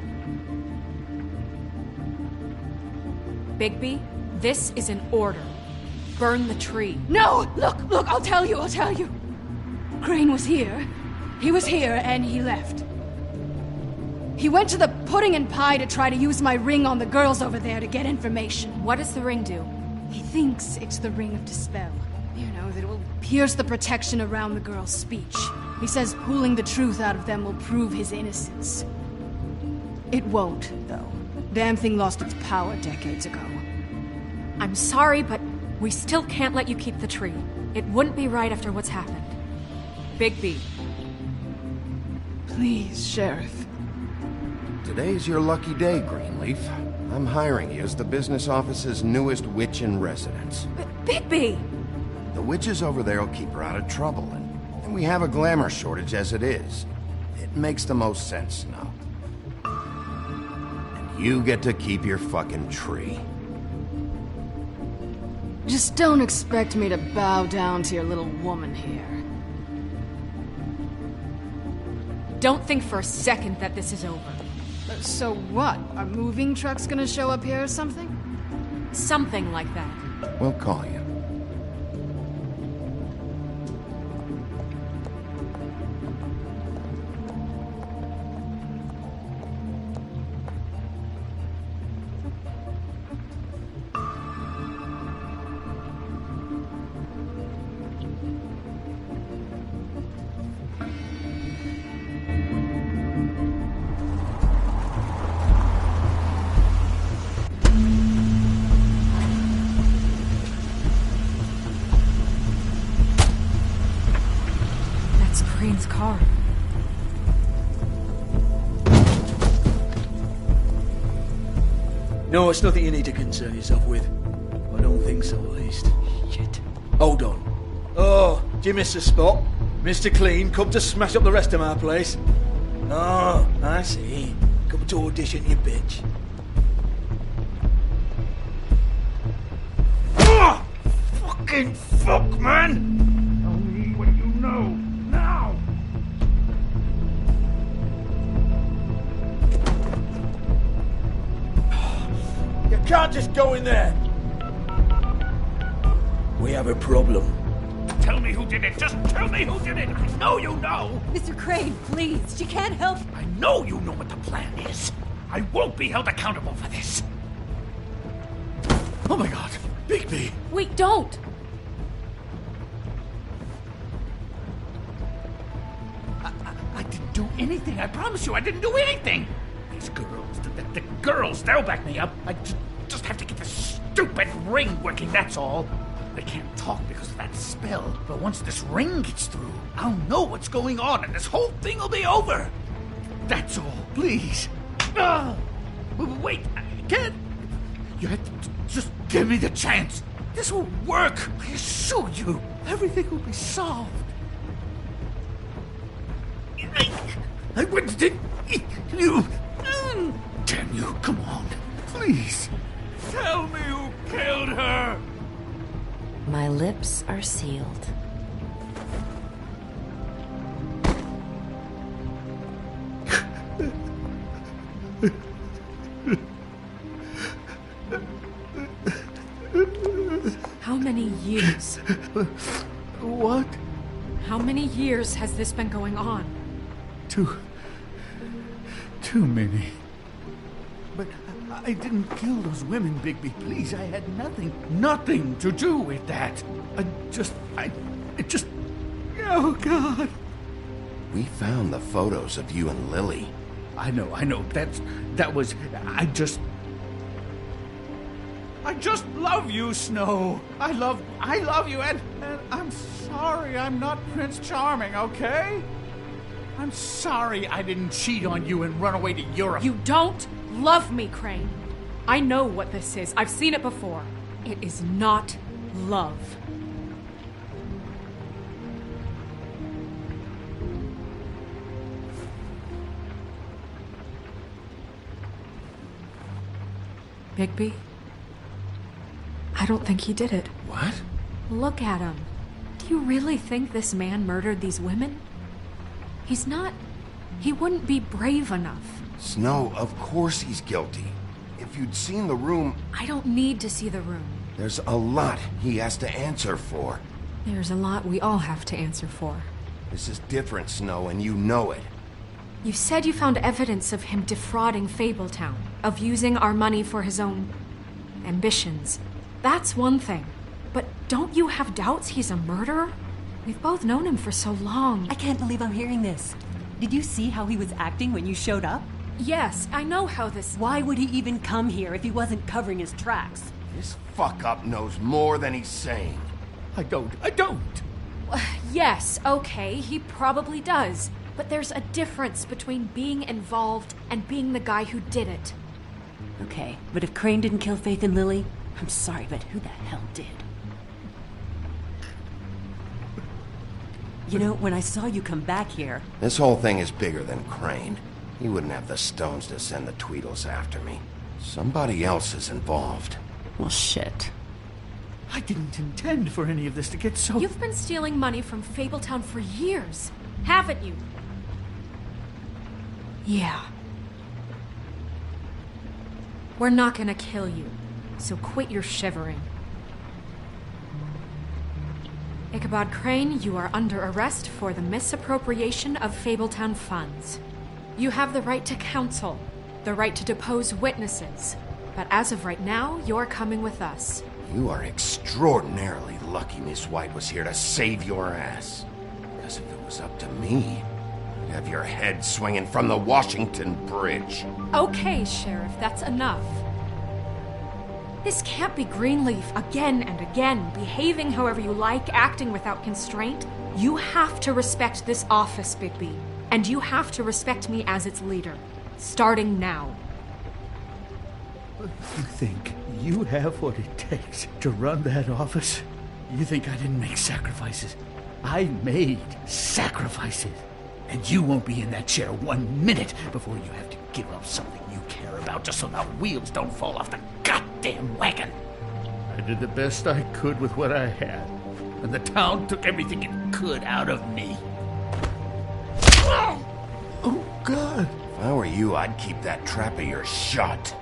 Bigby, this is an order. Burn the tree. No! Look, I'll tell you. Crane was here. He was here, and he left. He went to the pudding and pie to try to use my ring on the girls over there to get information. What does the ring do? He thinks it's the Ring of Dispel. You know, that it will pierce the protection around the girl's speech. He says pulling the truth out of them will prove his innocence. It won't, though. Damn thing lost its power decades ago. I'm sorry, but we still can't let you keep the tree. It wouldn't be right after what's happened. Bigby. Please, Sheriff. Today's your lucky day, Greenleaf. I'm hiring you as the business office's newest witch in residence. Bigby! The witches over there will keep her out of trouble, and we have a glamour shortage as it is. It makes the most sense now. And you get to keep your fucking tree. Just don't expect me to bow down to your little woman here. Don't think for a second that this is over. So what? Are moving trucks gonna show up here or something? Something like that. We'll call you. Crane's car. No, it's nothing you need to concern yourself with. I don't think so, at least. Shit. Hold on. Oh, do you miss the spot? Mr. Clean, come to smash up the rest of my place. Oh, I see. Come to audition, you bitch. Oh! Fucking fuck, man! Tell me what you know, now! You can't just go in there! We have a problem. Tell me who did it! Just tell me who did it! I know you know! Mr. Crane, please, she can't help. I know you know what the plan is. I won't be held accountable for this. Oh my god, Bigby! Wait, don't! I didn't do anything. I promise you, I didn't do anything. These girls, the girls, they'll back me up. I just have to get this stupid ring working, that's all. They can't talk because of that spell. But once this ring gets through, I'll know what's going on and this whole thing will be over. That's all, please. Wait, I can't. You have to just give me the chance. This will work. I assure you, everything will be solved. I wouldn't did you. Damn you, come on. Please. Tell me who killed her. My lips are sealed. How many years? What? How many years has this been going on? Too many. But I didn't kill those women, Bigby. Please, I had nothing to do with that. Oh, God. We found the photos of you and Lily. I know. I just love you, Snow. I love you, and I'm sorry I'm not Prince Charming, okay? I'm sorry I didn't cheat on you and run away to Europe. You don't love me, Crane. I know what this is. I've seen it before. It is not love. Bigby? I don't think he did it. What? Look at him. Do you really think this man murdered these women? He wouldn't be brave enough. Snow, of course he's guilty. If you'd seen the room... I don't need to see the room. There's a lot he has to answer for. There's a lot we all have to answer for. This is different, Snow, and you know it. You said you found evidence of him defrauding Fabletown, of using our money for his own ambitions. That's one thing. But don't you have doubts he's a murderer? We've both known him for so long. I can't believe I'm hearing this. Did you see how he was acting when you showed up? Yes, I know how this... Why would he even come here if he wasn't covering his tracks? This fuck-up knows more than he's saying. I don't. Yes, okay, he probably does. But there's a difference between being involved and being the guy who did it. Okay, but if Crane didn't kill Faith and Lily, I'm sorry, but who the hell did? You know, when I saw you come back here... This whole thing is bigger than Crane. He wouldn't have the stones to send the Tweedles after me. Somebody else is involved. Well, shit. I didn't intend for any of this to get so... You've been stealing money from Fabletown for years, haven't you? Yeah. We're not gonna kill you, so quit your shivering. Ichabod Crane, you are under arrest for the misappropriation of Fabletown funds. You have the right to counsel, the right to depose witnesses, but as of right now, you're coming with us. You are extraordinarily lucky Miss White was here to save your ass. Because if it was up to me, I'd have your head swinging from the Washington Bridge. Okay, Sheriff, that's enough. This can't be Greenleaf again and again, behaving however you like, acting without constraint. You have to respect this office, Bigby. And you have to respect me as its leader. Starting now. You think you have what it takes to run that office? You think I didn't make sacrifices? I made sacrifices. And you won't be in that chair 1 minute before you have to give up something you care about just so the wheels don't fall off the goddamn wagon. I did the best I could with what I had, and the town took everything it could out of me. Oh, God. If I were you, I'd keep that trap of yours shut.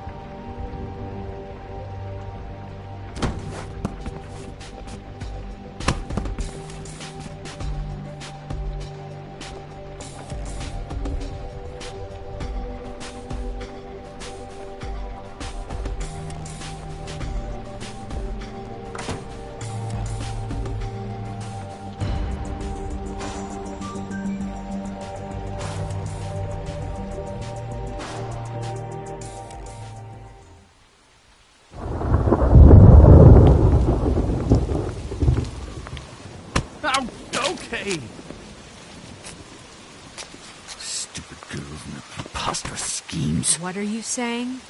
Okay. Stupid girls and their preposterous schemes. What are you saying?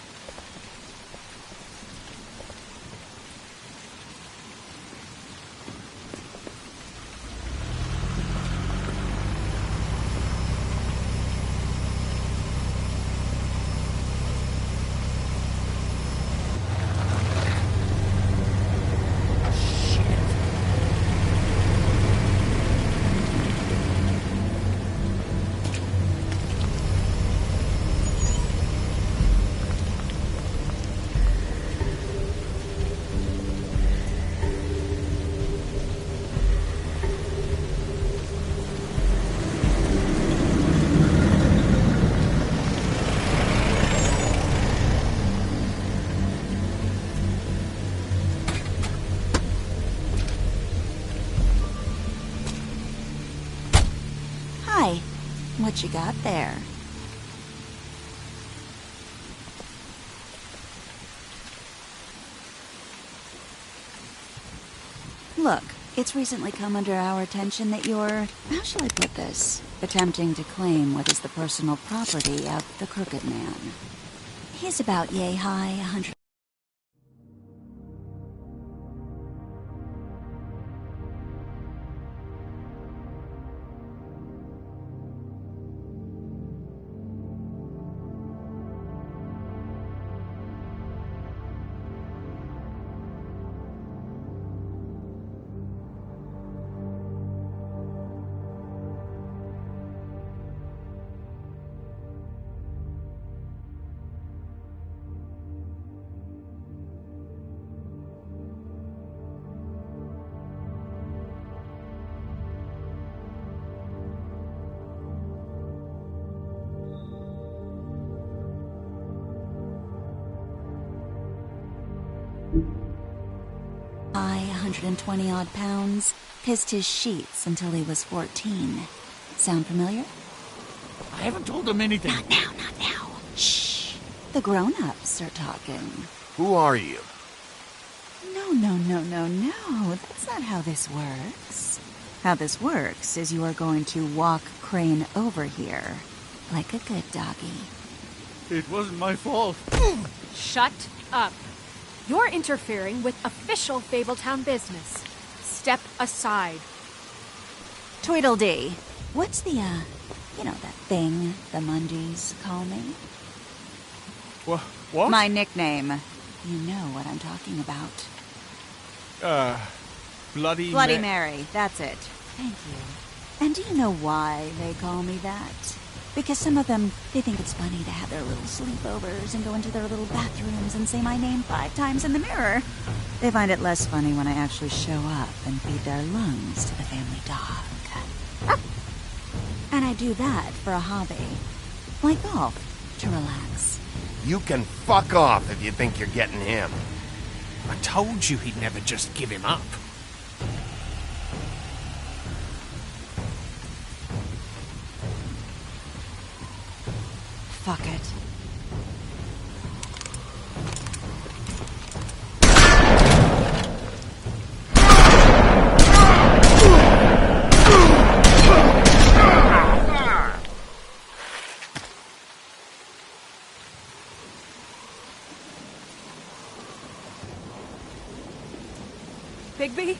What you got there? Look, it's recently come under our attention that you're, how shall I put this, attempting to claim what is the personal property of the Crooked Man. He's about yay high, 100. High, 120 odd pounds, pissed his sheets until he was 14. Sound familiar? I haven't told him anything. Not now, not now. Shh. The grown-ups are talking. Who are you? No. That's not how this works. How this works is you are going to walk Crane over here. Like a good doggy. It wasn't my fault. Shut up. You're interfering with official Fabletown business. Step aside. Tweedledee. What's the, that thing the Mundies call me? What? My nickname. You know what I'm talking about. Bloody Mary. That's it. Thank you. And do you know why they call me that? Because some of them, they think it's funny to have their little sleepovers and go into their little bathrooms and say my name 5 times in the mirror. They find it less funny when I actually show up and feed their lungs to the family dog. And I do that for a hobby. Like golf, to relax. You can fuck off if you think you're getting him. I told you he'd never just give him up. Fuck it. Bigby?